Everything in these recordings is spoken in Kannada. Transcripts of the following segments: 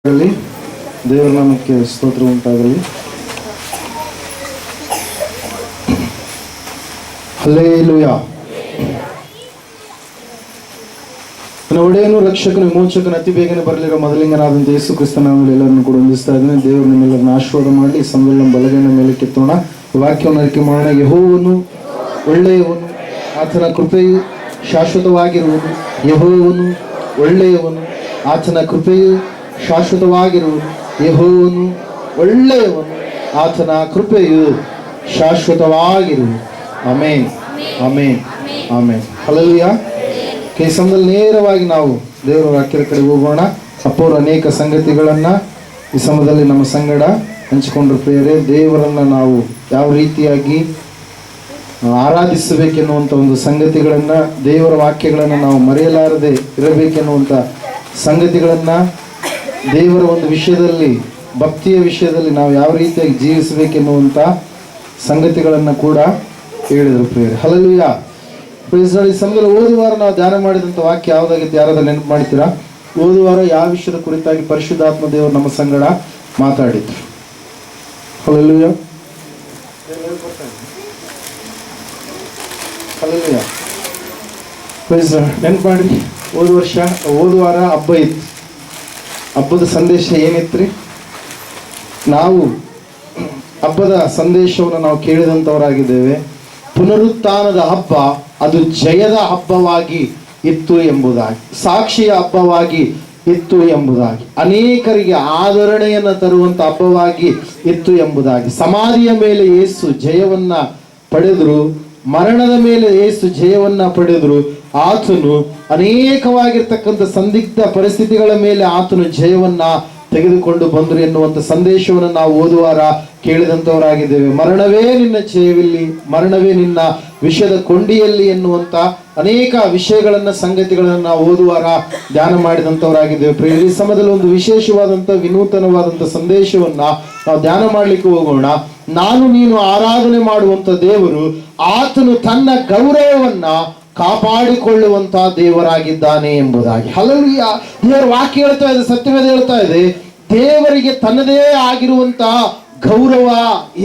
ದೇವರ ನಾಮಕ್ಕೆ ಸ್ತೋತ್ರ ಉಂಟಾಗಲಿ. ಹಲ್ಲೆಲೂಯಾ. ನನ್ನ ಒಡೆಯನು ರಕ್ಷಕನು ವಿಮೋಚಕನು ಅತಿ ಬೇಗನೆ ಬರಲಿರೋ ಮೊದಲಿಂಗನಾದಂಥ ಯೇಸು ಕ್ರಿಸ್ತ ನಾಮದಲ್ಲಿ ಎಲ್ಲರನ್ನು ಕೂಡ ಹೊಂದಿಸ್ತಾ ಇದ್ದೇನೆ. ದೇವರು ನಿಮ್ಮೆಲ್ಲರನ್ನು ಆಶೀರ್ವಾದ ಮಾಡಿ ಸಂಬಳ ಬಲಗೈನ ಮೇಲೆ ಕೆತ್ತೋಣ. ವಾಕ್ಯವನ್ನು ಅರಿಕೆ ಮಾಡೋಣ. ಯೆಹೋವನು ಒಳ್ಳೆಯವನು, ಆತನ ಕೃಪೆಯು ಶಾಶ್ವತವಾಗಿರುವುದು. ಯೆಹೋವನು ಒಳ್ಳೆಯವನು, ಆತನ ಕೃಪೆಯು ಶಾಶ್ವತವಾಗಿರುವುದು. ಯೆಹೋವನು ಒಳ್ಳೆಯವನು, ಆತನ ಕೃಪೆಯು ಶಾಶ್ವತವಾಗಿರುವುದು. ಆಮೇನ್, ಆಮೇನ್, ಆಮೇನ್. ಹಲ್ಲೆಲೂಯಾ. ಈ ಸಮಯದಲ್ಲಿ ನೇರವಾಗಿ ನಾವು ದೇವರ ವಾಕ್ಯದ ಕಡೆ ಹೋಗೋಣ. ಅಪ್ಪವರು ಅನೇಕ ಸಂಗತಿಗಳನ್ನು ಈ ಸಮಯದಲ್ಲಿ ನಮ್ಮ ಸಂಗಡ ಹಂಚಿಕೊಂಡ್ರು. ಪ್ರಿಯರೇ, ದೇವರನ್ನು ನಾವು ಯಾವ ರೀತಿಯಾಗಿ ಆರಾಧಿಸಬೇಕೆನ್ನುವಂಥ ಒಂದು ಸಂಗತಿಗಳನ್ನು, ದೇವರ ವಾಕ್ಯಗಳನ್ನು ನಾವು ಮರೆಯಲಾರದೆ ಇರಬೇಕೆನ್ನುವಂಥ ಸಂಗತಿಗಳನ್ನು, ದೇವರ ಒಂದು ವಿಷಯದಲ್ಲಿ, ಭಕ್ತಿಯ ವಿಷಯದಲ್ಲಿ ನಾವು ಯಾವ ರೀತಿಯಾಗಿ ಜೀವಿಸಬೇಕೆನ್ನುವಂಥ ಸಂಗತಿಗಳನ್ನು ಕೂಡ ಹೇಳಿದರು. ಪ್ರಿಯರೇ, ಹಲ್ಲೆಲೂಯಾ. ಈ ಸಮಯದಲ್ಲಿ ಓದುವಾರ ನಾವು ಧ್ಯಾನ ಮಾಡಿದಂಥ ವಾಕ್ಯ ಯಾವುದಾಗಿತ್ತು? ಯಾರಾದ್ರೂ ನೆನಪು ಮಾಡ್ತೀರಾ? ಓದುವಾರ ಯಾವ ವಿಷಯದ ಕುರಿತಾಗಿ ಪರಿಶುದ್ಧಾತ್ಮ ದೇವರು ನಮ್ಮ ಸಂಗಡ ಮಾತಾಡಿದ್ರು? Hallelujah, hallelujah. ನೆನಪು ಮಾಡಿ. ಓದುವಾರ ಹಬ್ಬ ಇತ್ತು. ಹಬ್ಬದ ಸಂದೇಶ ಏನಿತ್ತು? ನಾವು ಹಬ್ಬದ ಸಂದೇಶವನ್ನು ನಾವು ಕೇಳಿದಂಥವರಾಗಿದ್ದೇವೆ. ಪುನರುತ್ಥಾನದ ಹಬ್ಬ ಅದು ಜಯದ ಹಬ್ಬವಾಗಿ ಇತ್ತು ಎಂಬುದಾಗಿ, ಸಾಕ್ಷಿಯ ಹಬ್ಬವಾಗಿ ಇತ್ತು ಎಂಬುದಾಗಿ, ಅನೇಕರಿಗೆ ಆದರಣೆಯನ್ನು ತರುವಂಥ ಹಬ್ಬವಾಗಿ ಇತ್ತು ಎಂಬುದಾಗಿ. ಸಮಾಧಿಯ ಮೇಲೆ ಯೇಸು ಜಯವನ್ನ ಪಡೆದರು, ಮರಣದ ಮೇಲೆ ಯೇಸು ಜಯವನ್ನ ಪಡೆದರು. ಆತನು ಅನೇಕವಾಗಿರ್ತಕ್ಕಂಥ ಸಂದಿಗ್ಧ ಪರಿಸ್ಥಿತಿಗಳ ಮೇಲೆ ಆತನು ಜಯವನ್ನ ತೆಗೆದುಕೊಂಡು ಬಂದರು ಎನ್ನುವಂಥ ಸಂದೇಶವನ್ನು ನಾವು ಓದುವಾರ ಕೇಳಿದಂಥವರಾಗಿದ್ದೇವೆ. ಮರಣವೇ ನಿನ್ನ ಜಯವಿಲ್ಲಿ, ಮರಣವೇ ನಿನ್ನ ವಿಷಯದ ಕೊಂಡಿಯಲ್ಲಿ ಎನ್ನುವಂಥ ಅನೇಕ ವಿಷಯಗಳನ್ನು, ಸಂಗತಿಗಳನ್ನು ನಾವು ಓದುವಾರ ಧ್ಯಾನ ಮಾಡಿದಂಥವರಾಗಿದ್ದೇವೆ. ಈ ಸಮಯದಲ್ಲಿ ಒಂದು ವಿಶೇಷವಾದಂಥ ವಿನೂತನವಾದಂಥ ಸಂದೇಶವನ್ನ ನಾವು ಧ್ಯಾನ ಮಾಡಲಿಕ್ಕೆ ಹೋಗೋಣ. ನಾನು ನೀನು ಆರಾಧನೆ ಮಾಡುವಂಥ ದೇವರು, ಆತನು ತನ್ನ ಗೌರವವನ್ನ ಕಾಪಾಡಿಕೊಳ್ಳುವಂತ ದೇವರಾಗಿದ್ದಾನೆ ಎಂಬುದಾಗಿ. ಹಲ್ಲೆಲೂಯಾ. ದೇವರ ವಾಕ್ಯ ಹೇಳ್ತಾ ಇದೆ, ಸತ್ಯವೇದ ಹೇಳ್ತಾ ಇದೆ, ದೇವರಿಗೆ ತನ್ನದೇ ಆಗಿರುವಂತ ಗೌರವ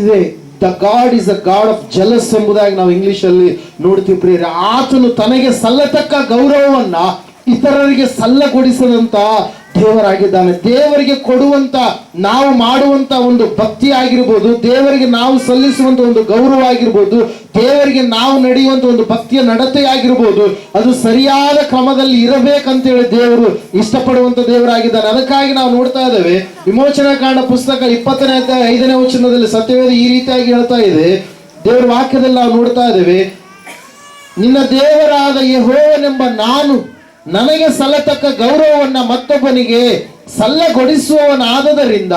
ಇದೆ. The god is a god of jealous ಎಂಬುದಾಗಿ ನಾವು ಇಂಗ್ಲಿಷ್ ಅಲ್ಲಿ ನೋಡ್ತೀವಿ. ಪ್ರಿಯರೇ, ಆತನು ತನಗೆ ಸಲ್ಲತಕ್ಕ ಗೌರವವನ್ನ ಇತರರಿಗೆ ಸಲ್ಲಗೊಡಿಸದಂತ ದೇವರಾಗಿದ್ದಾನೆ. ದೇವರಿಗೆ ಕೊಡುವಂತ, ನಾವು ಮಾಡುವಂತ ಒಂದು ಭಕ್ತಿ ಆಗಿರ್ಬೋದು, ದೇವರಿಗೆ ನಾವು ಸಲ್ಲಿಸುವಂತ ಒಂದು ಗೌರವ ಆಗಿರ್ಬೋದು, ದೇವರಿಗೆ ನಾವು ನಡೆಯುವಂತ ಒಂದು ಭಕ್ತಿಯ ನಡತೆ ಆಗಿರ್ಬೋದು, ಅದು ಸರಿಯಾದ ಕ್ರಮದಲ್ಲಿ ಇರಬೇಕಂತೇಳಿ ದೇವರು ಇಷ್ಟಪಡುವಂತ ದೇವರಾಗಿದ್ದಾನೆ. ಅದಕ್ಕಾಗಿ ನಾವು ನೋಡ್ತಾ ಇದ್ದೇವೆ, ವಿಮೋಚನಾ ಕಾಂಡ ಪುಸ್ತಕ 20ನೇ ಅಧ್ಯಾಯ 5ನೇ ವಚನದಲ್ಲಿ ಸತ್ಯವೇದ ಈ ರೀತಿಯಾಗಿ ಹೇಳ್ತಾ ಇದೆ. ದೇವರ ವಾಕ್ಯದಲ್ಲಿ ನಾವು ನೋಡ್ತಾ ಇದ್ದೇವೆ, ನಿನ್ನ ದೇವರಾದ ಯೆಹೋವನೆಂಬ ನಾನು ನನಗೆ ಸಲ್ಲತಕ್ಕ ಗೌರವವನ್ನ ಮತ್ತೊಬ್ಬನಿಗೆ ಸಲ್ಲಗೊಡಿಸುವವನಾದದರಿಂದ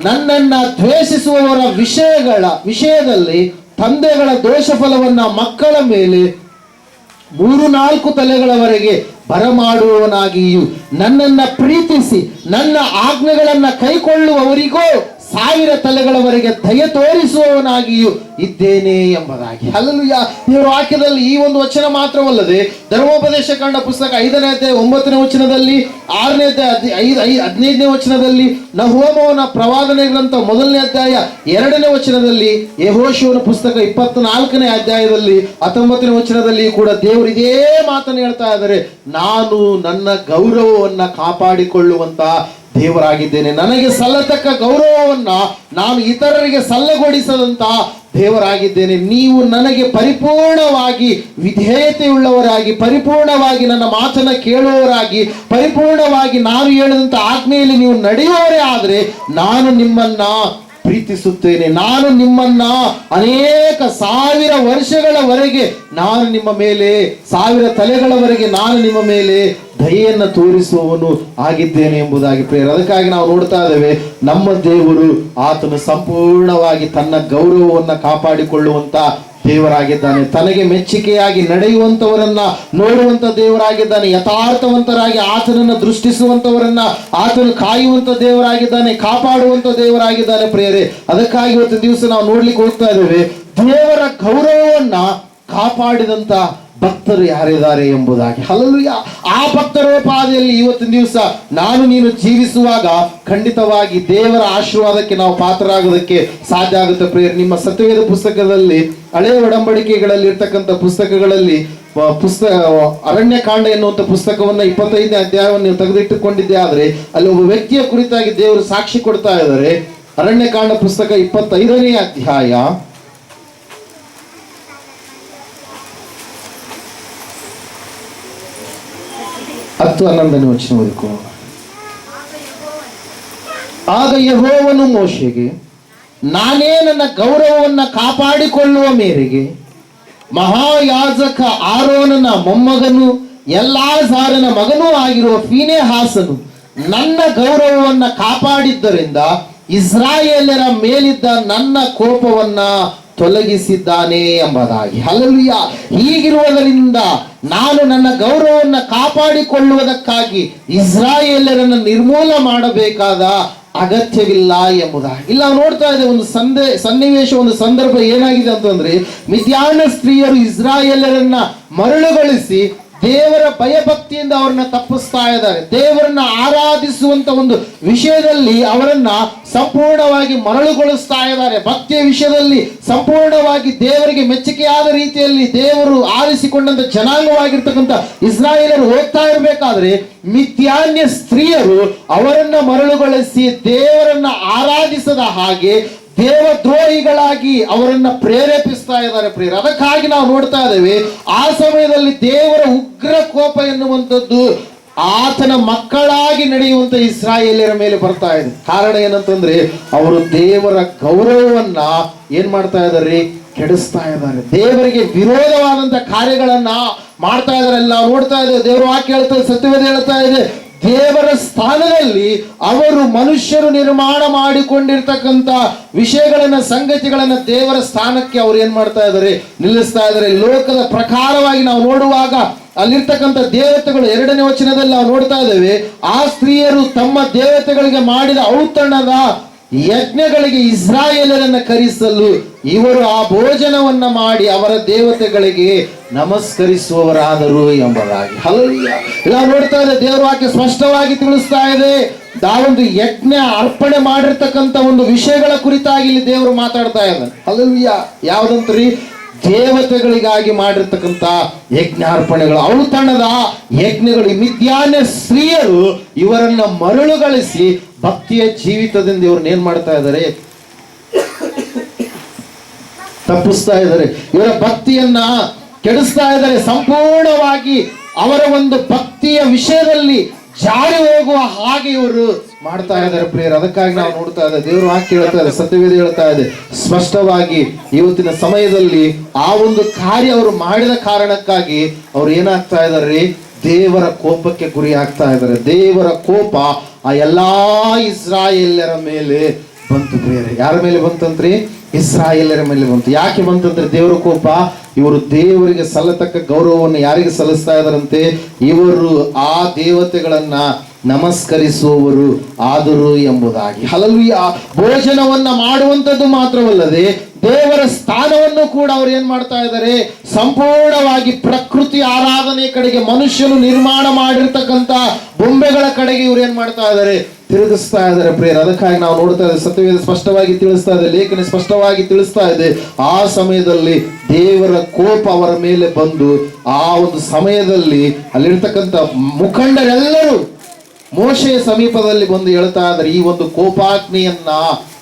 ನನ್ನನ್ನ ದ್ವೇಷಿಸುವವರ ವಿಷಯದಲ್ಲಿ ತಂದೆಗಳ ದೋಷ ಫಲವನ್ನ ಮಕ್ಕಳ ಮೇಲೆ 3-4 ತಲೆಗಳವರೆಗೆ ಬರಮಾಡುವವನಾಗಿಯೂ ನನ್ನನ್ನ ಪ್ರೀತಿಸಿ ನನ್ನ ಆಜ್ಞೆಗಳನ್ನ ಕೈಕೊಳ್ಳುವವರಿಗೂ 1000 ತಲೆಗಳವರೆಗೆ ದಯ ತೋರಿಸುವವನಾಗಿಯೂ ಇದ್ದೇನೆ ಎಂಬುದಾಗಿ. ಹಲ್ಲೆಲೂಯಾ. ದೇವರ ವಾಕ್ಯದಲ್ಲಿ ಈ ಒಂದು ವಚನ ಮಾತ್ರವಲ್ಲದೆ, ಧರ್ಮೋಪದೇಶ ಕಾಂಡ ಪುಸ್ತಕ 5ನೇ ಅಧ್ಯಾಯ 9ನೇ ವಚನದಲ್ಲಿ, 6ನೇ ಅಧ್ಯಾಯ 15ನೇ ವಚನದಲ್ಲಿ, ನಹೂಮನ ಪ್ರವಾದನೆ ಗ್ರಂಥ 1ನೇ ಅಧ್ಯಾಯ 2ನೇ ವಚನದಲ್ಲಿ, ಯೆಹೋಶುವನ ಪುಸ್ತಕ 24ನೇ ಅಧ್ಯಾಯದಲ್ಲಿ 19ನೇ ವಚನದಲ್ಲಿ ಕೂಡ ದೇವರು ಇದೇ ಮಾತನ್ನು ಹೇಳ್ತಾ ಇದ್ದಾರೆ. ನಾನು ನನ್ನ ಗೌರವವನ್ನ ಕಾಪಾಡಿಕೊಳ್ಳುವಂತ ದೇವರಾಗಿದ್ದೇನೆ. ನನಗೆ ಸಲ್ಲತಕ್ಕ ಗೌರವವನ್ನ ನಾನು ಇತರರಿಗೆ ಸಲ್ಲಗೊಡಿಸದಂತ ದೇವರಾಗಿದ್ದೇನೆ. ನೀವು ನನಗೆ ಪರಿಪೂರ್ಣವಾಗಿ ವಿಧೇಯತೆಯುಳ್ಳವರಾಗಿ, ಪರಿಪೂರ್ಣವಾಗಿ ನನ್ನ ಮಾತನ್ನ ಕೇಳುವವರಾಗಿ, ಪರಿಪೂರ್ಣವಾಗಿ ನಾನು ಹೇಳಿದಂತ ಆಜ್ಞೆಯಲ್ಲಿ ನೀವು ನಡೆಯುವವರೇ ಆದರೆ ನಾನು ನಿಮ್ಮನ್ನ ಪ್ರೀತಿಸುತ್ತೇನೆ. ನಾನು ನಿಮ್ಮನ್ನ ಅನೇಕ 1000 ವರ್ಷಗಳವರೆಗೆ ನಾನು ನಿಮ್ಮ ಮೇಲೆ, 1000 ತಲೆಗಳವರೆಗೆ ನಾನು ನಿಮ್ಮ ಮೇಲೆ ದಯೆಯನ್ನು ತೋರಿಸುವವನು ಆಗಿದ್ದೇನೆ ಎಂಬುದಾಗಿ. ಪ್ರಿಯರೇ, ಅದಕ್ಕಾಗಿ ನಾವು ನೋಡ್ತಾ ಇದ್ದೇವೆ, ನಮ್ಮ ದೇವರು ಆತನು ಸಂಪೂರ್ಣವಾಗಿ ತನ್ನ ಗೌರವವನ್ನು ಕಾಪಾಡಿಕೊಳ್ಳುವಂತ ದೇವರಾಗಿದ್ದಾನೆ. ತನಗೆ ಮೆಚ್ಚುಗೆಯಾಗಿ ನಡೆಯುವಂತವರನ್ನ ನೋಡುವಂತ ದೇವರಾಗಿದ್ದಾನೆ. ಯಥಾರ್ಥವಂತರಾಗಿ ಆತನನ್ನು ದೃಷ್ಟಿಸುವಂತವರನ್ನ ಆತನು ಕಾಯುವಂತ ದೇವರಾಗಿದ್ದಾನೆ, ಕಾಪಾಡುವಂತ ದೇವರಾಗಿದ್ದಾನೆ. ಪ್ರಿಯರೇ, ಅದಕ್ಕಾಗಿ ಇವತ್ತಿನ ದಿವಸ ನಾವು ನೋಡ್ಲಿಕ್ಕೆ ಹೋಗ್ತಾ ಇದ್ದೇವೆ, ದೇವರ ಗೌರವವನ್ನ ಕಾಪಾಡಿದಂತ ಭಕ್ತರು ಯಾರಿದ್ದಾರೆ ಎಂಬುದಾಗಿ. ಹಲ್ಲೆಲೂಯಾ. ಆ ಭಕ್ತರೋಪಾದಿಯಲ್ಲಿ ಇವತ್ತಿನ ದಿವಸ ನಾನು ನೀನು ಜೀವಿಸುವಾಗ ಖಂಡಿತವಾಗಿ ದೇವರ ಆಶೀರ್ವಾದಕ್ಕೆ ನಾವು ಪಾತ್ರರಾಗೋದಕ್ಕೆ ಸಾಧ್ಯ ಆಗುತ್ತೆ ಪ್ರಿಯರೇ. ನಿಮ್ಮ ಸತ್ಯವೇದ ಪುಸ್ತಕದಲ್ಲಿ, ಹಳೆಯ ಒಡಂಬಡಿಕೆಗಳಲ್ಲಿ ಇರ್ತಕ್ಕಂಥ ಪುಸ್ತಕಗಳಲ್ಲಿ ಅರಣ್ಯಕಾಂಡ ಎನ್ನುವಂಥ ಪುಸ್ತಕವನ್ನ 25ನೇ ಅಧ್ಯಾಯವನ್ನು ನೀವು ತೆಗೆದಿಟ್ಟುಕೊಂಡಿದ್ದೆ ಆದ್ರೆ ಅಲ್ಲಿ ಒಬ್ಬ ವ್ಯಕ್ತಿಯ ಕುರಿತಾಗಿ ದೇವರು ಸಾಕ್ಷಿ ಕೊಡ್ತಾ ಇದ್ದಾರೆ. ಅರಣ್ಯಕಾಂಡ ಪುಸ್ತಕ 25ನೇ ಅಧ್ಯಾಯ 10-11ನೇ ವಚನ ಓದಿಕೋ. ಆಗ ಯೆಹೋವನು ಮೋಶೆಗೆ, ನಾನೇ ನನ್ನ ಗೌರವವನ್ನ ಕಾಪಾಡಿಕೊಳ್ಳುವ ಮೇರೆಗೆ ಮಹಾಯಾಜಕ ಆರೋನನ ಮೊಮ್ಮಗನು ಎಲ್ಲಾಜಾರನ ಮಗನೂ ಆಗಿರುವ ಫೀನೆಹಾಸನು ನನ್ನ ಗೌರವವನ್ನ ಕಾಪಾಡಿದ್ದರಿಂದ ಇಸ್ರಾಯೇಲರ ಮೇಲಿದ್ದ ನನ್ನ ಕೋಪವನ್ನ ತೊಲಗಿಸಿದ್ದಾನೆ ಎಂಬುದಾಗಿ. ಹಲ್ಲೆಲೂಯಾ. ಹೀಗಿರುವುದರಿಂದ ನಾನು ನನ್ನ ಗೌರವವನ್ನು ಕಾಪಾಡಿಕೊಳ್ಳುವುದಕ್ಕಾಗಿ ಇಸ್ರಾಯೇಲರನ್ನು ನಿರ್ಮೂಲ ಮಾಡಬೇಕಾದ ಅಗತ್ಯವಿಲ್ಲ ಎಂಬುದಾಗಿ. ಇಲ್ಲ ನಾವು ನೋಡ್ತಾ ಇದ್ದೇವೆ ಒಂದು ಸನ್ನಿವೇಶ, ಒಂದು ಸಂದರ್ಭ ಏನಾಗಿದೆ ಅಂತಂದ್ರೆ, ಮಿದ್ಯಾನ ಸ್ತ್ರೀಯರು ಇಸ್ರಾಯೇಲರನ್ನ ಮರಳುಗೊಳಿಸಿ ದೇವರ ಭಯಭಕ್ತಿಯಿಂದ ಅವರನ್ನ ತಪ್ಪಿಸ್ತಾ ಇದ್ದಾರೆ. ದೇವರನ್ನ ಆರಾಧಿಸುವಂತ ಒಂದು ವಿಷಯದಲ್ಲಿ ಅವರನ್ನ ಸಂಪೂರ್ಣವಾಗಿ ಮರಳುಗೊಳಿಸ್ತಾ ಇದ್ದಾರೆ. ಭಕ್ತಿಯ ವಿಷಯದಲ್ಲಿ ಸಂಪೂರ್ಣವಾಗಿ ದೇವರಿಗೆ ಮೆಚ್ಚುಗೆಯಾದ ರೀತಿಯಲ್ಲಿ ದೇವರು ಆರಿಸಿಕೊಂಡಂತ ಜನಾಂಗವಾಗಿರ್ತಕ್ಕಂಥ ಇಸ್ರಾಯೇಲರು ಹೋಗ್ತಾ ಇರಬೇಕಾದ್ರೆ ಮಿದ್ಯಾನ್ಯ ಸ್ತ್ರೀಯರು ಅವರನ್ನ ಮರಳುಗೊಳಿಸಿ ದೇವರನ್ನ ಆರಾಧಿಸದ ಹಾಗೆ ದೇವದ್ರೋಹಿಗಳಾಗಿ ಅವರನ್ನ ಪ್ರೇರೇಪಿಸ್ತಾ ಇದ್ದಾರೆ ಪ್ರಿಯರೇ. ಅದಕ್ಕಾಗಿ ನಾವು ನೋಡ್ತಾ ಇದ್ದೇವೆ ಆ ಸಮಯದಲ್ಲಿ ದೇವರ ಉಗ್ರ ಕೋಪ ಎನ್ನುವಂಥದ್ದು ಆತನ ಮಕ್ಕಳಾಗಿ ನಡೆಯುವಂತ ಇಸ್ರಾಯೇಲ್ಯರ ಮೇಲೆ ಬರ್ತಾ ಇದೆ. ಕಾರಣ ಏನಂತಂದ್ರೆ ಅವರು ದೇವರ ಗೌರವವನ್ನ ಏನ್ ಮಾಡ್ತಾ ಇದ್ದಾರೆ, ಕೆಡಿಸ್ತಾ ಇದ್ದಾರೆ. ದೇವರಿಗೆ ವಿರೋಧವಾದಂತ ಕಾರ್ಯಗಳನ್ನ ಮಾಡ್ತಾ ಇದ್ದಾರೆ. ನಾವು ನೋಡ್ತಾ ಇದ್ದೇವೆ, ದೇವರು ವಾಕ್ಯ ಹೇಳ್ತಾ ಇದೆ, ಸತ್ಯವೇದ ಹೇಳ್ತಾ ಇದೆ, ದೇವರ ಸ್ಥಾನದಲ್ಲಿ ಅವರು ಮನುಷ್ಯರು ನಿರ್ಮಾಣ ಮಾಡಿಕೊಂಡಿರ್ತಕ್ಕಂಥ ವಿಷಯಗಳನ್ನ, ಸಂಗತಿಗಳನ್ನ ದೇವರ ಸ್ಥಾನಕ್ಕೆ ಅವ್ರು ಏನ್ ಮಾಡ್ತಾ ಇದ್ದಾರೆ, ನಿಲ್ಲಿಸ್ತಾ ಇದ್ದಾರೆ. ಲೋಕದ ಪ್ರಕಾರವಾಗಿ ನಾವು ನೋಡುವಾಗ ಅಲ್ಲಿರ್ತಕ್ಕಂಥ ದೇವತೆಗಳು 2ನೇ ವಚನದಲ್ಲಿ ನಾವು ನೋಡ್ತಾ ಇದ್ದೇವೆ, ಆ ಸ್ತ್ರೀಯರು ತಮ್ಮ ದೇವತೆಗಳಿಗೆ ಮಾಡಿದ ಔತಣದ ಯಜ್ಞಗಳಿಗೆ ಇಸ್ರಾಯೇಲರನ್ನ ಕರೆಸಲು ಇವರು ಆ ಭೋಜನವನ್ನ ಮಾಡಿ ಅವರ ದೇವತೆಗಳಿಗೆ ನಮಸ್ಕರಿಸುವವರಾದರು ಎಂಬುದಾಗಿ. ಹಲ್ಲೆಲೂಯಾ. ಇಲ್ಲ ನೋಡ್ತಾ ಇದೆ, ದೇವರ ವಾಕ್ಯ ಸ್ಪಷ್ಟವಾಗಿ ತಿಳಿಸ್ತಾ ಇದೆ. ಒಂದು ಯಜ್ಞ ಅರ್ಪಣೆ ಮಾಡಿರ್ತಕ್ಕಂಥ ಒಂದು ವಿಷಯಗಳ ಕುರಿತಾಗಿ ಇಲ್ಲಿ ದೇವರು ಮಾತಾಡ್ತಾ ಇದ್ದಾರೆ. ಹಲ್ಲೆಲೂಯಾ. ಯಾವ್ದಂತ್ರಿ? ದೇವತೆಗಳಿಗಾಗಿ ಮಾಡಿರ್ತಕ್ಕಂಥ ಯಜ್ಞಾರ್ಪಣೆಗಳು, ಔತಣದ ಯಜ್ಞಗಳು. ಮಿದ್ಯಾನ್ಯ ಸ್ತ್ರೀಯರು ಇವರನ್ನ ಮರಳುಗೊಳಿಸಿ ಭಕ್ತಿಯ ಜೀವಿತದಿಂದ ಇವ್ರನ್ನ ಏನ್ ಮಾಡ್ತಾ ಇದ್ದಾರೆ, ತಪ್ಪಿಸ್ತಾ ಇದ್ದಾರೆ. ಇವರ ಭಕ್ತಿಯನ್ನ ಕೆಡಿಸ್ತಾ ಇದ್ದಾರೆ. ಸಂಪೂರ್ಣವಾಗಿ ಅವರ ಒಂದು ಭಕ್ತಿಯ ವಿಷಯದಲ್ಲಿ ಜಾರಿ ಹೋಗುವ ಹಾಗೆ ಇವರು ಮಾಡ್ತಾ ಇದ್ದಾರೆ ಪ್ರಿಯರು. ಅದಕ್ಕಾಗಿ ನಾವು ನೋಡ್ತಾ ಇದ್ದೇವೆ, ದೇವರು ವಾಕ್ಯ ಹೇಳ್ತಾ ಇದೆ, ಸತ್ಯವೇದ ಹೇಳ್ತಾ ಇದೆ ಸ್ಪಷ್ಟವಾಗಿ. ಇವತ್ತಿನ ಸಮಯದಲ್ಲಿ ಆ ಒಂದು ಕಾರ್ಯ ಅವರು ಮಾಡಿದ ಕಾರಣಕ್ಕಾಗಿ ಅವ್ರು ಏನಾಗ್ತಾ ಇದ್ದಾರೆ, ದೇವರ ಕೋಪಕ್ಕೆ ಗುರಿ ಆಗ್ತಾ ಇದ್ದಾರೆ. ದೇವರ ಕೋಪ ಆ ಎಲ್ಲಾ ಇಸ್ರಾಯೇಲ್ಯರ ಮೇಲೆ ಬಂತು ಪ್ರಿಯರೇ. ಯಾರ ಮೇಲೆ ಬಂತಂತ್ರಿ? ಇಸ್ರಾಯೇಲ್ಯರ ಮೇಲೆ ಬಂತು. ಯಾಕೆ ಬಂತಂದ್ರೆ ದೇವರ ಕೋಪ, ಇವರು ದೇವರಿಗೆ ಸಲ್ಲತಕ್ಕ ಗೌರವವನ್ನು ಯಾರಿಗೆ ಸಲ್ಲಿಸ್ತಾ ಇದ್ದಾರಂತೆ, ಇವರು ಆ ದೇವತೆಗಳನ್ನ ನಮಸ್ಕರಿಸುವವರು ಆದರು ಎಂಬುದಾಗಿ. ಹಲ್ಲೆಲೂಯಾ. ಭೋಜನವನ್ನ ಮಾಡುವಂಥದ್ದು ಮಾತ್ರವಲ್ಲದೆ ದೇವರ ಸ್ಥಾನವನ್ನು ಕೂಡ ಅವ್ರು ಏನ್ ಮಾಡ್ತಾ ಇದ್ದಾರೆ, ಸಂಪೂರ್ಣವಾಗಿ ಪ್ರಕೃತಿ ಆರಾಧನೆ ಕಡೆಗೆ, ಮನುಷ್ಯನು ನಿರ್ಮಾಣ ಮಾಡಿರ್ತಕ್ಕಂಥ ಬೊಂಬೆಗಳ ಕಡೆಗೆ ಇವ್ರು ಏನ್ ಮಾಡ್ತಾ ಇದ್ದಾರೆ, ತಿರುಗಿಸ್ತಾ ಇದ್ದಾರೆ ಪ್ರಿಯರು. ಅದಕ್ಕಾಗಿ ನಾವು ನೋಡ್ತಾ ಇದ್ದೇವೆ, ಸತ್ಯವೇದ ಸ್ಪಷ್ಟವಾಗಿ ತಿಳಿಸ್ತಾ ಇದೆ, ಲೇಖನ ಸ್ಪಷ್ಟವಾಗಿ ತಿಳಿಸ್ತಾ ಇದೆ. ಆ ಸಮಯದಲ್ಲಿ ದೇವರ ಕೋಪ ಅವರ ಮೇಲೆ ಬಂದು ಆ ಒಂದು ಸಮಯದಲ್ಲಿ ಅಲ್ಲಿರ್ತಕ್ಕಂಥ ಮುಖಂಡರೆಲ್ಲರೂ ಮೋಶೆಯ ಸಮೀಪದಲ್ಲಿ ಬಂದು ಹೇಳ್ತಾ ಇದ್ದಾರೆ, ಈ ಒಂದು ಕೋಪಾಗ್ನಿಯನ್ನ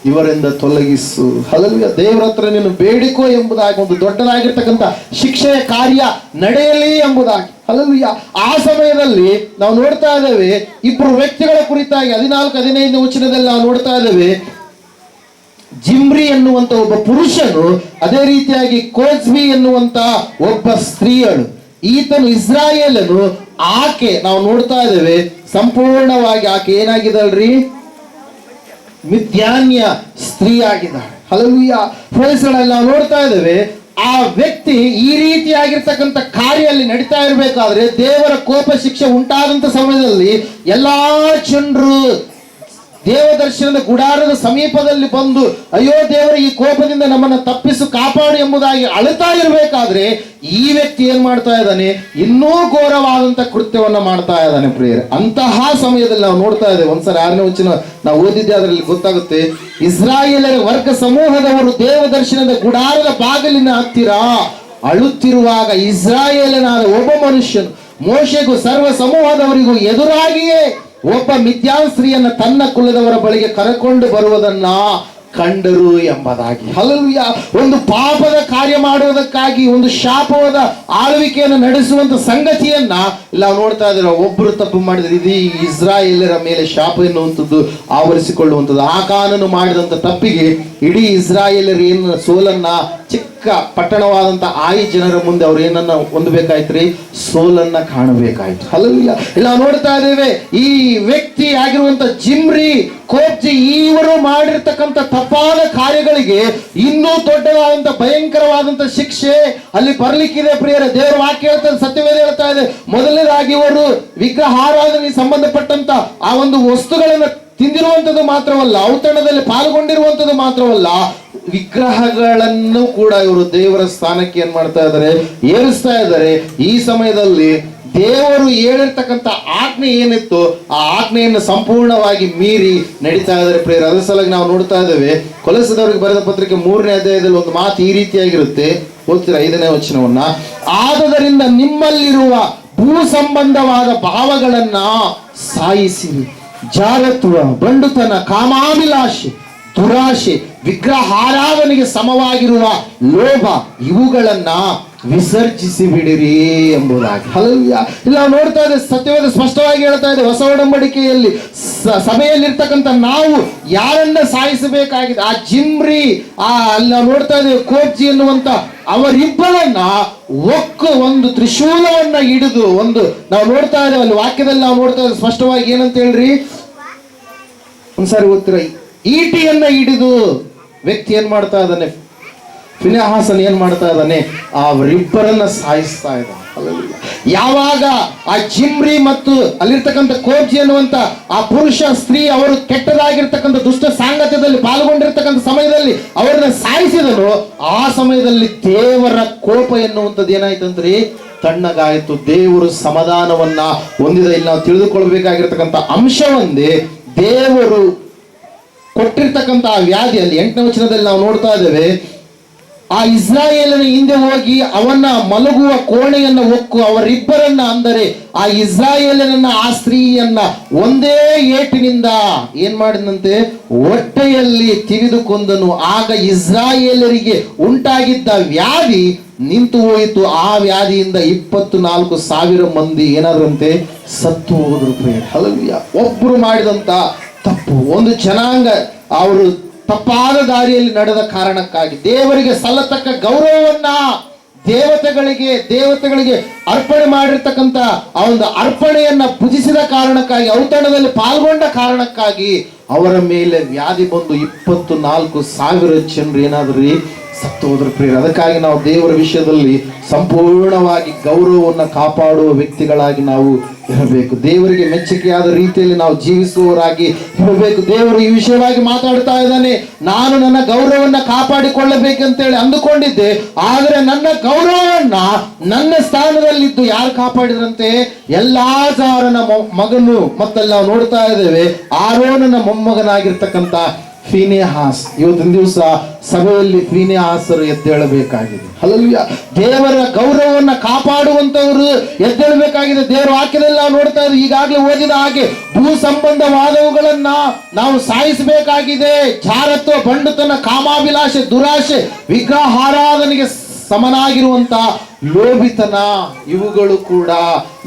ಇವರಿಂದ ತೊಲಗಿಸು. ಹಲ್ಲೆಲೂಯಾ. ದೇವರ ಹತ್ರ ನೀನು ಬೇಡಿಕೋ ಎಂಬುದಾಗಿ, ಒಂದು ದೊಡ್ಡದಾಗಿರ್ತಕ್ಕಂಥ ಶಿಕ್ಷೆಯ ಕಾರ್ಯ ನಡೆಯಲಿ ಎಂಬುದಾಗಿ. ಹಲ್ಲೆಲೂಯಾ. ಆ ಸಮಯದಲ್ಲಿ ನಾವು ನೋಡ್ತಾ ಇದ್ದೇವೆ ಇಬ್ಬರು ವ್ಯಕ್ತಿಗಳ ಕುರಿತಾಗಿ 14-15 ವಚನದಲ್ಲಿ ನಾವು ನೋಡ್ತಾ ಇದ್ದೇವೆ. ಜಿಮ್ರಿ ಎನ್ನುವಂತ ಒಬ್ಬ ಪುರುಷನು, ಅದೇ ರೀತಿಯಾಗಿ ಕೋಜ್ಬಿ ಎನ್ನುವಂತ ಒಬ್ಬ ಸ್ತ್ರೀಯಳು. ಈತನು ಇಸ್ರಾಯೇಲನು, ಆಕೆ ನಾವು ನೋಡ್ತಾ ಇದ್ದೇವೆ ಸಂಪೂರ್ಣವಾಗಿ ಆಕೆ ಏನಾಗಿದಳ್ರಿ, ಮಿದ್ಯಾನ್ಯ ಸ್ತ್ರೀ ಆಗಿದ್ದಾಳೆ. ಹಲ್ಲೆಲೂಯಾ. ಫ್ರೆಂಡ್ಸ್ಗಳಲ್ಲಿ ನಾವು ನೋಡ್ತಾ ಇದ್ದೇವೆ ಆ ವ್ಯಕ್ತಿ ಈ ರೀತಿಯಾಗಿರ್ತಕ್ಕಂಥ ಕಾರ್ಯ ಅಲ್ಲಿ ನಡೀತಾ ಇರಬೇಕಾದ್ರೆ ದೇವರ ಕೋಪ ಶಿಕ್ಷೆ ಉಂಟಾದಂತ ಸಮಯದಲ್ಲಿ ಎಲ್ಲಾ ಜನರು ದೇವದರ್ಶನದ ಗುಡಾರದ ಸಮೀಪದಲ್ಲಿ ಬಂದು ಅಯ್ಯೋ ದೇವರ ಈ ಕೋಪದಿಂದ ನಮ್ಮನ್ನು ತಪ್ಪಿಸು ಕಾಪಾಡು ಎಂಬುದಾಗಿ ಅಳುತ್ತಾ ಇರಬೇಕಾದ್ರೆ ಈ ವ್ಯಕ್ತಿ ಏನ್ ಮಾಡ್ತಾ ಇದ್ದಾನೆ, ಇನ್ನೂ ಘೋರವಾದಂತ ಕೃತ್ಯವನ್ನ ಮಾಡ್ತಾ ಇದ್ದಾನೆ ಪ್ರಿಯರೇ. ಅಂತಹ ಸಮಯದಲ್ಲಿ ನಾವು ನೋಡ್ತಾ ಇದ್ದೇವೆ. ಒಂದ್ಸಲ 6ನೇ ವಚನ ನಾವು ಓದಿದ್ದೆ, ಅದರಲ್ಲಿ ಗೊತ್ತಾಗುತ್ತೆ. ಇಸ್ರಾಯೇಲರ ವರ್ಗ ಸಮೂಹದವರು ದೇವದರ್ಶನದ ಗುಡಾರದ ಬಾಗಿಲಿನ ಹತ್ತಿರ ಅಳುತ್ತಿರುವಾಗ ಇಸ್ರಾಯೇಲನಾದ ಒಬ್ಬ ಮನುಷ್ಯನು ಮೋಶೆಗೂ ಸರ್ವ ಸಮೂಹದವರಿಗೂ ಎದುರಾಗಿಯೇ ಒಬ್ಬ ಮಿದ್ಯಾನ್ ಸ್ತ್ರೀಯನ್ನ ತನ್ನ ಕುಲದವರ ಬಳಿಗೆ ಕರೆಕೊಂಡು ಬರುವುದನ್ನ ಕಂಡರು ಎಂಬುದಾಗಿ. ಹಲ್ಲೆಲೂಯ. ಒಂದು ಪಾಪದ ಕಾರ್ಯ ಮಾಡುವುದಕ್ಕಾಗಿ ಒಂದು ಶಾಪವಾದ ಆಳ್ವಿಕೆಯನ್ನು ನಡೆಸುವಂತ ಸಂಗತಿಯನ್ನ ನಾವು ನೋಡ್ತಾ ಇದ್ದೇವೆ. ಒಬ್ಬರು ತಪ್ಪು ಮಾಡಿದ್ರೆ ಇದು ಇಸ್ರಾಯೇಲರ ಮೇಲೆ ಶಾಪ ಎನ್ನುವಂಥದ್ದು ಆವರಿಸಿಕೊಳ್ಳುವಂಥದ್ದು. ಆ ಕಾನೂನು ಮಾಡಿದಂತ ತಪ್ಪಿಗೆ ಇಡೀ ಇಸ್ರಾಯೇಲರು ಏನು ಸೋಲನ್ನ, ಚಿಕ್ಕ ಪಟ್ಟಣವಾದಂತ ಆಯಿ ಜನರ ಮುಂದೆ ಅವ್ರು ಏನನ್ನ ಹೊಂದಬೇಕಾಯ್ತ್ರಿ, ಸೋಲನ್ನ ಕಾಣಬೇಕಾಯ್ತು. ಹಲ್ಲೆಲೂಯ. ಇಲ್ಲ ನೋಡ್ತಾ ಇದ್ದೇವೆ, ಈ ವ್ಯಕ್ತಿ ಆಗಿರುವಂತ ಜಿಮ್ರಿ, ಕೋಪ್ಜಿ, ಇವರು ಮಾಡಿರ್ತಕ್ಕಂಥ ತಪ್ಪಾದ ಕಾರ್ಯಗಳಿಗೆ ಇನ್ನೂ ದೊಡ್ಡದಾದಂತ ಭಯಂಕರವಾದಂತ ಶಿಕ್ಷೆ ಅಲ್ಲಿ ಬರ್ಲಿಕ್ಕಿದೆ ಪ್ರಿಯರೇ. ದೇವರ ವಾಕ್ಯ ಹೇಳ್ತಾರೆ, ಸತ್ಯವೇದ ಹೇಳ್ತಾ ಇದೆ. ಮೊದಲನೇದಾಗಿ ಇವರು ವಿಗ್ರಹಾರಾಧನೆಗೆ ಸಂಬಂಧಪಟ್ಟಂತ ಆ ಒಂದು ವಸ್ತುಗಳನ್ನು ತಿಂದಿರುವಂಥದ್ದು ಮಾತ್ರವಲ್ಲ, ಔತಣದಲ್ಲಿ ಪಾಲ್ಗೊಂಡಿರುವಂಥದ್ದು ಮಾತ್ರವಲ್ಲ, ವಿಗ್ರಹಗಳನ್ನು ಕೂಡ ಇವರು ದೇವರ ಸ್ಥಾನಕ್ಕೆ ಏನ್ ಮಾಡ್ತಾ ಇದ್ದಾರೆ, ಏರಿಸ್ತಾ ಇದ್ದಾರೆ. ಈ ಸಮಯದಲ್ಲಿ ದೇವರು ಹೇಳಿರ್ತಕ್ಕಂಥ ಆಜ್ಞೆ ಏನಿತ್ತು ಆ ಆಜ್ಞೆಯನ್ನು ಸಂಪೂರ್ಣವಾಗಿ ಮೀರಿ ನಡೀತಾ ಇದ್ದಾರೆ ಪ್ರಿಯರೇ. ಅದರ ಸಲುವಾಗಿ ನಾವು ನೋಡ್ತಾ ಇದ್ದೇವೆ, ಕೊಲೊಸ್ಸದವರಿಗೆ ಬರೆದ ಪತ್ರಿಕೆ 3ನೇ ಅಧ್ಯಾಯದಲ್ಲಿ ಒಂದು ಮಾತು ಈ ರೀತಿಯಾಗಿರುತ್ತೆ. ಓದ್ತೀರಾ 5ನೇ ವಚನವನ್ನ? ಆದುದರಿಂದ ನಿಮ್ಮಲ್ಲಿರುವ ಭೂ ಸಂಬಂಧವಾದ ಭಾವಗಳನ್ನ ಸಾಯಿಸಿರಿ. ಜಾರತ್ವ, ಬಂಡುತನ, ಕಾಮಾಭಿಲಾಷೆ, ದುರಾಶೆ, ವಿಗ್ರಹಾರಾಧನೆಗೆ ಸಮವಾಗಿರುವ ಲೋಭ, ಇವುಗಳನ್ನ ವಿಸರ್ಜಿಸಿ ಬಿಡಿರಿ ಎಂಬುದಾಗಿ. ಹಲ್ಲೆಲೂಯಾ. ಇಲ್ಲ ನೋಡ್ತಾ ಇದೆ, ಸತ್ಯವೇದ ಸ್ಪಷ್ಟವಾಗಿ ಹೇಳ್ತಾ ಇದೆ. ಹೊಸ ಒಡಂಬಡಿಕೆಯಲ್ಲಿ ಸಭೆಯಲ್ಲಿರ್ತಕ್ಕಂಥ ನಾವು ಯಾರನ್ನ ಸಾಯಿಸಬೇಕಾಗಿದೆ, ಆ ಜಿಮ್ರಿ, ಅಲ್ಲಿ ನಾವು ನೋಡ್ತಾ ಇದ್ದೇವೆ ಕೋಪ್ಜಿ ಎನ್ನುವಂತ ಅವರಿಬ್ಬರನ್ನ ಒಕ್ಕು ಒಂದು ತ್ರಿಶೂಲವನ್ನ ಹಿಡಿದು ನಾವು ನೋಡ್ತಾ ಇದ್ದೇವೆ ಅಲ್ಲಿ ವಾಕ್ಯದಲ್ಲಿ ನಾವು ನೋಡ್ತಾ ಇದ್ದೇವೆ ಸ್ಪಷ್ಟವಾಗಿ. ಏನಂತ ಹೇಳ್ರಿ, ಒಂದ್ಸಾರಿ ಓದ್ತೀರ, ಈಟಿಯನ್ನ ಹಿಡಿದು ವ್ಯಕ್ತಿ ಏನ್ ಮಾಡ್ತಾ ಇದ್ದಾನೆ, ಫಿನೆಹಾಸನ್ ಏನ್ ಮಾಡ್ತಾ ಇದ್ದಾನೆ, ಅವರಿಬ್ಬರನ್ನ ಸಾಯಿಸ್ತಾ ಇದ್ದಾನೆ. ಯಾವಾಗ ಆ ಜಿಮ್ರಿ ಮತ್ತು ಅಲ್ಲಿರ್ತಕ್ಕಂಥ ಕೋಪ್ಜಿ ಅನ್ನುವಂತ ಆ ಪುರುಷ ಸ್ತ್ರೀ ಅವರು ಕೆಟ್ಟದಾಗಿರ್ತಕ್ಕಂಥ ದುಷ್ಟ ಸಾಂಗತ್ಯದಲ್ಲಿ ಪಾಲ್ಗೊಂಡಿರ್ತಕ್ಕಂಥ ಸಮಯದಲ್ಲಿ ಅವರನ್ನ ಸಾಯಿಸಿದನು, ಆ ಸಮಯದಲ್ಲಿ ದೇವರ ಕೋಪ ಎನ್ನುವಂಥದ್ದು ಏನಾಯ್ತಂದ್ರಿ, ತಣ್ಣಗಾಯಿತು. ದೇವರು ಸಮಾಧಾನವನ್ನ ಹೊಂದಿದ. ಇಲ್ಲಿ ನಾವು ತಿಳಿದುಕೊಳ್ಬೇಕಾಗಿರ್ತಕ್ಕಂಥ ಅಂಶ ಒಂದೇ, ದೇವರು ಕೊಟ್ಟಿರ್ತಕ್ಕಂಥ ಆ ವ್ಯಾಧಿಯಲ್ಲಿ 8ನೇ ವಚನದಲ್ಲಿ ನಾವು ನೋಡ್ತಾ ಇದ್ದೇವೆ, ಆ ಇಸ್ರಾಯೇಲನ ಹಿಂದೆ ಹೋಗಿ ಅವನ ಮಲಗುವ ಕೋಣೆಯನ್ನ ಒಕ್ಕು ಅವರಿಬ್ಬರನ್ನ, ಅಂದರೆ ಆ ಇಸ್ರಾಯೇಲನನ್ನ ಆ ಸ್ತ್ರೀಯನ್ನ ಒಂದೇ ಏಟಿನಿಂದ ಏನ್ ಮಾಡಿದಂತೆ ಹೊಟ್ಟೆಯಲ್ಲಿ ತಿವಿದುಕೊಂಡನು. ಆಗ ಇಸ್ರಾಯೇಲರಿಗೆ ಉಂಟಾಗಿದ್ದ ವ್ಯಾಧಿ ನಿಂತು ಹೋಯಿತು. ಆ ವ್ಯಾಧಿಯಿಂದ 24,000 ಮಂದಿ ಏನಾದ್ರಂತೆ ಸತ್ತು ಹೋದ್ರು. ಹಲ್ಲೆಲೂಯಾ. ಒಬ್ರು ಮಾಡಿದಂತ ತಪ್ಪು, ಒಂದು ಜನಾಂಗ ಅವರು ತಪ್ಪಾದ ದಾರಿಯಲ್ಲಿ ನಡೆದ ಕಾರಣಕ್ಕಾಗಿ ದೇವರಿಗೆ ಸಲ್ಲತಕ್ಕ ಗೌರವವನ್ನ ದೇವತೆಗಳಿಗೆ ಅರ್ಪಣೆ ಮಾಡಿರ್ತಕ್ಕಂಥ ಆ ಒಂದು ಅರ್ಪಣೆಯನ್ನ ಭುಜಿಸಿದ ಕಾರಣಕ್ಕಾಗಿ, ಔತಣದಲ್ಲಿ ಪಾಲ್ಗೊಂಡ ಕಾರಣಕ್ಕಾಗಿ ಅವರ ಮೇಲೆ ವ್ಯಾಧಿ ಬಂದು 24,000 ಜನರು ಏನಾದ್ರಿ ಸತ್ತು ಹೋದ್ರ ಪ್ರಿಯರೇ. ಅದಕ್ಕಾಗಿ ನಾವು ದೇವರ ವಿಷಯದಲ್ಲಿ ಸಂಪೂರ್ಣವಾಗಿ ಗೌರವವನ್ನು ಕಾಪಾಡುವ ವ್ಯಕ್ತಿಗಳಾಗಿ ನಾವು ಇರಬೇಕು. ದೇವರಿಗೆ ಮೆಚ್ಚುಗೆಯಾದ ರೀತಿಯಲ್ಲಿ ನಾವು ಜೀವಿಸುವವರಾಗಿ ಇರಬೇಕು. ದೇವರು ಈ ವಿಷಯವಾಗಿ ಮಾತಾಡ್ತಾ ಇದ್ದಾನೆ, ನಾನು ನನ್ನ ಗೌರವವನ್ನ ಕಾಪಾಡಿಕೊಳ್ಳಬೇಕಂತೇಳಿ ಅಂದುಕೊಂಡಿದ್ದೆ, ಆದರೆ ನನ್ನ ಗೌರವವನ್ನ ನನ್ನ ಸ್ಥಾನದಲ್ಲಿದ್ದು ಯಾರು ಕಾಪಾಡಿದ್ರಂತೆ, ಎಲ್ಲಾಜಾರನ ಮಗನು, ಮತ್ತಲ್ಲಿ ನಾವು ನೋಡ್ತಾ ಇದ್ದೇವೆ ಆರೋನನ ಮೊಮ್ಮಗನಾಗಿರ್ತಕ್ಕಂಥ ಫೀನೆಹಾಸ್. ಇವತ್ತಿನ ದಿವಸ ಸಭೆಯಲ್ಲಿ ಫೀನೆಹಾಸರು ಎದ್ದೇಳಬೇಕಾಗಿದೆ. ಹಲ್ಲೆಲೂಯಾ. ದೇವರ ಗೌರವವನ್ನ ಕಾಪಾಡುವಂತವರು ಎದ್ದೇಳಬೇಕಾಗಿದೆ. ದೇವರ ವಾಕ್ಯದಲ್ಲಿ ನಾವು ನೋಡ್ತಾ ಇದ್ದೀವಿ, ಈಗಾಗಲೇ ಓದಿದ ಹಾಗೆ ಭೂ ಸಂಬಂಧವಾದವುಗಳನ್ನ ನಾವು ಸಾಯಿಸಬೇಕಾಗಿದೆ. ಜಾರತ್ವ, ಬಂಡುತನ, ಕಾಮಾಭಿಲಾಷೆ, ದುರಾಶೆ, ವಿಗ್ರಹಾರಾಧನೆಗೆ ಸಮನಾಗಿರುವಂತ ಲೋಭಿತನ,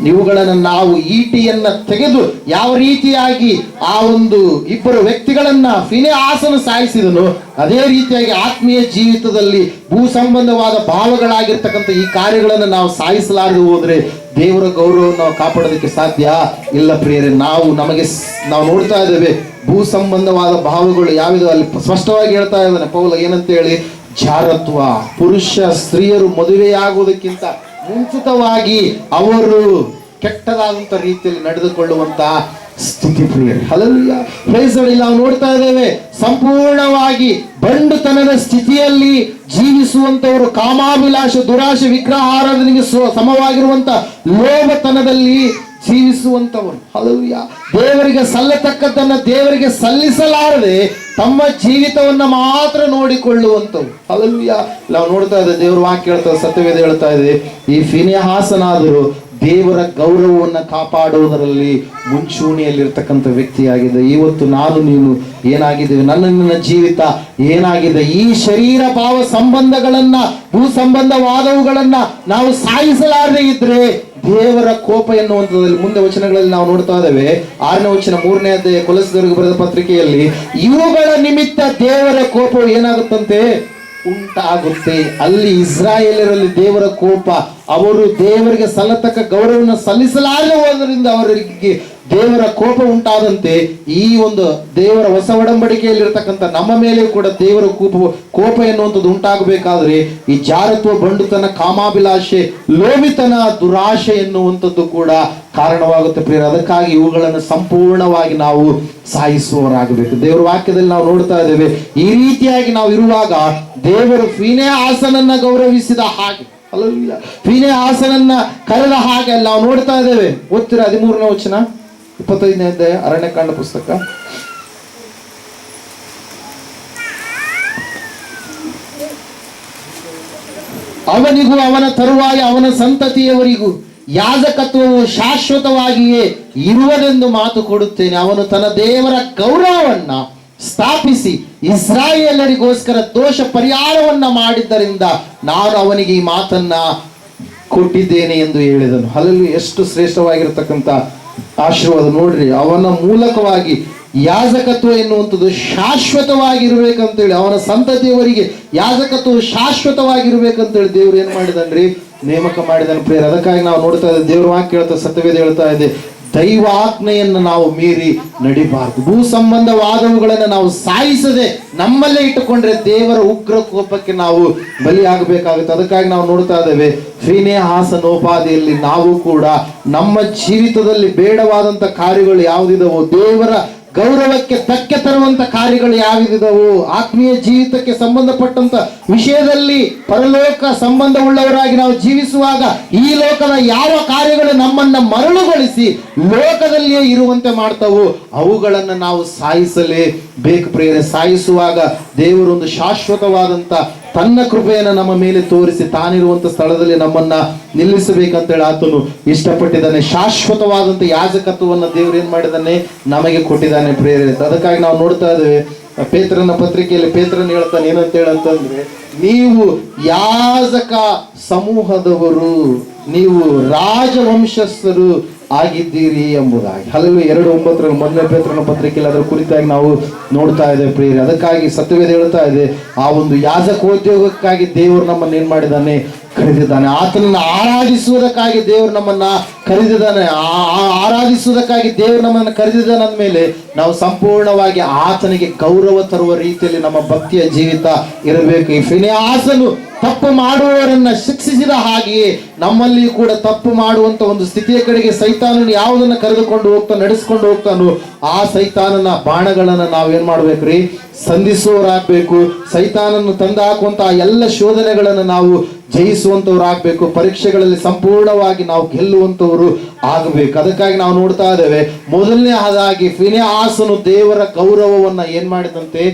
ಇವುಗಳನ್ನು ನಾವು ಈಟಿಯನ್ನ ತೆಗೆದು ಯಾವ ರೀತಿಯಾಗಿ ಆ ಒಂದು ಇಬ್ಬರು ವ್ಯಕ್ತಿಗಳನ್ನ ಫಿನೆಹಾಸನು ಸಾಯಿಸಿದನು, ಅದೇ ರೀತಿಯಾಗಿ ಆತ್ಮೀಯ ಜೀವಿತದಲ್ಲಿ ಭೂ ಸಂಬಂಧವಾದ ಭಾವಗಳಾಗಿರ್ತಕ್ಕಂಥ ಈ ಕಾರ್ಯಗಳನ್ನು ನಾವು ಸಾಯಿಸಲಾರದೆ ಹೋದ್ರೆ ದೇವರ ಗೌರವವನ್ನು ನಾವು ಕಾಪಾಡೋದಕ್ಕೆ ಸಾಧ್ಯ ಇಲ್ಲ ಪ್ರಿಯರೇ. ನಾವು ನೋಡ್ತಾ ಇದ್ದೇವೆ ಭೂ ಸಂಬಂಧವಾದ ಭಾವಗಳು ಯಾವಿದೆ ಅಲ್ಲಿ ಸ್ಪಷ್ಟವಾಗಿ ಹೇಳ್ತಾ ಇದ್ದಾನೆ ಪೌಲ. ಏನಂತ ಹೇಳಿ, ಜಾರತ್ವ, ಪುರುಷ ಸ್ತ್ರೀಯರು ಮದುವೆಯಾಗುವುದಕ್ಕಿಂತ ಮುಂಚಿತವಾಗಿ ಅವರು ಕೆಟ್ಟದಾದಂಥ ರೀತಿಯಲ್ಲಿ ನಡೆದುಕೊಳ್ಳುವಂತ ಸ್ಥಿತಿ ಪ್ರಿಯರೇ. ಹಲ್ಲೆಲೂಯಾ. Praise the Lord. ನಾವು ನೋಡ್ತಾ ಇದ್ದೇವೆ, ಸಂಪೂರ್ಣವಾಗಿ ಬಂಡುತನದ ಸ್ಥಿತಿಯಲ್ಲಿ ಜೀವಿಸುವಂತವರು, ಕಾಮಾಭಿಲಾಷ, ದುರಾಶೆ, ವಿಗ್ರಹ ಆರಾಧನೆಗೆ ಸಮವಾಗಿರುವಂತ ಲೋಭತನದಲ್ಲಿ ಜೀವಿಸುವಂತವರು. ಹಲ್ಲೆಲೂಯಾ. ದೇವರಿಗೆ ಸಲ್ಲತಕ್ಕದ್ದನ್ನ ದೇವರಿಗೆ ಸಲ್ಲಿಸಲಾರದೆ ತಮ್ಮ ಜೀವಿತವನ್ನ ಮಾತ್ರ ನೋಡಿಕೊಳ್ಳುವಂತವು. ಹಲ್ಲೆಲೂಯಾ. ನಾವು ನೋಡ್ತಾ ಇದ್ದೇವೆ, ದೇವರ ವಾಕ್ಯ ಹೇಳ್ತಾ, ಸತ್ಯವೇದ ಹೇಳ್ತಾ ಇದೆ, ಈ ಫಿನೆಹಾಸನಾದರೂ ದೇವರ ಗೌರವವನ್ನು ಕಾಪಾಡುವುದರಲ್ಲಿ ಮುಂಚೂಣಿಯಲ್ಲಿರ್ತಕ್ಕಂಥ ವ್ಯಕ್ತಿಯಾಗಿದೆ. ಇವತ್ತು ನಾನು ನೀನು ಏನಾಗಿದ್ದೇವೆ, ನನ್ನ ಜೀವಿತ ಏನಾಗಿದೆ, ಈ ಶರೀರ ಭಾವ ಸಂಬಂಧಗಳನ್ನ, ಭೂ ಸಂಬಂಧವಾದವುಗಳನ್ನ ನಾವು ಸಾಯಿಸಲಾರದೆ ಇದ್ರೆ ದೇವರ ಕೋಪ ಎನ್ನುವಂಥದ್ದಲ್ಲಿ ಮುಂದೆ ವಚನಗಳಲ್ಲಿ ನಾವು ನೋಡ್ತಾ ಇದ್ದೇವೆ. 6ನೇ ವಚನ 3ನೇ ಅಧ್ಯಾಯ ಕೊಲೊಸ್ಸದವರಿಗೆ ಬರೆದ ಪತ್ರಿಕೆಯಲ್ಲಿ, ಇವುಗಳ ನಿಮಿತ್ತ ದೇವರ ಕೋಪವು ಏನಾಗುತ್ತಂತೆ, ಉಂಟಾಗುತ್ತೆ. ಅಲ್ಲಿ ಇಸ್ರಾಯೇಲರಲ್ಲಿ ದೇವರ ಕೋಪ, ಅವರು ದೇವರಿಗೆ ಸಲ್ಲತಕ್ಕ ಗೌರವವನ್ನು ಸಲ್ಲಿಸಲಾರದೆ ಹೋದ್ರಿಂದ ಅವರಿಗೆ ದೇವರ ಕೋಪ ಉಂಟಾದಂತೆ ಈ ಒಂದು ದೇವರ ಹೊಸ ಒಡಂಬಡಿಕೆಯಲ್ಲಿರ್ತಕ್ಕಂಥ ನಮ್ಮ ಮೇಲೆ ಕೂಡ ದೇವರ ಕೋಪ ಎನ್ನುವಂಥದ್ದು ಉಂಟಾಗಬೇಕಾದ್ರೆ ಈ ಜಾರತ್ವ, ಬಂಡುತನ, ಕಾಮಾಭಿಲಾಷೆ, ಲೋಭಿತನ, ದುರಾಶೆ ಎನ್ನುವಂಥದ್ದು ಕೂಡ ಕಾರಣವಾಗುತ್ತೆ ಪ್ರಿಯರೇ. ಅದಕ್ಕಾಗಿ ಇವುಗಳನ್ನು ಸಂಪೂರ್ಣವಾಗಿ ನಾವು ಸಾಯಿಸುವವರಾಗಬೇಕು. ದೇವರ ವಾಕ್ಯದಲ್ಲಿ ನಾವು ನೋಡ್ತಾ ಇದ್ದೇವೆ, ಈ ರೀತಿಯಾಗಿ ನಾವು ಇರುವಾಗ ದೇವರು ಫೀನೆಹಾಸನನ್ನ ಗೌರವಿಸಿದ ಹಾಗೆ, ಹಲ್ಲೆಲೂಯಾ, ಫೀನೆಹಾಸನನ್ನ ಕರೆದ ಹಾಗೆ ನಾವು ನೋಡ್ತಾ ಇದ್ದೇವೆ. ಓದ್ತೀರಾ 13ನೇ ವಚನ 25ನೇ ಅಧ್ಯಾಯ ಅರಣ್ಯಕಾಂಡ ಪುಸ್ತಕ. ಅವನಿಗೂ ಅವನ ತರುವಾಯ ಅವನ ಸಂತತಿಯವರಿಗೂ ಯಾಜಕತ್ವವು ಶಾಶ್ವತವಾಗಿಯೇ ಇರುವುದೆಂದು ಮಾತು ಕೊಡುತ್ತೇನೆ. ಅವನು ತನ್ನ ದೇವರ ಗೌರವವನ್ನ ಸ್ಥಾಪಿಸಿ ಇಸ್ರಾಯೇಲರಿಗೋಸ್ಕರ ದೋಷ ಪರಿಹಾರವನ್ನ ಮಾಡಿದ್ದರಿಂದ ನಾನು ಅವನಿಗೆ ಈ ಮಾತನ್ನ ಕೊಟ್ಟಿದ್ದೇನೆ ಎಂದು ಹೇಳಿದನು. ಹಲ್ಲೆಲೂಯಾ. ಎಷ್ಟು ಶ್ರೇಷ್ಠವಾಗಿರತಕ್ಕಂಥ ಆಶೀರ್ವಾದ ನೋಡ್ರಿ. ಅವನ ಮೂಲಕವಾಗಿ ಯಾಜಕತ್ವ ಎನ್ನುವಂಥದ್ದು ಶಾಶ್ವತವಾಗಿರ್ಬೇಕಂತೇಳಿ, ಅವನ ಸಂತತಿಯವರಿಗೆ ಯಾಜಕತ್ವ ಶಾಶ್ವತವಾಗಿರ್ಬೇಕಂತೇಳಿ ದೇವ್ರು ಏನ್ ಮಾಡಿದನ್ರಿ, ನೇಮಕ ಮಾಡಿದನು ಪ್ರಿಯರೇ. ಅದಕ್ಕಾಗಿ ನಾವು ನೋಡ್ತಾ ಇದ್ದೇವೆ, ದೇವ್ರ ವಾಕ್ಯ ಹೇಳ್ತಾ, ಸತ್ಯವೇದ ಹೇಳ್ತಾ ಇದೆ, ದೈವಾಜ್ಞೆಯನ್ನು ನಾವು ಮೀರಿ ನಡಿಬಾರದು. ಭೂ ಸಂಬಂಧವಾದವುಗಳನ್ನು ನಾವು ಸಾಯಿಸದೆ ನಮ್ಮಲ್ಲೇ ಇಟ್ಟುಕೊಂಡ್ರೆ ದೇವರ ಉಗ್ರ ಕೋಪಕ್ಕೆ ನಾವು ಬಲಿಯಾಗಬೇಕಾಗುತ್ತೆ. ಅದಕ್ಕಾಗಿ ನಾವು ನೋಡ್ತಾ ಇದ್ದೇವೆ, ಫೀನೆಹಾಸನೋಪಾದಿಯಲ್ಲಿ ನಾವು ಕೂಡ ನಮ್ಮ ಜೀವಿತದಲ್ಲಿ ಬೇಡವಾದಂತ ಕಾರ್ಯಗಳು ಯಾವುದಿದವೋ, ದೇವರ ಗೌರವಕ್ಕೆ ಧಕ್ಕೆ ತರುವಂತ ಕಾರ್ಯಗಳು ಯಾವಿದವು, ಆತ್ಮೀಯ ಜೀವಿತಕ್ಕೆ ಸಂಬಂಧಪಟ್ಟಂತ ವಿಷಯದಲ್ಲಿ ಪರಲೋಕ ಸಂಬಂಧವುಳ್ಳವರಾಗಿ ನಾವು ಜೀವಿಸುವಾಗ ಈ ಲೋಕದ ಯಾವ ಕಾರ್ಯಗಳು ನಮ್ಮನ್ನ ಮರಳುಗೊಳಿಸಿ ಲೋಕದಲ್ಲಿಯೇ ಇರುವಂತೆ ಮಾಡ್ತಾವು ಅವುಗಳನ್ನು ನಾವು ಸಾಯಿಸಲೇಬೇಕು ಪ್ರಿಯರೇ. ಸಾಯಿಸುವಾಗ ದೇವರೊಂದು ಶಾಶ್ವತವಾದಂತ ತನ್ನ ಕೃಪೆಯನ್ನು ನಮ್ಮ ಮೇಲೆ ತೋರಿಸಿ ತಾನಿರುವಂತ ಸ್ಥಳದಲ್ಲಿ ನಮ್ಮನ್ನ ನಿಲ್ಲಿಸಬೇಕಂತೇಳಿ ಆತನು ಇಷ್ಟಪಟ್ಟಿದ್ದಾನೆ. ಶಾಶ್ವತವಾದಂತ ಯಾಜಕತ್ವವನ್ನು ದೇವರು ಏನ್ ಮಾಡಿದ್ದಾನೆ, ನಮಗೆ ಕೊಟ್ಟಿದ್ದಾನೆ ಪ್ರಿಯರೇ. ಅದಕ್ಕಾಗಿ ನಾವು ನೋಡ್ತಾ ಇದ್ದೇವೆ, ಪೇತ್ರನ ಪತ್ರಿಕೆಯಲ್ಲಿ ಪೇತ್ರನ ಹೇಳ್ತಾನೆ ಏನಂತ ಹೇಳಂತಂದ್ರೆ, ನೀವು ಯಾಜಕ ಸಮೂಹದವರು, ನೀವು ರಾಜವಂಶಸ್ಥರು ಆಗಿದ್ದೀರಿ ಎಂಬುದಾಗಿ. ಹಲ್ಲೆಲೂಯಾ. 2:9 1ನೇ ಪೇತ್ರನ ಪತ್ರಿಕೆಯಲ್ಲಿ ಅದರ ಕುರಿತಾಗಿ ನಾವು ನೋಡ್ತಾ ಇದ್ದೇವೆ ಪ್ರಿಯರೇ. ಅದಕ್ಕಾಗಿ ಸತ್ಯವೇದ ಹೇಳ್ತಾ ಇದೆ, ಆ ಒಂದು ಯಾಜಕೋದ್ಯೋಗಕ್ಕಾಗಿ ದೇವರು ನಮ್ಮನ್ನು ಏನ್ ಮಾಡಿದ್ದಾನೆ, ಕರೆದಿದ್ದಾನೆ. ಆತನನ್ನು ಆರಾಧಿಸುವುದಕ್ಕಾಗಿ ದೇವರು ನಮ್ಮನ್ನ ಕರೆದಿದ್ದಾನೆ. ಆರಾಧಿಸುವುದಕ್ಕಾಗಿ ದೇವರು ನಮ್ಮನ್ನು ಕರೆದಿದ್ದಾನೆ ಅಂದಮೇಲೆ ನಾವು ಸಂಪೂರ್ಣವಾಗಿ ಆತನಿಗೆ ಗೌರವ ತರುವ ರೀತಿಯಲ್ಲಿ ನಮ್ಮ ಭಕ್ತಿಯ ಜೀವಿತ ಇರಬೇಕು. ಈ ಫಿನೆಹಾಸನು ತಪ್ಪು ಮಾಡುವವರನ್ನ ಶಿಕ್ಷಿಸಿದ ಹಾಗೆಯೇ ನಮ್ಮಲ್ಲಿ ಕೂಡ ತಪ್ಪು ಮಾಡುವಂತ ಒಂದು ಸ್ಥಿತಿಯ ಕಡೆಗೆ ಸೈತಾನನು ಯಾವುದನ್ನ ಕರೆದುಕೊಂಡು ನಡೆಸ್ಕೊಂಡು ಹೋಗ್ತಾನೋ ಆ ಸೈತಾನನ ಬಾಣಗಳನ್ನ ನಾವೇನ್ ಮಾಡ್ಬೇಕ್ರಿ, ಸಂಧಿಸುವವರಾಗಬೇಕು. ಸೈತಾನನ್ನು ತಂದು ಹಾಕುವಂತಹ ಎಲ್ಲ ಶೋಧನೆಗಳನ್ನು ನಾವು ಜಯಿಸುವಂತವ್ರಾಗಬೇಕು. ಪರೀಕ್ಷೆಗಳಲ್ಲಿ ಸಂಪೂರ್ಣವಾಗಿ ನಾವು ಗೆಲ್ಲುವಂತವರು ಆಗಬೇಕು. ಅದಕ್ಕಾಗಿ ನಾವು ನೋಡ್ತಾ ಇದ್ದೇವೆ, ಮೊದಲನೇ ಆದಾಗಿ ಫಿನೆಹಾಸನು ದೇವರ ಗೌರವವನ್ನ ಏನ್ ಮಾಡಿದಂತೆ,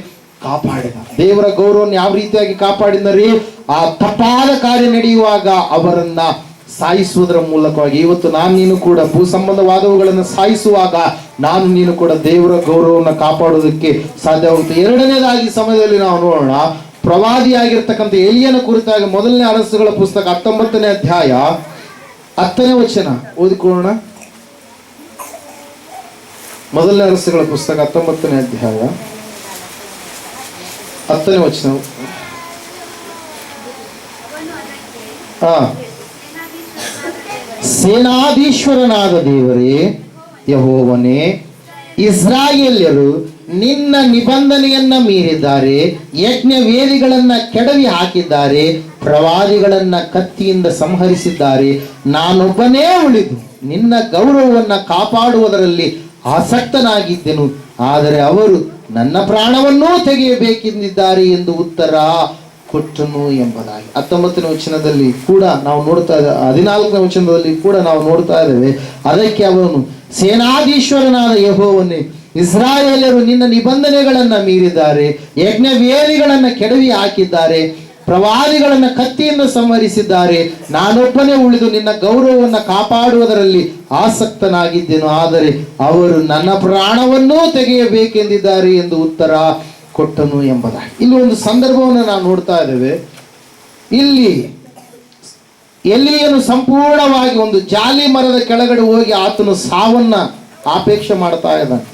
ಕಾಪಾಡಿದ. ದೇವರ ಗೌರವವನ್ನು ಯಾವ ರೀತಿಯಾಗಿ ಕಾಪಾಡಿದರಿ, ಆ ತಪ್ಪಾದ ಕಾರ್ಯ ನಡೆಯುವಾಗ ಅವರನ್ನ ಸಾಯಿಸುವುದರ ಮೂಲಕವಾಗಿ. ಇವತ್ತು ನಾನು ನೀನು ಕೂಡ ಭೂ ಸಂಬಂಧವಾದವುಗಳನ್ನು ಸಾಯಿಸುವಾಗ ನಾನು ನೀನು ಕೂಡ ದೇವರ ಗೌರವವನ್ನು ಕಾಪಾಡೋದಕ್ಕೆ ಸಾಧ್ಯವಾಗುತ್ತೆ. ಎರಡನೇದಾಗಿ ಸಮಯದಲ್ಲಿ ನಾವು ನೋಡೋಣ, ಪ್ರವಾದಿಯಾಗಿರ್ತಕ್ಕಂಥ ಎಲಿಯನ ಕುರಿತಾಗಿ ಮೊದಲನೇ ಅರಸುಗಳ ಪುಸ್ತಕ 19ನೇ ಅಧ್ಯಾಯ 10ನೇ ವಚನ ಓದಿಕೊಳ್ಳೋಣ. ಮೊದಲನೇ ಅರಸುಗಳ ಪುಸ್ತಕ 19ನೇ ಅಧ್ಯಾಯ 10ನೇ ವಚನ. ಸೇನಾಧೀಶ್ವರನಾದ ದೇವರೇ ಯೆಹೋವನೇ, ಇಸ್ರಾಯೇಲ್ಯರು ನಿನ್ನ ನಿಬಂಧನೆಯನ್ನ ಮೀರಿದ್ದಾರೆ, ಯಜ್ಞ ವೇದಿಗಳನ್ನ ಕೆಡವಿ ಹಾಕಿದ್ದಾರೆ, ಪ್ರವಾದಿಗಳನ್ನ ಕತ್ತಿಯಿಂದ ಸಂಹರಿಸಿದ್ದಾರೆ. ನಾನೊಬ್ಬನೇ ಉಳಿದು ನಿನ್ನ ಗೌರವವನ್ನ ಕಾಪಾಡುವುದರಲ್ಲಿ ಆಸಕ್ತನಾಗಿದ್ದೆನು, ಆದರೆ ಅವರು ನನ್ನ ಪ್ರಾಣವನ್ನೂ ತೆಗೆಯಬೇಕೆಂದಿದ್ದಾರೆ ಎಂದು ಉತ್ತರ ಕೊಟ್ಟನು ಎಂಬುದಾಗಿ. 19ನೇ ವಚನದಲ್ಲಿ ಕೂಡ ನಾವು ನೋಡ್ತಾ ಇದ್ದೇವೆ, 14ನೇ ವಚನದಲ್ಲಿ ಕೂಡ ನಾವು ನೋಡ್ತಾ ಇದ್ದೇವೆ. ಅದಕ್ಕೆ ಅವನು, ಸೇನಾಧೀಶ್ವರನಾದ ಯೆಹೋವನೇ, ಇಸ್ರಾಯೇಲರು ನಿನ್ನ ನಿಬಂಧನೆಗಳನ್ನ ಮೀರಿದ್ದಾರೆ, ಯಜ್ಞ ವೇದಿಗಳನ್ನ ಕೆಡವಿ ಹಾಕಿದ್ದಾರೆ, ಪ್ರವಾದಿಗಳನ್ನ ಕತ್ತಿಯಿಂದ ಸಂಹರಿಸಿದ್ದಾರೆ. ನಾನೊಬ್ಬನೇ ಉಳಿದು ನಿನ್ನ ಗೌರವವನ್ನು ಕಾಪಾಡುವುದರಲ್ಲಿ ಆಸಕ್ತನಾಗಿದ್ದೆನು, ಆದರೆ ಅವರು ನನ್ನ ಪ್ರಾಣವನ್ನೂ ತೆಗೆಯಬೇಕೆಂದಿದ್ದಾರೆ ಎಂದು ಉತ್ತರ ಕೊಟ್ಟನು ಎಂಬುದಾಗಿ. ಇಲ್ಲಿ ಒಂದು ಸಂದರ್ಭವನ್ನು ನಾವು ನೋಡ್ತಾ ಇದ್ದೇವೆ. ಇಲ್ಲಿ ಎಲೀಯನು ಸಂಪೂರ್ಣವಾಗಿ ಒಂದು ಜಾಲಿ ಮರದ ಕೆಳಗಡೆ ಹೋಗಿ ಆತನು ಸಾವನ್ನ ಅಪೇಕ್ಷೆ ಮಾಡ್ತಾ ಇದ್ದಾನೆ.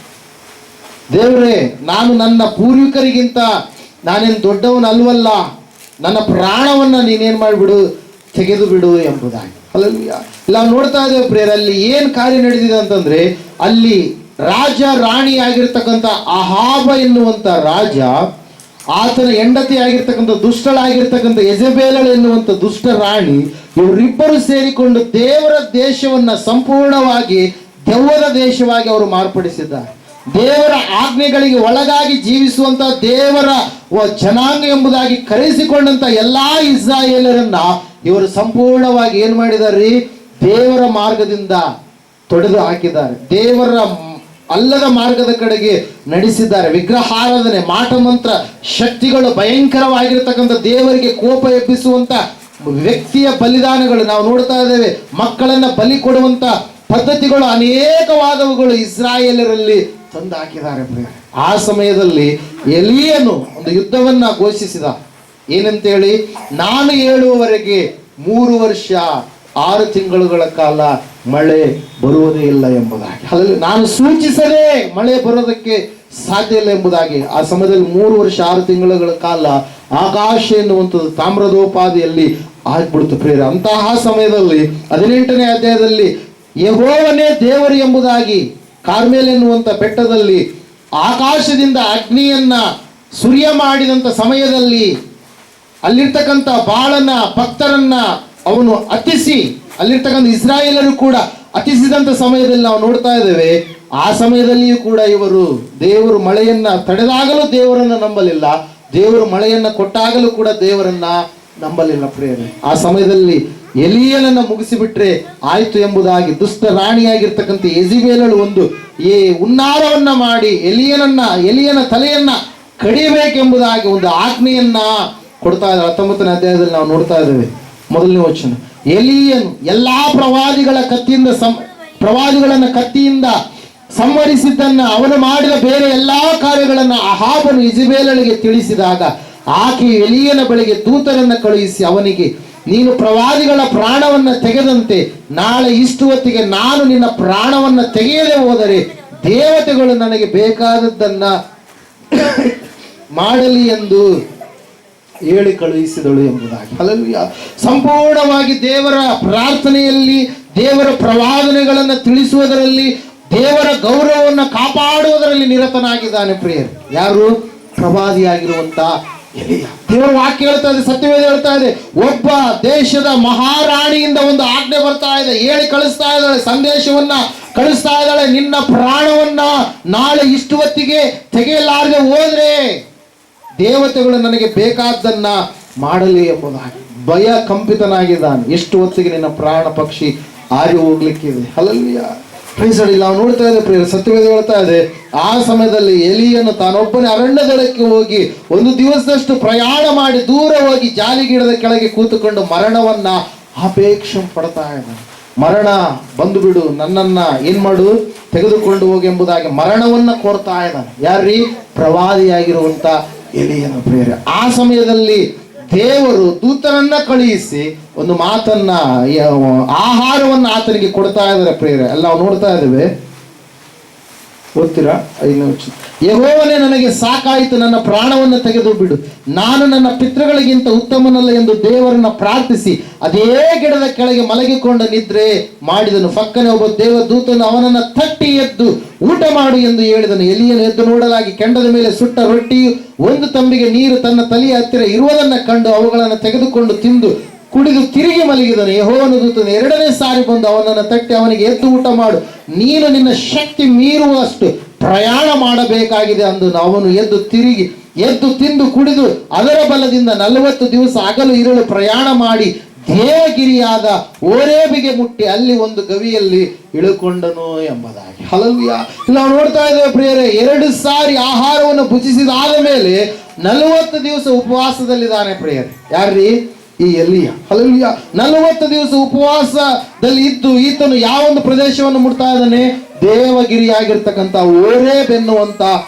ದೇವರೇ, ನಾನು ನನ್ನ ಪೂರ್ವಿಕರಿಗಿಂತ ನಾನೇನು ದೊಡ್ಡವನಲ್ವಲ್ಲ, ನನ್ನ ಪ್ರಾಣವನ್ನ ನೀನೇನ್ ಮಾಡಿಬಿಡು, ತೆಗೆದು ಬಿಡು ಎಂಬುದಾಗಿ. ಹಲ್ಲೆಲೂಯಾ. ನಾವು ನೋಡ್ತಾ ಇದ್ದೇವೆ ಪ್ರಿಯರೇ, ಅಲ್ಲಿ ಏನ್ ಕಾರ್ಯ ನಡೆದಿದೆ ಅಂತಂದ್ರೆ, ಅಲ್ಲಿ ರಾಜ ರಾಣಿ ಆಗಿರ್ತಕ್ಕಂಥ ಅಹಾಬ ಎನ್ನುವಂತ ರಾಜ, ಆತನ ಹೆಂಡತಿ ಆಗಿರ್ತಕ್ಕಂಥ ದುಷ್ಟಳಾಗಿರ್ತಕ್ಕಂಥ ಯೆಜೆಬೇಲಳು ಎನ್ನುವಂಥ ದುಷ್ಟ ರಾಣಿ, ಇವರಿಬ್ಬರು ಸೇರಿಕೊಂಡು ದೇವರ ದೇಶವನ್ನ ಸಂಪೂರ್ಣವಾಗಿ ದೆವ್ವದ ದೇಶವಾಗಿ ಅವರು ಮಾರ್ಪಡಿಸಿದ್ದಾರೆ. ದೇವರ ಆಜ್ಞೆಗಳಿಗೆ ಒಳಗಾಗಿ ಜೀವಿಸುವಂತ ದೇವರ ಜನಾಂಗ ಎಂಬುದಾಗಿ ಕರೆಸಿಕೊಂಡಂತ ಎಲ್ಲಾ ಇಸ್ರಾಯೇಲರನ್ನ ಇವರು ಸಂಪೂರ್ಣವಾಗಿ ಏನ್ ಮಾಡಿದಾರೆ? ದೇವರ ಮಾರ್ಗದಿಂದ ತೊಡೆದು ಹಾಕಿದ್ದಾರೆ. ದೇವರ ಅಲ್ಲದ ಮಾರ್ಗದ ಕಡೆಗೆ ನಡೆಸಿದ್ದಾರೆ. ವಿಗ್ರಹಾರಾಧನೆ, ಮಾಟ ಮಂತ್ರ ಶಕ್ತಿಗಳು, ಭಯಂಕರವಾಗಿರ್ತಕ್ಕಂಥ ದೇವರಿಗೆ ಕೋಪ ಎಬ್ಬಿಸುವಂತ ವ್ಯಕ್ತಿಯ ಬಲಿದಾನಗಳು ನಾವು ನೋಡ್ತಾ ಇದ್ದೇವೆ. ಮಕ್ಕಳನ್ನ ಬಲಿ ಕೊಡುವಂತ ಪದ್ಧತಿಗಳು ಅನೇಕವಾದವುಗಳು ಇಸ್ರಾಯೇಲರಲ್ಲಿ ತಂದು ಹಾಕಿದ್ದಾರೆ. ಆ ಸಮಯದಲ್ಲಿ ಎಲೀಯನು ಒಂದು ಯುದ್ಧವನ್ನ ಘೋಷಿಸಿದ. ಏನಂತೇಳಿ? ನಾನು ಹೇಳುವವರೆಗೆ 3 ವರ್ಷ 6 ತಿಂಗಳುಗಳ ಕಾಲ ಮಳೆ ಬರುವುದೇ ಇಲ್ಲ ಎಂಬುದಾಗಿ. ನಾನು ಸೂಚಿಸದೆ ಮಳೆ ಬರೋದಕ್ಕೆ ಸಾಧ್ಯ ಇಲ್ಲ ಎಂಬುದಾಗಿ. ಆ ಸಮಯದಲ್ಲಿ 3 ವರ್ಷ 6 ತಿಂಗಳುಗಳ ಕಾಲ ಆಕಾಶ ಎನ್ನುವಂಥದ್ದು ತಾಮ್ರದೋಪಾದಿಯಲ್ಲಿ ಆಗ್ಬಿಡ್ತು ಪ್ರಿಯರೇ. ಅಂತಹ ಸಮಯದಲ್ಲಿ 18ನೇ ಅಧ್ಯಾಯದಲ್ಲಿ ಯೆಹೋವನೇ ದೇವರು ಎಂಬುದಾಗಿ ಕಾರ್ಮೆಲ್ ಎನ್ನುವಂತ ಬೆಟ್ಟದಲ್ಲಿ ಆಕಾಶದಿಂದ ಅಗ್ನಿಯನ್ನ ಸುರಿಯ ಮಾಡಿದಂತ ಸಮಯದಲ್ಲಿ ಅಲ್ಲಿರ್ತಕ್ಕಂಥ ಬಾಳನ ಭಕ್ತರನ್ನ ಅವನು ಹತಿಸಿ, ಅಲ್ಲಿರ್ತಕ್ಕಂಥ ಇಸ್ರಾಯೇಲರು ಕೂಡ ಹತಿಸಿದಂತ ಸಮಯದಲ್ಲಿ ನಾವು ನೋಡ್ತಾ ಇದ್ದೇವೆ. ಆ ಸಮಯದಲ್ಲಿಯೂ ಕೂಡ ಇವರು ದೇವರು ಮಳೆಯನ್ನ ತಡೆದಾಗಲೂ ದೇವರನ್ನ ನಂಬಲಿಲ್ಲ, ದೇವರು ಮಳೆಯನ್ನ ಕೊಟ್ಟಾಗಲೂ ಕೂಡ ದೇವರನ್ನ ನಂಬಲಿಲ್ಲ ಪ್ರಿಯರೇ. ಆ ಸಮಯದಲ್ಲಿ ಎಲೀಯನನ್ನ ಮುಗಿಸಿಬಿಟ್ರೆ ಆಯ್ತು ಎಂಬುದಾಗಿ ದುಷ್ಟ ರಾಣಿಯಾಗಿರ್ತಕ್ಕಂಥ ಯೆಜೆಬೇಲಳು ಒಂದು ಹುನ್ನಾರವನ್ನ ಮಾಡಿ ಎಲೀಯನ ತಲೆಯನ್ನ ಕಡಿಯಬೇಕೆಂಬುದಾಗಿ ಒಂದು ಆಜ್ಞೆಯನ್ನ ಕೊಡ್ತಾ ಇದ್ದಾರೆ. 19ನೇ ಅಧ್ಯಾಯದಲ್ಲಿ ನಾವು ನೋಡ್ತಾ ಇದ್ದೇವೆ. 1ನೇ ವಚನ, ಎಲೀಯನು ಎಲ್ಲಾ ಪ್ರವಾದಿಗಳನ್ನ ಕತ್ತಿಯಿಂದ ಸಂಹರಿಸಿದ್ದನ್ನ, ಅವನು ಮಾಡಿದ ಬೇರೆ ಎಲ್ಲಾ ಕಾರ್ಯಗಳನ್ನ ಅಹಾಬನು ಯೆಜೆಬೇಲಳಿಗೆ ತಿಳಿಸಿದಾಗ ಆಕೆ ಎಲೀಯನ ಬಳಿಗೆ ದೂತರನ್ನ ಕಳುಹಿಸಿ ಅವನಿಗೆ, ನೀನು ಪ್ರವಾದಿಗಳ ಪ್ರಾಣವನ್ನ ತೆಗೆದಂತೆ ನಾಳೆ ಇಷ್ಟು ಹೊತ್ತಿಗೆ ನಾನು ನಿನ್ನ ಪ್ರಾಣವನ್ನ ತೆಗೆಯದೆ ಹೋದರೆ ದೇವತೆಗಳು ನನಗೆ ಬೇಕಾದದ್ದನ್ನ ಮಾಡಲಿ ಎಂದು ಹೇಳಿ ಕಳುಹಿಸಿದಳು ಎಂಬುದಾಗಿ. ಹಲ್ಲೆಲೂಯಾ. ಸಂಪೂರ್ಣವಾಗಿ ದೇವರ ಪ್ರಾರ್ಥನೆಯಲ್ಲಿ, ದೇವರ ಪ್ರವಾದನೆಗಳನ್ನು ತಿಳಿಸುವುದರಲ್ಲಿ, ದೇವರ ಗೌರವವನ್ನು ಕಾಪಾಡುವುದರಲ್ಲಿ ನಿರತನಾಗಿದ್ದಾನೆ ಪ್ರಿಯರು. ಯಾರು? ಪ್ರವಾದಿಯಾಗಿರುವಂತ ಎಲೀಯ. ದೇವರ ವಾಕ್ಯ ಹೇಳ್ತಾ ಇದೆ, ಸತ್ಯವೇದ ಹೇಳ್ತಾ ಇದೆ, ಒಬ್ಬ ದೇಶದ ಮಹಾರಾಣಿಯಿಂದ ಒಂದು ಆಜ್ಞೆ ಬರ್ತಾ ಇದೆ, ಹೇಳಿ ಕಳಿಸ್ತಾ ಇದ್ದಾಳೆ, ಸಂದೇಶವನ್ನ ಕಳಿಸ್ತಾ ಇದ್ದಾಳೆ, ನಿನ್ನ ಪ್ರಾಣವನ್ನ ನಾಳೆ ಇಷ್ಟು ಹೊತ್ತಿಗೆ ತೆಗೆಯಲಾರದೆ ಹೋದ್ರೆ ದೇವತೆಗಳು ನನಗೆ ಬೇಕಾದ್ದನ್ನ ಮಾಡಲಿ ಎಂಬುದಾಗಿ ಭಯ ಕಂಪಿತನಾಗಿದ್ದಾನೆ. ಎಷ್ಟು ಹೊತ್ತಿಗೆ ನಿನ್ನ ಪ್ರಾಣ ಪಕ್ಷಿ ಹಾರಿ ಹೋಗ್ಲಿಕ್ಕಿದೆ. ಹಲ್ಲೆಲೂಯಾ. Praise the Lord. ನಾವು ನೋಡ್ತಾ ಇದ್ದೇವೆ ಪ್ರಿಯರೇ, ಸತ್ಯವೇದ ಹೇಳ್ತಾ ಇದೆ, ಆ ಸಮಯದಲ್ಲಿ ಎಲೀಯನು ತಾನೊಬ್ಬನೇ ಅರಣ್ಯದೊಳಕ್ಕೆ ಹೋಗಿ 1 ದಿವಸದಷ್ಟು ಪ್ರಯಾಣ ಮಾಡಿ ದೂರ ಹೋಗಿ ಜಾಲಿಗಿಡದ ಕೆಳಗೆ ಕೂತುಕೊಂಡು ಮರಣವನ್ನ ಅಪೇಕ್ಷೆ ಪಡ್ತಾ ಇದ್ದಾನೆ. ಮರಣ ಬಂದು ಬಿಡು, ನನ್ನನ್ನ ಏನ್ ಮಾಡು, ತೆಗೆದುಕೊಂಡು ಹೋಗಿ ಎಂಬುದಾಗಿ ಮರಣವನ್ನ ಕೋರ್ತಾ ಇದ್ದಾನೆ. ಯಾರ್ರೀ? ಪ್ರವಾದಿಯಾಗಿರುವಂತ ಎಲೀಯನ ಪ್ರಿಯರೇ. ಆ ಸಮಯದಲ್ಲಿ ದೇವರು ದೂತರನ್ನ ಕಳುಹಿಸಿ ಒಂದು ಮಾತನ್ನ, ಆಹಾರವನ್ನ ಆತನಿಗೆ ಕೊಡ್ತಾ ಇದ್ದಾರೆ ಪ್ರಿಯರೇ. ಎಲ್ಲ ನಾವು ನೋಡ್ತಾ ಇದ್ದೇವೆ. ಓದ್ತೀರಾ? 5ನೇ ವಚನ, ಯೆಹೋವನೇ ನನಗೆ ಸಾಕಾಯಿತು, ನನ್ನ ಪ್ರಾಣವನ್ನು ತೆಗೆದು ಬಿಡು, ನಾನು ನನ್ನ ಪಿತೃಗಳಿಗಿಂತ ಉತ್ತಮನಲ್ಲ ಎಂದು ದೇವರನ್ನ ಪ್ರಾರ್ಥಿಸಿ ಅದೇ ಗಿಡದ ಕೆಳಗೆ ಮಲಗಿಕೊಂಡ ನಿದ್ರೆ ಮಾಡಿದನು. ಪಕ್ಕನೆ ಒಬ್ಬ ದೇವದೂತನು ಅವನನ್ನ ತಟ್ಟಿ ಎದ್ದು ಊಟ ಮಾಡು ಎಂದು ಹೇಳಿದನು. ಎಲೀಯನು ಎದ್ದು ನೋಡಲಾಗಿ ಕೆಂಡದ ಮೇಲೆ ಸುಟ್ಟ ರೊಟ್ಟಿಯು 1 ತಂಬಿಗೆ ನೀರು ತನ್ನ ತಲೆಯ ಹತ್ತಿರ ಇರುವುದನ್ನ ಕಂಡು ಅವುಗಳನ್ನು ತೆಗೆದುಕೊಂಡು ತಿಂದು ಕುಡಿದು ತಿರುಗಿ ಮಲಗಿದನು. ಯೆಹೋವನ ದೂತನು ಎರಡನೇ ಸಾರಿ ಬಂದು ಅವನನ್ನು ತಟ್ಟಿ ಅವನಿಗೆ, ಎದ್ದು ಊಟ ಮಾಡು, ನೀನು ನಿನ್ನ ಶಕ್ತಿ ಮೀರುವಷ್ಟು ಪ್ರಯಾಣ ಮಾಡಬೇಕಾಗಿದೆ ಅಂದನು. ಅವನು ಎದ್ದು ತಿಂದು ಕುಡಿದು ಅದರ ಬಲದಿಂದ 40 ದಿವಸ ಹಗಲು ಇರಲು ಪ್ರಯಾಣ ಮಾಡಿ ದೇವಗಿರಿಯಾದ ಓರೇಬಿಗೆ ಮುಟ್ಟಿ ಅಲ್ಲಿ ಒಂದು ಗವಿಯಲ್ಲಿ ಇಳುಕೊಂಡನು ಎಂಬುದಾಗಿ. ಹಲ್ಲೆಲೂಯಾ. ನಾವು ನೋಡ್ತಾ ಇದ್ದೇವೆ ಪ್ರಿಯರೇ, 2 ಸಾರಿ ಆಹಾರವನ್ನು ಭುಜಿಸಿದಾದ ಮೇಲೆ 40 ದಿವಸ ಉಪವಾಸದಲ್ಲಿದ್ದಾನೆ ಪ್ರಿಯರೇ. ಯಾರ್ರೀ? ಈ ಎಲಿಯ. ಹಲ್ಲೆಲೂಯಾ. 40 ದಿವಸ ಉಪವಾಸದಲ್ಲಿ ಇದ್ದು ಈತನು ಯಾವ ಒಂದು ಪ್ರದೇಶವನ್ನು ಮುಟ್ತಾ ಇದ್ದಾನೆ? ದೇವಗಿರಿಯಾಗಿರ್ತಕ್ಕಂಥ ಓರೇಬ್ ಎನ್ನುವಂತ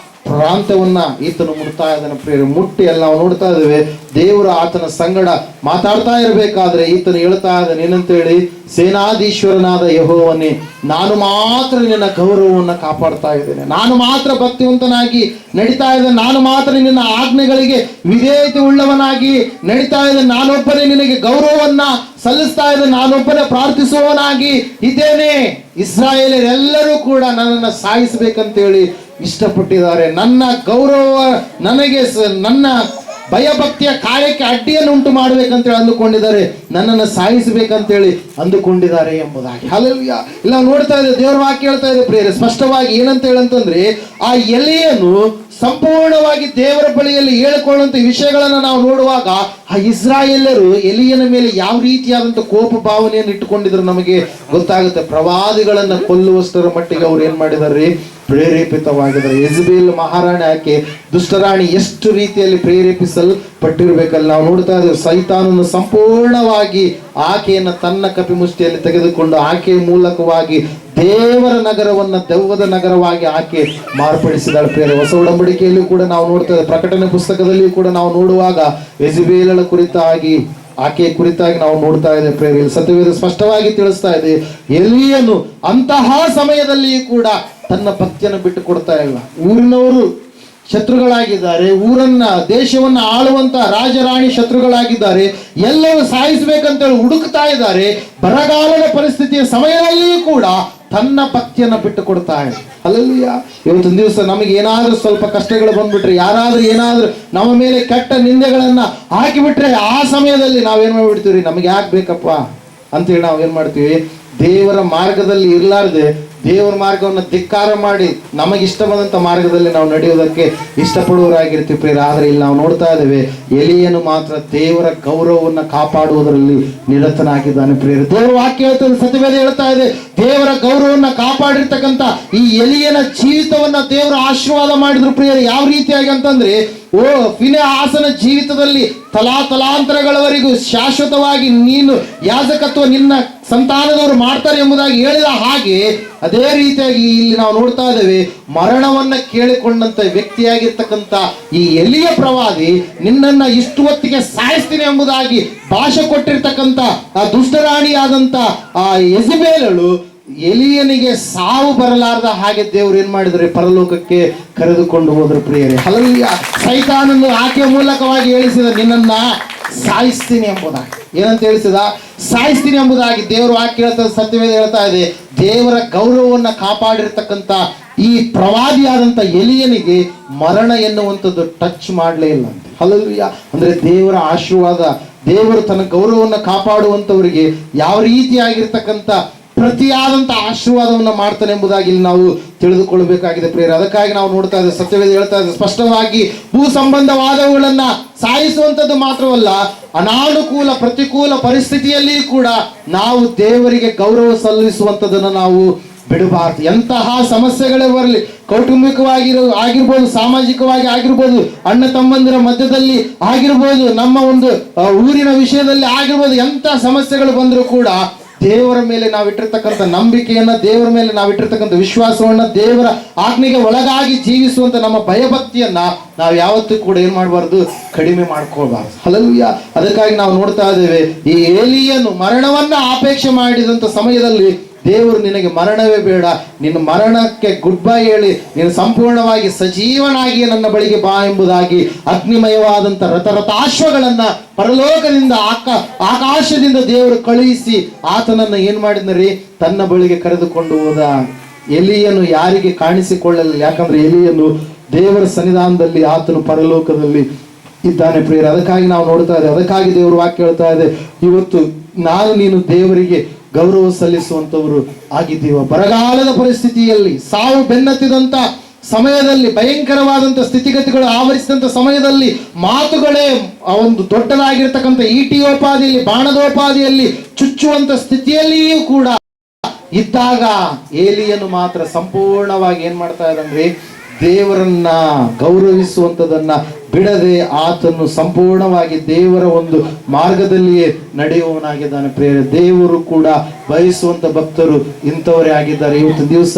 ಪ್ರಾಂತ್ಯವನ್ನ ಈತನು ಮುಟ್ತಾ ಇದ್ದಾನೆ ಪ್ರಿಯರೇ. ಮುಟ್ಟಿ ಎಲ್ಲ ನಾವು ನೋಡ್ತಾ ಇದ್ದೇವೆ, ದೇವರು ಆತನ ಸಂಗಡ ಮಾತಾಡ್ತಾ ಇರಬೇಕಾದ್ರೆ ಈತನು ಹೇಳ್ತಾ ಇದ್ದಾನೆ ಏನಂತೇಳಿ, ಸೇನಾಧೀಶ್ವರನಾದ ಯೆಹೋವನೇ, ನಾನು ಮಾತ್ರ ನಿನ್ನ ಗೌರವವನ್ನು ಕಾಪಾಡ್ತಾ ಇದ್ದೇನೆ, ನಾನು ಮಾತ್ರ ಭಕ್ತಿವಂತನಾಗಿ ನಡೀತಾ ಇದ್ದೇನೆ, ನಾನು ಮಾತ್ರ ನಿನ್ನ ಆಜ್ಞೆಗಳಿಗೆ ವಿಧೇಯತೆ ಉಳ್ಳವನಾಗಿ ನಡೀತಾ ಇದ್ದೇನೆ, ನಾನೊಬ್ಬನೇ ನಿನಗೆ ಗೌರವವನ್ನ ಸಲ್ಲಿಸ್ತಾ ಇದ್ದೇನೆ, ನಾನೊಬ್ಬನೇ ಪ್ರಾರ್ಥಿಸುವವನಾಗಿ ಇದ್ದೇನೆ. ಇಸ್ರಾಯೇಲರೆಲ್ಲರೂ ಕೂಡ ನನ್ನನ್ನು ಸಾಯಿಸಬೇಕಂತೇಳಿ ಇಷ್ಟಪಟ್ಟಿದ್ದಾರೆ. ನನ್ನ ಗೌರವ, ನನ್ನ ಭಯಭಕ್ತಿಯ ಕಾರ್ಯಕ್ಕೆ ಅಡ್ಡಿಯನ್ನು ಉಂಟು ಮಾಡಬೇಕಂತೇಳಿ ಅಂದುಕೊಂಡಿದ್ದಾರೆ, ನನ್ನನ್ನು ಸಾಯಿಸಬೇಕಂತೇಳಿ ಅಂದುಕೊಂಡಿದ್ದಾರೆ ಎಂಬುದಾಗಿ. ಹಲ್ಲೆಲೂಯಾ. ಇಲ್ಲ ನೋಡ್ತಾ ಇದೆ, ದೇವರ ವಾಕ್ಯ ಹೇಳ್ತಾ ಇದೆ ಪ್ರಿಯರೇ ಸ್ಪಷ್ಟವಾಗಿ ಏನಂತ ಹೇಳಂತಂದ್ರೆ, ಆ ಎಲಿಯನು ಸಂಪೂರ್ಣವಾಗಿ ದೇವರ ಬಳಿಯಲ್ಲಿ ಹೇಳಿಕೊಳ್ಳುವಂತ ವಿಷಯಗಳನ್ನು ನಾವು ನೋಡುವಾಗ, ಆ ಇಸ್ರಾಯೇಲರು ಎಲಿಯನ ಮೇಲೆ ಯಾವ ರೀತಿಯಾದಂತ ಕೋಪ ಭಾವನೆಯನ್ನು ಇಟ್ಟುಕೊಂಡಿದ್ರು ನಮಗೆ ಗೊತ್ತಾಗುತ್ತೆ. ಪ್ರವಾದಿಗಳನ್ನ ಕೊಲ್ಲುವಷ್ಟರ ಮಟ್ಟಿಗೆ ಅವ್ರು ಏನ್ ಮಾಡಿದಾರೆ? ಪ್ರೇರೇಪಿತವಾಗಿದ್ದಾರೆ. ಯೆಜಬೇಲ್ ಮಹಾರಾಣಿ, ಆಕೆ ದುಷ್ಟರಾಣಿ, ಎಷ್ಟು ರೀತಿಯಲ್ಲಿ ಪ್ರೇರೇಪಿಸಲ್ಪಟ್ಟಿರ್ಬೇಕಲ್ಲ ನಾವು ನೋಡ್ತಾ ಇದ್ದೇವೆ. ಸೈತಾನನು ಸಂಪೂರ್ಣವಾಗಿ ಆಕೆಯನ್ನು ತನ್ನ ಕಪಿಮುಷ್ಟಿಯಲ್ಲಿ ತೆಗೆದುಕೊಂಡು ಆಕೆಯ ಮೂಲಕವಾಗಿ ದೇವರ ನಗರವನ್ನ ದೆವ್ವದ ನಗರವಾಗಿ ಆಕೆ ಮಾರ್ಪಡಿಸಿದಾಳೆ ಪ್ರಿಯರೇ. ಹೊಸ ಒಡಂಬಡಿಕೆಯಲ್ಲಿ ಕೂಡ ನಾವು ನೋಡ್ತಾ ಇದ್ದೇವೆ, ಪ್ರಕಟಣೆ ಪುಸ್ತಕದಲ್ಲಿ ಕೂಡ ನಾವು ನೋಡುವಾಗ ಯೆಜಬೇಲಳ ಕುರಿತಾಗಿ, ಆಕೆಯ ಕುರಿತಾಗಿ ನಾವು ನೋಡ್ತಾ ಇದ್ದೇವೆ ಪ್ರಿಯರೇ. ಸತ್ಯವೇದ ಸ್ಪಷ್ಟವಾಗಿ ತಿಳಿಸ್ತಾ ಇದೆ, ಎಲಿಯನು ಅಂತಹ ಸಮಯದಲ್ಲಿ ಕೂಡ ತನ್ನ ಭಕ್ತಿಯನ್ನು ಬಿಟ್ಟು ಕೊಡ್ತಾ ಇಲ್ಲ. ಊರಿನವರು ಶತ್ರುಗಳಾಗಿದ್ದಾರೆ, ಊರನ್ನ ದೇಶವನ್ನ ಆಳುವಂತ ರಾಜರಾಣಿ ಶತ್ರುಗಳಾಗಿದ್ದಾರೆ, ಎಲ್ಲವೂ ಸಾಯಿಸಬೇಕಂತೇಳಿ ಹುಡುಕ್ತಾ ಇದ್ದಾರೆ. ಬರಗಾಲದ ಪರಿಸ್ಥಿತಿಯ ಸಮಯದಲ್ಲಿಯೂ ಕೂಡ ತನ್ನ ಭಕ್ತಿಯನ್ನು ಬಿಟ್ಟು ಕೊಡ್ತಾ ಇದೆ. ಹಲ್ಲೆಲೂಯಾ. ಇವತ್ತೊಂದು ದಿವಸ ನಮಗೆ ಏನಾದ್ರೂ ಸ್ವಲ್ಪ ಕಷ್ಟಗಳು ಬಂದ್ಬಿಟ್ರೆ, ಯಾರಾದ್ರೂ ಏನಾದ್ರೂ ನಮ್ಮ ಮೇಲೆ ಕೆಟ್ಟ ನಿಂದೆಗಳನ್ನ ಹಾಕಿಬಿಟ್ರೆ, ಆ ಸಮಯದಲ್ಲಿ ನಾವೇನ್ ಮಾಡ್ಬಿಡ್ತೀವಿ? ನಮಗೆ ಯಾಕೆ ಬೇಕಪ್ಪ ಅಂತೇಳಿ ನಾವು ಏನ್ ಮಾಡ್ತೀವಿ? ದೇವರ ಮಾರ್ಗದಲ್ಲಿ ಇರ್ಲಾರ್ದೆ ದೇವರ ಮಾರ್ಗವನ್ನು ಧಿಕ್ಕಾರ ಮಾಡಿ ನಮಗಿಷ್ಟ ಬಂದಂತ ಮಾರ್ಗದಲ್ಲಿ ನಾವು ನಡೆಯುವುದಕ್ಕೆ ಇಷ್ಟಪಡುವವರಾಗಿರ್ತೀವಿ ಪ್ರಿಯರೇ. ಆದರೆ ಇಲ್ಲಿ ನಾವು ನೋಡ್ತಾ ಇದ್ದೇವೆ, ಎಲಿಯನು ಮಾತ್ರ ದೇವರ ಗೌರವವನ್ನು ಕಾಪಾಡುವುದರಲ್ಲಿ ನಿರತನಾಗಿದ್ದಾನೆ ಪ್ರಿಯರೇ. ದೇವರ ವಾಕ್ಯ ಹೇಳ್ತದೆ, ಸತ್ಯವೇದ ಹೇಳ್ತಾ ಇದೆ, ದೇವರ ಗೌರವವನ್ನು ಕಾಪಾಡಿರ್ತಕ್ಕಂಥ ಈ ಎಲಿಯನ ಜೀವಿತವನ್ನ ದೇವರ ಆಶೀರ್ವಾದ ಮಾಡಿದ್ರು ಪ್ರಿಯರೇ. ಯಾವ ರೀತಿಯಾಗಿ ಅಂತಂದ್ರೆ, ಫಿನೆಹಾಸನ ಜೀವಿತದಲ್ಲಿ ತಲಾಂತರಗಳವರೆಗೂ ಶಾಶ್ವತವಾಗಿ ನೀನು ಯಾಜಕತ್ವ ನಿನ್ನ ಸಂತಾನದವರು ಮಾಡ್ತಾರೆ ಎಂಬುದಾಗಿ ಹೇಳಿದ ಹಾಗೆ, ಅದೇ ರೀತಿಯಾಗಿ ಇಲ್ಲಿ ನಾವು ನೋಡ್ತಾ ಇದ್ದೇವೆ, ಮರಣವನ್ನ ಕೇಳಿಕೊಂಡಂತ ವ್ಯಕ್ತಿಯಾಗಿರ್ತಕ್ಕಂಥ ಈ ಎಲಿಯ ಪ್ರವಾದಿ ನಿನ್ನನ್ನ ಇಷ್ಟು ಹೊತ್ತಿಗೆ ಸಾಯಿಸ್ತೀನಿ ಎಂಬುದಾಗಿ ಭಾಷೆ ಕೊಟ್ಟಿರ್ತಕ್ಕಂಥ ಆ ದುಷ್ಟರಾಣಿಯಾದಂತ ಆ ಯೆಜಬೇಲಳು ಎಲಿಯನಿಗೆ ಸಾವು ಬರಲಾರದ ಹಾಗೆ ದೇವರು ಏನ್ ಮಾಡಿದ್ರೆ? ಪರಲೋಕಕ್ಕೆ ಕರೆದುಕೊಂಡು ಹೋದ್ರು ಪ್ರಿಯರೇ. ಹಲ್ಲೆಲೂಯಾ. ಸೈತಾನನ್ನು ಆಕೆಯ ಮೂಲಕವಾಗಿ ಹೇಳಿಸಿದ, ನಿನ್ನನ್ನ ಸಾಯಿಸ್ತೀನಿ ಎಂಬುದಾಗಿ. ಏನಂತ ಹೇಳಿಸಿದ? ಸಾಯಿಸ್ತೀನಿ ಎಂಬುದಾಗಿ. ದೇವರು ವಾಕ್ಯ ಹೇಳ್ತಾ, ಸತ್ಯವೇದ ಹೇಳ್ತಾ ಇದೆ, ದೇವರ ಗೌರವವನ್ನ ಕಾಪಾಡಿರ್ತಕ್ಕಂಥ ಈ ಪ್ರವಾದಿಯಾದಂಥ ಎಲಿಯನಿಗೆ ಮರಣ ಎನ್ನುವಂಥದ್ದು ಟಚ್ ಮಾಡಲೇ ಇಲ್ಲ ಅಂತ. ಹಲ್ಲೆಲೂಯಾ. ಅಂದ್ರೆ ದೇವರ ಆಶೀರ್ವಾದ, ದೇವರು ತನ್ನ ಗೌರವವನ್ನು ಕಾಪಾಡುವಂಥವರಿಗೆ ಯಾವ ರೀತಿಯಾಗಿರ್ತಕ್ಕಂಥ ಪ್ರತಿಯಾದಂಥ ಆಶೀರ್ವಾದವನ್ನು ಮಾಡ್ತಾನೆ ಎಂಬುದಾಗಿ ಇಲ್ಲಿ ನಾವು ತಿಳಿದುಕೊಳ್ಳಬೇಕಾಗಿದೆ ಪ್ರಿಯರೇ. ಅದಕ್ಕಾಗಿ ನಾವು ನೋಡ್ತಾ ಇದ್ದೇವೆ, ಸತ್ಯವೇದ ಹೇಳ್ತಾ ಇದೆ ಸ್ಪಷ್ಟವಾಗಿ, ಭೂ ಸಂಬಂಧವಾದವುಗಳನ್ನ ಸಾಯಿಸುವಂಥದ್ದು ಮಾತ್ರವಲ್ಲ, ಅನಾನುಕೂಲ ಪ್ರತಿಕೂಲ ಪರಿಸ್ಥಿತಿಯಲ್ಲಿಯೂ ಕೂಡ ನಾವು ದೇವರಿಗೆ ಗೌರವ ಸಲ್ಲಿಸುವಂಥದ್ದನ್ನು ನಾವು ಬಿಡಬಾರ್ದು. ಎಂತಹ ಸಮಸ್ಯೆಗಳೇ ಬರಲಿ, ಕೌಟುಂಬಿಕವಾಗಿ ಆಗಿರ್ಬೋದು, ಸಾಮಾಜಿಕವಾಗಿ ಆಗಿರ್ಬೋದು, ಅಣ್ಣ ತಮ್ಮಂದಿರ ಮಧ್ಯದಲ್ಲಿ ಆಗಿರ್ಬೋದು, ನಮ್ಮ ಒಂದು ಊರಿನ ವಿಷಯದಲ್ಲಿ ಆಗಿರ್ಬೋದು, ಎಂಥ ಸಮಸ್ಯೆಗಳು ಬಂದರೂ ಕೂಡ ದೇವರ ಮೇಲೆ ನಾವು ಇಟ್ಟಿರ್ತಕ್ಕಂಥ ನಂಬಿಕೆಯನ್ನ, ದೇವರ ಮೇಲೆ ನಾವು ಇಟ್ಟಿರ್ತಕ್ಕಂಥ ವಿಶ್ವಾಸವನ್ನ, ದೇವರ ಆಜ್ಞೆಗೆ ಒಳಗಾಗಿ ಜೀವಿಸುವಂತ ನಮ್ಮ ಭಯಭಕ್ತಿಯನ್ನ ನಾವು ಯಾವತ್ತೂ ಕೂಡ ಏನ್ ಮಾಡಬಾರ್ದು? ಕಡಿಮೆ ಮಾಡ್ಕೊಳ್ಬಾರ್ದು. ಹಲ್ಲೆಲೂಯಾ. ಅದಕ್ಕಾಗಿ ನಾವು ನೋಡ್ತಾ ಇದ್ದೇವೆ, ಈ ಎಲಿಯನು ಮರಣವನ್ನ ಅಪೇಕ್ಷೆ ಮಾಡಿದಂತ ಸಮಯದಲ್ಲಿ ದೇವರು ನಿನಗೆ ಮರಣವೇ ಬೇಡ, ನಿನ್ನ ಮರಣಕ್ಕೆ ಗುಡ್ ಬೈ ಹೇಳಿ ನೀನು ಸಂಪೂರ್ಣವಾಗಿ ಸಜೀವನಾಗಿ ನನ್ನ ಬಳಿಗೆ ಬಾ ಎಂಬುದಾಗಿ ಅಗ್ನಿಮಯವಾದಂಥ ರಥಾಶ್ವಗಳನ್ನ ಪರಲೋಕದಿಂದ ಆಕಾಶದಿಂದ ದೇವರು ಕಳುಹಿಸಿ ಆತನನ್ನು ಏನ್ ಮಾಡಿದ್ನರಿ? ತನ್ನ ಬಳಿಗೆ ಕರೆದುಕೊಂಡು ಹೋದ. ಎಲಿಯನು ಯಾರಿಗೆ ಕಾಣಿಸಿಕೊಳ್ಳಲಿಲ್ಲ, ಯಾಕಂದ್ರೆ ಎಲಿಯನು ದೇವರ ಸನ್ನಿಧಾನದಲ್ಲಿ, ಆತನು ಪರಲೋಕದಲ್ಲಿ ಇದ್ದಾನೆ ಪ್ರಿಯರೇ. ಅದಕ್ಕಾಗಿ ನಾವು ನೋಡ್ತಾ ಇದ್ದೇವೆ, ಅದಕ್ಕಾಗಿ ದೇವರು ವಾಕ್ಯ ಹೇಳ್ತಾ ಇದೆ, ಇವತ್ತು ನಾನು ನೀನು ದೇವರಿಗೆ ಗೌರವ ಸಲ್ಲಿಸುವಂತವರು ಆಗಿದ್ದೀವ. ಬರಗಾಲದ ಪರಿಸ್ಥಿತಿಯಲ್ಲಿ, ಸಾವು ಬೆನ್ನತ್ತಿದಂತ ಸಮಯದಲ್ಲಿ, ಭಯಂಕರವಾದಂತ ಸ್ಥಿತಿಗತಿಗಳು ಆವರಿಸಿದಂತ ಸಮಯದಲ್ಲಿ, ಮಾತುಗಳೇ ಒಂದು ದೊಡ್ಡದಾಗಿರ್ತಕ್ಕಂಥ ಈಟಿಯೋಪಾದಿಯಲ್ಲಿ, ಬಾಣದೋಪಾದಿಯಲ್ಲಿ ಚುಚ್ಚುವಂತ ಸ್ಥಿತಿಯಲ್ಲಿಯೂ ಕೂಡ ಇದ್ದಾಗ ಏಲಿಯನು ಮಾತ್ರ ಸಂಪೂರ್ಣವಾಗಿ ಏನ್ ಮಾಡ್ತಾ ಇದ್ದಂದ್ರೆ ದೇವರನ್ನ ಗೌರವಿಸುವಂತದನ್ನ ಬಿಡದೆ ಆತನು ಸಂಪೂರ್ಣವಾಗಿ ದೇವರ ಒಂದು ಮಾರ್ಗದಲ್ಲಿಯೇ ನಡೆಯುವವನಾಗಿದ್ದಾನೆ ಪ್ರಿಯರೇ. ದೇವರು ಕೂಡ ಬಯಸುವಂತ ಭಕ್ತರು ಇಂಥವರೇ ಆಗಿದ್ದಾರೆ. ಇವತ್ತು ದಿವಸ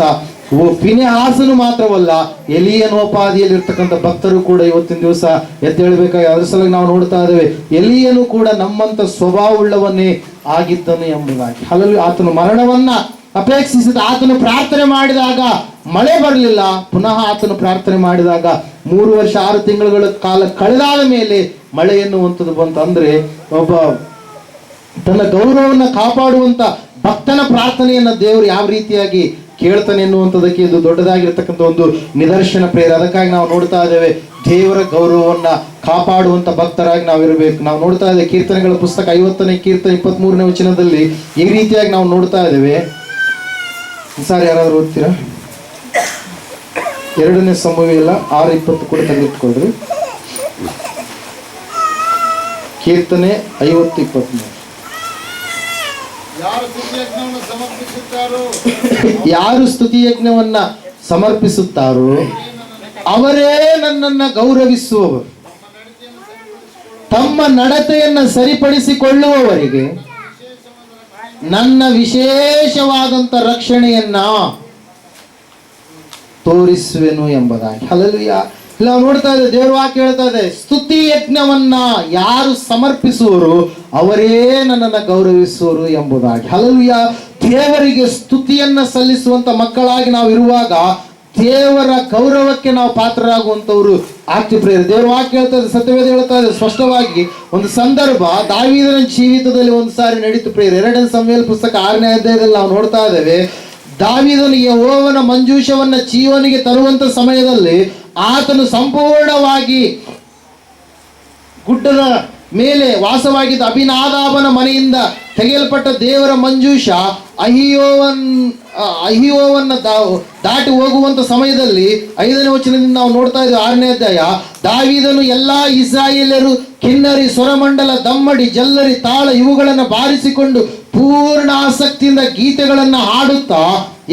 ಫಿನೆಹಾಸನು ಮಾತ್ರವಲ್ಲ, ಎಲಿಯನೋಪಾದಿಯಲ್ಲಿ ಇರ್ತಕ್ಕಂಥ ಭಕ್ತರು ಕೂಡ ಇವತ್ತಿನ ದಿವಸ ಎದ್ದೇಳಬೇಕಾಗಿ ಅದರ ಸಲುವಾಗಿ ನಾವು ನೋಡ್ತಾ ಇದ್ದೇವೆ, ಎಲಿಯನು ಕೂಡ ನಮ್ಮಂತ ಸ್ವಭಾವವುಳ್ಳವನ್ನೇ ಆಗಿದ್ದನು ಎಂಬುದಾಗಿ. ಹಲವು ಆತನು ಮರಣವನ್ನ ಅಪೇಕ್ಷಿಸಿದ, ಆತನು ಪ್ರಾರ್ಥನೆ ಮಾಡಿದಾಗ ಮಳೆ ಬರಲಿಲ್ಲ. ಪುನಃ ಆತನು ಪ್ರಾರ್ಥನೆ ಮಾಡಿದಾಗ 3 ವರ್ಷ 6 ತಿಂಗಳುಗಳ ಕಾಲ ಕಳೆದಾದ ಮೇಲೆ ಮಳೆ ಎನ್ನುವಂಥದ್ದು ಬಂತು. ಅಂದ್ರೆ ಒಬ್ಬ ತನ್ನ ಗೌರವವನ್ನು ಕಾಪಾಡುವಂತ ಭಕ್ತನ ಪ್ರಾರ್ಥನೆಯನ್ನ ದೇವರು ಯಾವ ರೀತಿಯಾಗಿ ಕೇಳ್ತಾನೆ ಎನ್ನುವಂಥದಕ್ಕೆ ಇದು ದೊಡ್ಡದಾಗಿರ್ತಕ್ಕಂಥ ಒಂದು ನಿದರ್ಶನ ಪ್ರೇರ. ಅದಕ್ಕಾಗಿ ನಾವು ನೋಡ್ತಾ ಇದ್ದೇವೆ, ದೇವರ ಗೌರವವನ್ನ ಕಾಪಾಡುವಂತ ಭಕ್ತರಾಗಿ ನಾವು ಇರಬೇಕು. ನಾವು ನೋಡ್ತಾ ಇದ್ದೇವೆ ಕೀರ್ತನೆಗಳ ಪುಸ್ತಕ 50ನೇ ಕೀರ್ತನೆ 23ನೇ ವಚನದಲ್ಲಿ ಈ ರೀತಿಯಾಗಿ ನಾವು ನೋಡ್ತಾ ಇದ್ದೇವೆ. ಸಾರಿ, ಯಾರಾದ್ರೂ ಓದ್ತೀರಾ? 2ನೇ ಸಮುವೇಲ 6:20 ಕೂಡ ತೆಗೆದುಕೊಳ್ರಿ. ಕೀರ್ತನೆ 50:23. ಯಾರು ಸ್ತುತಿ ಯಜ್ಞವನ್ನ ಸಮರ್ಪಿಸುತ್ತಾರೋ ಅವರೇ ನನ್ನನ್ನ ಗೌರವಿಸುವವರು, ತಮ್ಮ ನಡತೆಯನ್ನ ಸರಿಪಡಿಸಿಕೊಳ್ಳುವವರಿಗೆ ನನ್ನ ವಿಶೇಷವಾದಂತ ರಕ್ಷಣೆಯನ್ನ ತೋರಿಸುವೆನು ಎಂಬುದಾಗಿ. ಹಲ್ಲೆಲೂಯಾ. ನಾವು ನೋಡ್ತಾ ಇದ್ದೇವೆ, ದೇವರ ವಾಕ್ಯ ಹೇಳ್ತಾ ಇದೆ, ಸ್ತುತಿ ಯಜ್ಞವನ್ನ ಯಾರು ಸಮರ್ಪಿಸುವರು ಅವರೇ ನನ್ನನ್ನು ಗೌರವಿಸುವರು ಎಂಬುದಾಗಿ. ಹಲ್ಲೆಲೂಯಾ. ದೇವರಿಗೆ ಸ್ತುತಿಯನ್ನ ಸಲ್ಲಿಸುವಂತ ಮಕ್ಕಳಾಗಿ ನಾವು ಇರುವಾಗ ದೇವರ ಗೌರವಕ್ಕೆ ನಾವು ಪಾತ್ರರಾಗುವಂತವರು ಆಗ್ತಿ ಪ್ರಿಯರೇ. ದೇವರ ವಾಕ್ಯ ಹೇಳ್ತಾ ಇದೆ, ಸತ್ಯವೇದ ಹೇಳ್ತಾ ಇದೆ ಸ್ಪಷ್ಟವಾಗಿ. ಒಂದು ಸಂದರ್ಭ ದಾವೀದನ ಜೀವಿತದಲ್ಲಿ ಒಂದು ಸಾರಿ ನಡೀತು ಪ್ರಿಯರೇ. 2ನೇ ಸಮುವೇಲ ಪುಸ್ತಕ 6ನೇ ಅಧ್ಯಾಯದಲ್ಲಿ ನಾವು ನೋಡ್ತಾ ಇದ್ದೇವೆ, ದಾವೀದನಿಗೆ ಯೆಹೋವನ ಮಂಜೂಷವನ್ನ ಚೀಯೋನಿಗೆ ತರುವಂತ ಸಮಯದಲ್ಲಿ ಆತನು ಸಂಪೂರ್ಣವಾಗಿ ಗುಡ್ಡದ ಮೇಲೆ ವಾಸವಾಗಿದ್ದ ಅಭಿನಾದಾಬನ ಮನೆಯಿಂದ ತೆಗೆಯಲ್ಪಟ್ಟ ದೇವರ ಮಂಜೂಷ ಅಹಿಯೋವನ್ನ ದಾಟಿ ಹೋಗುವಂತ ಸಮಯದಲ್ಲಿ 5ನೇ ವಚನದಿಂದ ನಾವು ನೋಡ್ತಾ ಇದ್ದೇವೆ. 6ನೇ ಅಧ್ಯಾಯ, ದಾವೀದನು ಎಲ್ಲಾ ಇಸ್ರಾಯೇಲರು ಕಿನ್ನರಿ, ಸ್ವರಮಂಡಲ, ದಮ್ಮಡಿ, ಜಲ್ಲರಿ, ತಾಳ ಇವುಗಳನ್ನು ಬಾರಿಸಿಕೊಂಡು ಪೂರ್ಣ ಆಸಕ್ತಿಯಿಂದ ಗೀತೆಗಳನ್ನು ಹಾಡುತ್ತಾ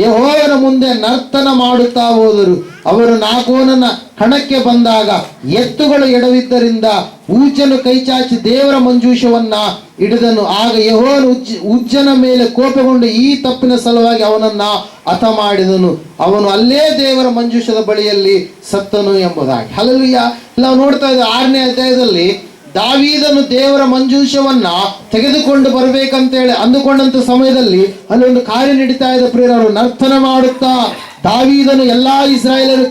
ಯೆಹೋವನ ಮುಂದೆ ನರ್ತನ ಮಾಡುತ್ತಾ ಹೋದರು. ಅವರು ನಾಗೋನನ ಕಣಕ್ಕೆ ಬಂದಾಗ ಎತ್ತುಗಳು ಎಡವಿದ್ದರಿಂದ ಉಜ್ಜನು ಕೈಚಾಚಿ ದೇವರ ಮಂಜೂಷವನ್ನ ಹಿಡಿದನು. ಆಗ ಯೆಹೋವನು ಉಜ್ಜನ ಮೇಲೆ ಕೋಪಗೊಂಡು ಈ ತಪ್ಪಿನ ಸಲುವಾಗಿ ಅವನನ್ನ ಹತ ಮಾಡಿದನು. ಅವನು ಅಲ್ಲೇ ದೇವರ ಮಂಜೂಷದ ಬಳಿಯಲ್ಲಿ ಸತ್ತನು ಎಂಬುದಾಗಿ. ಹಲ್ಲೆಲೂಯಾ. ನಾವು ನೋಡ್ತಾ ಇದ್ದೇವೆ 6ನೇ ಅಧ್ಯಾಯದಲ್ಲಿ ದಾವೀದನು ದೇವರ ಮಂಜೂಷವನ್ನ ತೆಗೆದುಕೊಂಡು ಬರ್ಬೇಕಂತೇಳಿ ಅಂದುಕೊಂಡಂತ ಸಮಯದಲ್ಲಿ ಅಲ್ಲಿ ಒಂದು ಕಾರ್ಯ ನಡೀತಾ ಇದೆ ಪ್ರಿಯರವರು. ನರ್ತನ ಮಾಡುತ್ತಾ ದಾವೀದನು ಎಲ್ಲಾ ಇಸ್ರಾಯೇಲರು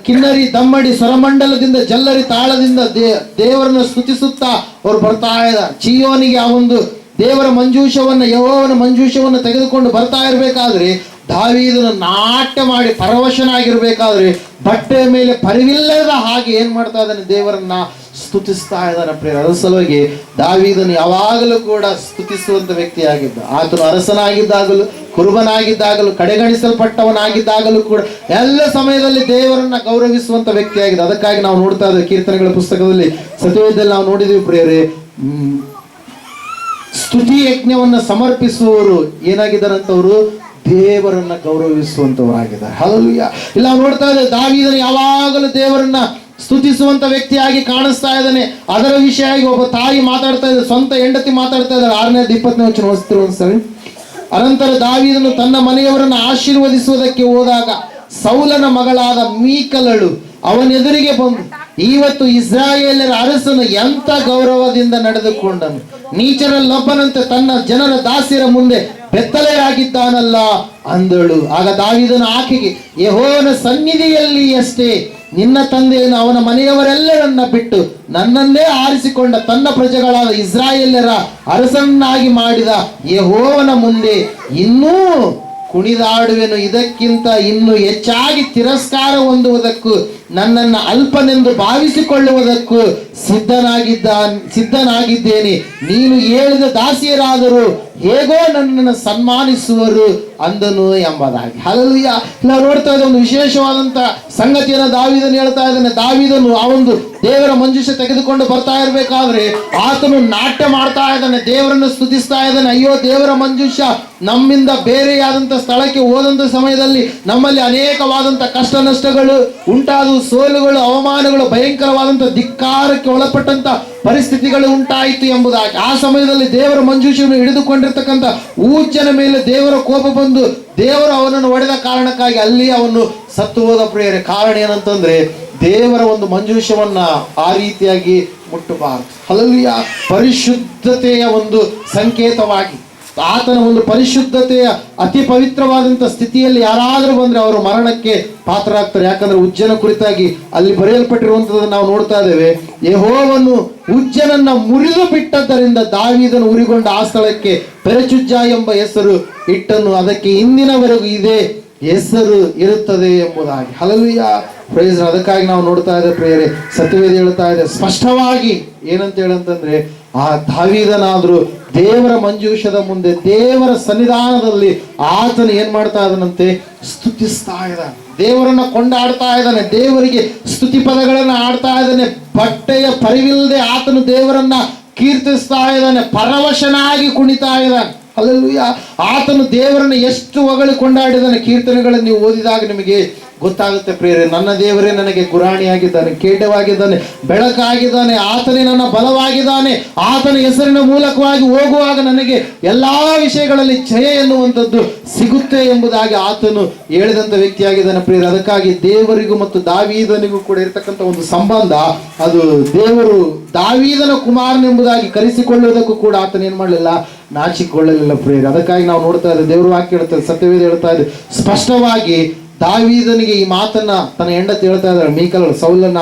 ಕಿನ್ನರಿ, ದಮ್ಮಡಿ, ಸ್ವರಮಂಡಲದಿಂದ, ಜಲ್ಲರಿ, ತಾಳದಿಂದ ದೇವರನ್ನು ಸ್ತುತಿಸುತ್ತಾ ಅವರು ಬರ್ತಾ ಇದ್ದಾರೆ. ಚೀಯೋನಿಗೆ ಆ ಒಂದು ದೇವರ ಮಂಜೂಷವನ್ನ, ಯೆಹೋವನ ಮಂಜೂಷವನ್ನು ತೆಗೆದುಕೊಂಡು ಬರ್ತಾ ಇರಬೇಕಾದ್ರೆ ದಾವೀದನು ನಾಟ್ಯ ಮಾಡಿ ಪರವಶನಾಗಿರ್ಬೇಕಾದ್ರೆ ಬಟ್ಟೆಯ ಮೇಲೆ ಪರಿವಿಲ್ಲದ ಹಾಗೆ ಏನ್ ಮಾಡ್ತಾ ಇದ್ದಾನೆ, ದೇವರನ್ನ ಸ್ತುತಿಸ್ತಾ ಇದ್ದಾನೆ ಪ್ರಿಯರ. ಅದರ ಸಲುವಾಗಿ ದಾವೀದನು ಯಾವಾಗಲೂ ಕೂಡ ಸ್ತುತಿಸುವಂತ ವ್ಯಕ್ತಿಯಾಗಿದ್ದ. ಆತನು ಅರಸನಾಗಿದ್ದಾಗಲೂ, ಕುರುಬನಾಗಿದ್ದಾಗಲೂ, ಕಡೆಗಣಿಸಲ್ಪಟ್ಟವನಾಗಿದ್ದಾಗಲೂ ಕೂಡ ಎಲ್ಲ ಸಮಯದಲ್ಲಿ ದೇವರನ್ನ ಗೌರವಿಸುವಂತ ವ್ಯಕ್ತಿಯಾಗಿದೆ. ಅದಕ್ಕಾಗಿ ನಾವು ನೋಡ್ತಾ ಇದ್ದೇವೆ ಕೀರ್ತನೆಗಳ ಪುಸ್ತಕದಲ್ಲಿ, ಸತ್ಯವೇದದಲ್ಲಿ ನಾವು ನೋಡಿದೀವಿ ಪ್ರಿಯರೇ, ಸ್ತುತಿ ಯಜ್ಞವನ್ನ ಸಮರ್ಪಿಸುವವರು ಏನಾಗಿದ್ದಾರಂತವರು ದೇವರನ್ನ ಗೌರವಿಸುವಂತವರಾಗಿದ್ದಾರೆ. ಹಲ್ಲೆಲೂಯಾ. ಇಲ್ಲ ನಾವು ನೋಡ್ತಾ ಇದ್ದೇವೆ, ದಾವೀದನು ಯಾವಾಗಲೂ ದೇವರನ್ನ ಸ್ತುತಿಸುವಂತ ವ್ಯಕ್ತಿಯಾಗಿ ಕಾಣಿಸ್ತಾ ಇದ್ದಾನೆ. ಅದರ ವಿಷಯವಾಗಿ ಒಬ್ಬ ತಾಯಿ ಮಾತಾಡ್ತಾ ಇದ್ದಾರೆ, ಸ್ವಂತ ಹೆಂಡತಿ ಮಾತಾಡ್ತಾ ಇದ್ದಾರೆ. 6ನೇ 20ನೇ ವಚನ ಓದಿಸ್ತಿರೋ ಒಂದ್ಸರಿ. ಅನಂತರ ದಾವೀದನು ತನ್ನ ಮನೆಯವರನ್ನು ಆಶೀರ್ವದಿಸುವುದಕ್ಕೆ ಹೋದಾಗ ಸೌಲನ ಮಗಳಾದ ಮೀಕಲಳು ಅವನೆದುರಿಗೆ ಬಂದು, ಇವತ್ತು ಇಸ್ರಾಯೇಲರ ಅರಸನು ಎಂತ ಗೌರವದಿಂದ ನಡೆದುಕೊಂಡನು, ನೀಚರಲ್ಲೊಬ್ಬನಂತೆ ತನ್ನ ಜನರ ದಾಸಿಯರ ಮುಂದೆ ಬೆತ್ತಲೆಯಾಗಿದ್ದಾನಲ್ಲ ಅಂದಳು. ಆಗ ದಾವೀದನು ಆಕೆಗೆ, ಯೆಹೋವನ ಸನ್ನಿಧಿಯಲ್ಲಿ ಅಷ್ಟೇ ನಿನ್ನ ತಂದೆಯನ್ನು ಅವನ ಮನೆಯವರೆಲ್ಲರನ್ನ ಬಿಟ್ಟು ನನ್ನನ್ನೇ ಆರಿಸಿಕೊಂಡ ತನ್ನ ಪ್ರಜೆಗಳಾದ ಇಸ್ರಾಯೇಲರ ಅರಸನ್ನಾಗಿ ಮಾಡಿದ ಯೆಹೋವನ ಮುಂದೆ ಇನ್ನೂ ಕುಣಿದಾಡುವೆನು. ಇದಕ್ಕಿಂತ ಇನ್ನು ಹೆಚ್ಚಾಗಿ ತಿರಸ್ಕಾರ ಹೊಂದುವುದಕ್ಕೂ ನನ್ನನ್ನು ಅಲ್ಪನೆಂದು ಭಾವಿಸಿಕೊಳ್ಳುವುದಕ್ಕೂ ಸಿದ್ಧನಾಗಿದ್ದೇನೆ. ನೀನು ಹೇಳಿದ ದಾಸಿಯರಾದರೂ ಹೇಗೋ ನನ್ನನ್ನು ಸನ್ಮಾನಿಸುವರು ಅಂದನು ಎಂಬುದಾಗಿ. ಹಲ್ಲೆಲೂಯಾ. ನಾವು ನೋಡ್ತಾ ಇದ್ದ ಒಂದು ವಿಶೇಷವಾದಂತ ಸಂಗತಿಯನ್ನು ದಾವೀದನು ಹೇಳ್ತಾ ಇದ್ದಾನೆ. ದಾವೀದನು ಆ ಒಂದು ದೇವರ ಮಂಜೂಷ ತೆಗೆದುಕೊಂಡು ಬರ್ತಾ ಇರಬೇಕಾದ್ರೆ ಆತನು ನಾಟ್ಯ ಮಾಡ್ತಾ ಇದ್ದಾನೆ, ದೇವರನ್ನು ಸ್ತುತಿಸ್ತಾ ಇದ್ದಾನೆ. ಅಯ್ಯೋ, ದೇವರ ಮಂಜೂಷ ನಮ್ಮಿಂದ ಬೇರೆಯಾದಂಥ ಸ್ಥಳಕ್ಕೆ ಹೋದಂಥ ಸಮಯದಲ್ಲಿ ನಮ್ಮಲ್ಲಿ ಅನೇಕವಾದಂಥ ಕಷ್ಟ ನಷ್ಟಗಳು ಉಂಟಾದವು, ಸೋಲುಗಳು, ಅವಮಾನಗಳು, ಭಯಂಕರವಾದಂಥ ಧಿಕ್ಕಾರಕ್ಕೆ ಒಳಪಟ್ಟಂತ ಪರಿಸ್ಥಿತಿಗಳು ಉಂಟಾಯಿತು ಎಂಬುದಾಗಿ. ಆ ಸಮಯದಲ್ಲಿ ದೇವರ ಮಂಜೂಷವನ್ನು ಹಿಡಿದುಕೊಂಡಿರ್ತಕ್ಕಂಥ ಊಜ್ಜನ ಮೇಲೆ ದೇವರ ಕೋಪ ಬಂದು ದೇವರು ಅವನನ್ನು ಹೊಡೆದ ಕಾರಣಕ್ಕಾಗಿ ಅಲ್ಲಿ ಅವನು ಸತ್ತು ಹೋದ ಪ್ರಿಯರೇ. ಕಾರಣ ಏನಂತಂದ್ರೆ ದೇವರ ಒಂದು ಮಂಜೂಷವನ್ನ ಆ ರೀತಿಯಾಗಿ ಮುಟ್ಟಬಾರದು. ಹಲ್ಲೆಲೂಯಾ. ಪರಿಶುದ್ಧತೆಯ ಒಂದು ಸಂಕೇತವಾಗಿ ಆತನ ಒಂದು ಪರಿಶುದ್ಧತೆಯ ಅತಿ ಪವಿತ್ರವಾದಂಥ ಸ್ಥಿತಿಯಲ್ಲಿ ಯಾರಾದರೂ ಬಂದ್ರೆ ಅವರು ಮರಣಕ್ಕೆ ಪಾತ್ರರಾಗ್ತಾರೆ. ಯಾಕಂದ್ರೆ ಉಜ್ಜನ ಕುರಿತಾಗಿ ಅಲ್ಲಿ ಬರೆಯಲ್ಪಟ್ಟಿರುವಂಥದ್ದನ್ನು ನಾವು ನೋಡ್ತಾ ಇದ್ದೇವೆ. ಯೆಹೋವನು ಉಜ್ಜನನ್ನ ಮುರಿದು ಬಿಟ್ಟದ್ದರಿಂದ ದಾವೀದನು ಉರಿಗೊಂಡ ಆ ಸ್ಥಳಕ್ಕೆ ಪೆರೆಚುಜ್ಜ ಎಂಬ ಹೆಸರು ಇಟ್ಟನು, ಅದಕ್ಕೆ ಇಂದಿನವರೆಗೂ ಇದೇ ಹೆಸರು ಇರುತ್ತದೆ ಎಂಬುದಾಗಿ. ಹಲ್ಲೆಲೂಯಾ. ಪ್ರೈಸ್. ಅದಕ್ಕಾಗಿ ನಾವು ನೋಡ್ತಾ ಇದ್ದೇವೆ ಪ್ರಿಯರೇ, ಸತ್ಯವೇದ ಹೇಳ್ತಾ ಇದೆ ಸ್ಪಷ್ಟವಾಗಿ ಏನಂತ ಹೇಳಂತಂದ್ರೆ, ಆ ದಾವೀದನಾದ್ರೂ ದೇವರ ಮಂಜೂಷದ ಮುಂದೆ ದೇವರ ಸನ್ನಿಧಾನದಲ್ಲಿ ಆತನು ಏನ್ ಮಾಡ್ತಾ ಇದ್ದಾನಂತೆ, ಸ್ತುತಿಸ್ತಾ ಇದ್ದಾನೆ, ದೇವರನ್ನ ಕೊಂಡಾಡ್ತಾ ಇದ್ದಾನೆ, ದೇವರಿಗೆ ಸ್ತುತಿ ಪದಗಳನ್ನ ಆಡ್ತಾ ಇದ್ದಾನೆ. ಬಟ್ಟೆಯ ಪರಿವಿಲ್ಲದೆ ಆತನು ದೇವರನ್ನ ಕೀರ್ತಿಸ್ತಾ ಇದ್ದಾನೆ, ಪರವಶನಾಗಿ ಕುಣಿತಾ ಇದ್ದಾನೆ. ಹಲ್ಲೆಲೂಯಾ. ಆತನು ದೇವರನ್ನ ಎಷ್ಟು ಹೊಗಳಿ ಕೊಂಡಾಡಿದಾನೆ. ಕೀರ್ತನೆಗಳನ್ನು ನೀವು ಓದಿದಾಗ ನಿಮಗೆ ಗೊತ್ತಾಗುತ್ತೆ ಪ್ರಿಯರೇ. ನನ್ನ ದೇವರೇ ನನಗೆ ಗುರಾಣಿಯಾಗಿದ್ದಾನೆ, ಕೇಡವಾಗಿದ್ದಾನೆ, ಬೆಳಕಾಗಿದ್ದಾನೆ, ಆತನೇ ನನ್ನ ಬಲವಾಗಿದ್ದಾನೆ, ಆತನ ಹೆಸರಿನ ಮೂಲಕವಾಗಿ ಹೋಗುವಾಗ ನನಗೆ ಎಲ್ಲಾ ವಿಷಯಗಳಲ್ಲಿ ಜಯ ಎನ್ನುವಂಥದ್ದು ಸಿಗುತ್ತೆ ಎಂಬುದಾಗಿ ಆತನು ಹೇಳಿದಂಥ ವ್ಯಕ್ತಿಯಾಗಿದ್ದಾನೆ ಪ್ರಿಯರೇ. ಅದಕ್ಕಾಗಿ ದೇವರಿಗೂ ಮತ್ತು ದಾವೀದನಿಗೂ ಕೂಡ ಇರತಕ್ಕಂಥ ಒಂದು ಸಂಬಂಧ, ಅದು ದೇವರು ದಾವೀದನ ಕುಮಾರನೆಂಬುದಾಗಿ ಕರೆಸಿಕೊಳ್ಳುವುದಕ್ಕೂ ಕೂಡ ಆತನ ಏನ್ ಮಾಡಲಿಲ್ಲ, ನಾಚಿಕೊಳ್ಳಲಿಲ್ಲ ಪ್ರಿಯರೇ. ಅದಕ್ಕಾಗಿ ನಾವು ನೋಡ್ತಾ ಇದ್ದೇವೆ, ದೇವರು ವಾಕ್ಯ ಹೇಳ್ತಾರೆ, ಸತ್ಯವೇದ ಹೇಳ್ತಾ ಇದೆ ಸ್ಪಷ್ಟವಾಗಿ. ದಾವೀದನಿಗೆ ಈ ಮಾತನ್ನ ತನ್ನ ಹೆಂಡತಿ ಹೇಳ್ತಾ ಇದ್ದಾಳೆ, ಮೀಕಲ್, ಸೌಲನ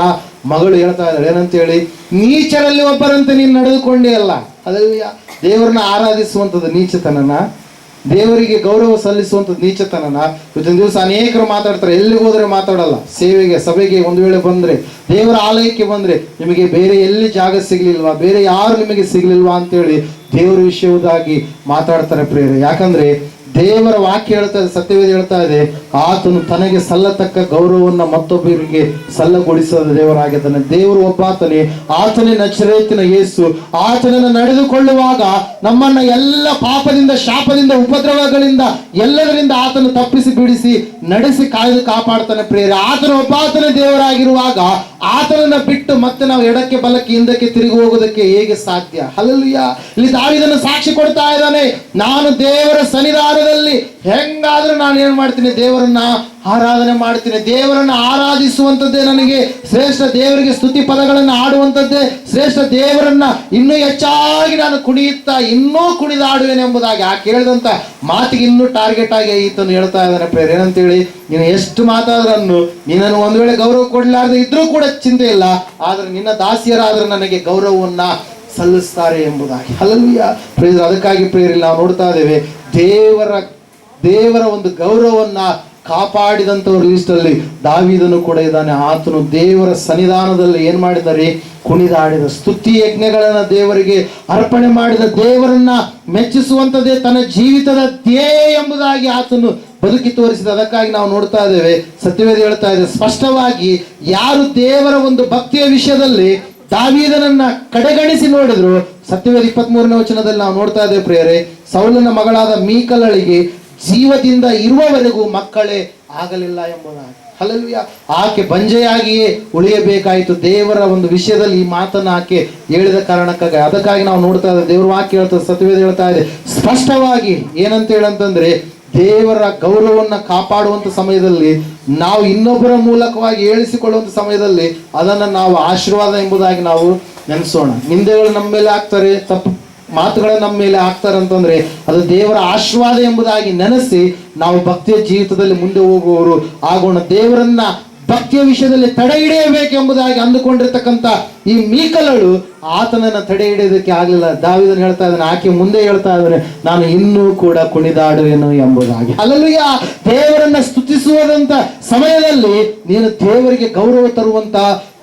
ಮಗಳು ಹೇಳ್ತಾ ಇದ್ದಾಳೆ, ಏನಂತ ಹೇಳಿ, ನೀಚರಲ್ಲಿ ಒಬ್ಬರಂತೆ ನೀನು ನಡೆದುಕೊಂಡೇ ಅಲ್ಲ. ಹಲ್ಲೆಲೂಯಾ. ದೇವರನ್ನ ಆರಾಧಿಸುವಂಥದ್ದು ನೀಚತನನ, ದೇವರಿಗೆ ಗೌರವ ಸಲ್ಲಿಸುವಂಥದ್ದು ನೀಚತನನ. ಇವತ್ತಿನ ದಿವಸ ಅನೇಕರು ಮಾತಾಡ್ತಾರೆ, ಎಲ್ಲಿಗೆ ಹೋದ್ರೆ ಮಾತಾಡಲ್ಲ. ಸೇವೆಗೆ, ಸಭೆಗೆ ಒಂದು ವೇಳೆ ಬಂದ್ರೆ, ದೇವರ ಆಲಯಕ್ಕೆ ಬಂದ್ರೆ ನಿಮಗೆ ಬೇರೆ ಎಲ್ಲಿ ಜಾಗ ಸಿಗ್ಲಿಲ್ವಾ, ಬೇರೆ ಯಾರು ನಿಮಗೆ ಸಿಗ್ಲಿಲ್ವಾ ಅಂತೇಳಿ ದೇವರ ವಿಷಯವಾಗಿ ಮಾತಾಡ್ತಾರೆ ಪ್ರಿಯರೇ. ಯಾಕಂದ್ರೆ ದೇವರ ವಾಕ್ಯ ಹೇಳ್ತಾ ಇದೆ, ಸತ್ಯವೇದ ಹೇಳ್ತಾ ಇದೆ, ಆತನು ತನಗೆ ಸಲ್ಲತಕ್ಕ ಗೌರವವನ್ನ ಮತ್ತೊಬ್ಬರಿಗೆ ಸಲ್ಲಗೊಳಿಸದ ದೇವರಾಗಿದ್ದಾನೆ. ದೇವರು ಒಬ್ಬಾತನೇ, ಆತನೇ ನಜರೇತಿನ ಯೇಸು. ಆತನನ್ನು ನಡೆದುಕೊಳ್ಳುವಾಗ ನಮ್ಮನ್ನ ಎಲ್ಲ ಪಾಪದಿಂದ, ಶಾಪದಿಂದ, ಉಪದ್ರವಗಳಿಂದ ಎಲ್ಲದರಿಂದ ಆತನು ತಪ್ಪಿಸಿ ಬಿಡಿಸಿ ನಡೆಸಿ ಕಾಯ್ದು ಕಾಪಾಡ್ತಾನೆ ಪ್ರಿಯರೇ. ಆತನ ಒಬ್ಬಾತನೇ ದೇವರಾಗಿರುವಾಗ ಆತನನ್ನ ಬಿಟ್ಟು ಮತ್ತೆ ನಾವು ಎಡಕ್ಕೆ ಬಲಕ್ಕೆ ಹಿಂದಕ್ಕೆ ತಿರುಗಿ ಹೋಗೋದಕ್ಕೆ ಹೇಗೆ ಸಾಧ್ಯ? ಹಲ್ಲೆಲೂಯಾ. ಇಲ್ಲಿ ದಾವೀದನು ಸಾಕ್ಷಿ ಕೊಡ್ತಾ ಇದ್ದಾನೆ, ನಾನು ದೇವರ ಸನ್ನಿಧಾನದಲ್ಲಿ ಹೆಂಗಾದ್ರೂ ನಾನು ಏನ್ ಮಾಡ್ತೀನಿ, ದೇವರನ್ನ ಆರಾಧನೆ ಮಾಡ್ತೀನಿ. ದೇವರನ್ನ ಆರಾಧಿಸುವಂಥದ್ದೇ ನನಗೆ ಶ್ರೇಷ್ಠ. ದೇವರಿಗೆ ಸ್ತುತಿ ಪದಗಳನ್ನು ಆಡುವಂಥದ್ದೇ ಶ್ರೇಷ್ಠ. ದೇವರನ್ನ ಇನ್ನೂ ಹೆಚ್ಚಾಗಿ ನಾನು ಕುಣಿಯುತ್ತಾ ಇನ್ನೂ ಕುಣಿದಾಡುವೇನೆ ಎಂಬುದಾಗಿ ಆ ಕೇಳಿದಂತ ಮಾತಿಗೆ ಇನ್ನೂ ಟಾರ್ಗೆಟ್ ಆಗಿ ಈತನು ಹೇಳ್ತಾ ಇದ್ದಾನೆ ಪ್ರೇರ್. ಏನಂತೇಳಿ, ನೀನು ಎಷ್ಟು ಮಾತಾದ್ರನ್ನು ನಿನ್ನನ್ನು ಒಂದು ವೇಳೆ ಗೌರವ ಕೊಡಲಾರದೆ ಇದ್ರೂ ಕೂಡ ಚಿಂತೆ ಇಲ್ಲ, ಆದ್ರೆ ನಿನ್ನ ದಾಸಿಯರಾದ್ರೆ ನನಗೆ ಗೌರವವನ್ನ ಸಲ್ಲಿಸ್ತಾರೆ ಎಂಬುದಾಗಿ. ಹಲ್ಲೆಲೂಯಾ. ಪ್ರೇರ್. ಅದಕ್ಕಾಗಿ ಪ್ರೇರ್ ನಾವು ನೋಡ್ತಾ ಇದ್ದೇವೆ, ದೇವರ ಒಂದು ಗೌರವವನ್ನ ಕಾಪಾಡಿದಂಥವ್ರ ಲಿಸ್ಟಲ್ಲಿ ದಾವೀದನು ಕೂಡ ಇದ್ದಾನೆ. ಆತನು ದೇವರ ಸನ್ನಿಧಾನದಲ್ಲಿ ಏನ್ ಮಾಡಿದರೆ, ಕುಣಿದಾಡಿದ, ಸ್ತುತಿ ಯಜ್ಞಗಳನ್ನ ದೇವರಿಗೆ ಅರ್ಪಣೆ ಮಾಡಿದ, ದೇವರನ್ನ ಮೆಚ್ಚಿಸುವಂಥದ್ದೇ ತನ್ನ ಜೀವಿತದ ಧ್ಯೇಯ ಎಂಬುದಾಗಿ ಆತನು ಬದುಕಿ ತೋರಿಸಿದ. ಅದಕ್ಕಾಗಿ ನಾವು ನೋಡ್ತಾ ಇದ್ದೇವೆ, ಸತ್ಯವೇದ ಹೇಳ್ತಾ ಇದೆ ಸ್ಪಷ್ಟವಾಗಿ, ಯಾರು ದೇವರ ಒಂದು ಭಕ್ತಿಯ ವಿಷಯದಲ್ಲಿ ದಾವೀದನನ್ನ ಕಡೆಗಣಿಸಿ ನೋಡಿದ್ರು, ಸತ್ಯವೇದ 23ನೇ ವಚನದಲ್ಲಿ ನಾವು ನೋಡ್ತಾ ಇದ್ದೇವೆ ಪ್ರಿಯರೇ, ಸೌಲನ ಮಗಳಾದ ಮೀಕಲಳಿಗೆ ಜೀವದಿಂದ ಇರುವವರೆಗೂ ಮಕ್ಕಳೇ ಆಗಲಿಲ್ಲ ಎಂಬುದಾಗಿ. ಹಲ್ಲೆಲೂಯಾ. ಆಕೆ ಬಂಜೆಯಾಗಿಯೇ ಉಳಿಯಬೇಕಾಯಿತು. ದೇವರ ಒಂದು ವಿಷಯದಲ್ಲಿ ಈ ಮಾತನ್ನ ಆಕೆ ಹೇಳಿದ ಕಾರಣಕ್ಕಾಗಿ. ಅದಕ್ಕಾಗಿ ನಾವು ನೋಡ್ತಾ ಇದ್ದೇವೆ, ದೇವರ ವಾಕ್ಯ ಹೇಳ್ತಾ, ಸತ್ಯವೇದ ಹೇಳ್ತಾ ಇದೆ ಸ್ಪಷ್ಟವಾಗಿ. ಏನಂತ ಹೇಳಂತಂದ್ರೆ, ದೇವರ ಗೌರವವನ್ನ ಕಾಪಾಡುವಂತ ಸಮಯದಲ್ಲಿ, ನಾವು ಇನ್ನೊಬ್ಬರ ಮೂಲಕವಾಗಿ ಹೇಳಿಸಿಕೊಳ್ಳುವಂತ ಸಮಯದಲ್ಲಿ ಅದನ್ನ ನಾವು ಆಶೀರ್ವಾದ ಎಂಬುದಾಗಿ ನಾವು ನೆನೆಸೋಣ. ನಿಂದೆಗಳು ನಮ್ಮ ಮೇಲೆ ಆಗ್ತಾರೆ, ತಪ್ಪು ಮಾತುಗಳ ನಮ್ಮ ಮೇಲೆ ಆಗ್ತಾರೆ ಅಂತಂದ್ರೆ ಅದು ದೇವರ ಆಶೀರ್ವಾದ ಎಂಬುದಾಗಿ ನೆನೆಸಿ ನಾವು ಭಕ್ತಿಯ ಜೀವಿತದಲ್ಲಿ ಮುಂದೆ ಹೋಗುವವರು ಆಗೋಣ. ದೇವರನ್ನ ಭಕ್ತಿಯ ವಿಷಯದಲ್ಲಿ ತಡೆ ಹಿಡಿಯಬೇಕೆಂಬುದಾಗಿ ಅಂದುಕೊಂಡಿರ್ತಕ್ಕಂಥ ಈ ಮೀಕಲಳು ಆತನನ್ನ ತಡೆ ಹಿಡಿಯೋದಕ್ಕೆ ಆಗಲಿಲ್ಲ. ದಾವೀದನು ಹೇಳ್ತಾ ಇದ್ದಾನೆ, ಆಕೆ ಮುಂದೆ ಹೇಳ್ತಾ ಇದ್ದಾನೆ, ನಾನು ಇನ್ನೂ ಕೂಡ ಕುಣಿದಾಡುವೆನು ಎಂಬುದಾಗಿ. ಹಲ್ಲೆಲೂಯ. ದೇವರನ್ನ ಸ್ತುತಿಸುವುದಂತ ಸಮಯದಲ್ಲಿ ನೀನು ದೇವರಿಗೆ ಗೌರವ ತರುವಂತ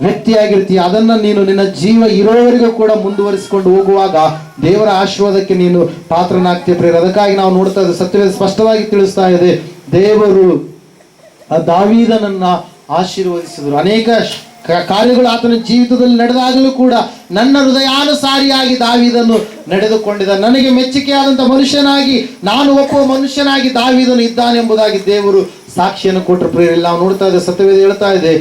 ವ್ಯಕ್ತಿಯಾಗಿರ್ತೀಯ. ಅದನ್ನ ನೀನು ನಿನ್ನ ಜೀವ ಇರೋವರೆಗೂ ಕೂಡ ಮುಂದುವರಿಸಿಕೊಂಡು ಹೋಗುವಾಗ ದೇವರ ಆಶೀರ್ವಾದಕ್ಕೆ ನೀನು ಪಾತ್ರನಾಗ್ತೀಯ ಪ್ರಿಯರೇ. ಅದಕ್ಕಾಗಿ ನಾವು ನೋಡ್ತಾ ಇದ್ದೇವೆ, ಸತ್ಯವೇದ ಸ್ಪಷ್ಟವಾಗಿ ತಿಳಿಸ್ತಾ ಇದೆ, ದೇವರು ದಾವೀದನನ್ನ ಆಶೀರ್ವದಿಸಿದರು. ಅನೇಕ ಕಾರ್ಯಗಳು ಆತನ ಜೀವಿತದಲ್ಲಿ ನಡೆದಾಗಲೂ ಕೂಡ ನನ್ನ ಹೃದಯಾನುಸಾರಿಯಾಗಿ ದಾವೀದನು ನಡೆದುಕೊಂಡಿದ್ದ, ನನಗೆ ಮೆಚ್ಚುಗೆಯಾದಂಥ ಮನುಷ್ಯನಾಗಿ, ನಾನು ಒಪ್ಪುವ ಮನುಷ್ಯನಾಗಿ ದಾವೀದನು ಇದ್ದಾನೆಂಬುದಾಗಿ ದೇವರು ಸಾಕ್ಷಿಯನ್ನು ಕೊಟ್ಟರು ಪ್ರಿಯರೇ. ನಾವು ನೋಡ್ತಾ ಇದ್ದೇವೆ, ಸತ್ಯವೇದ ಹೇಳ್ತಾ ಇದೆ,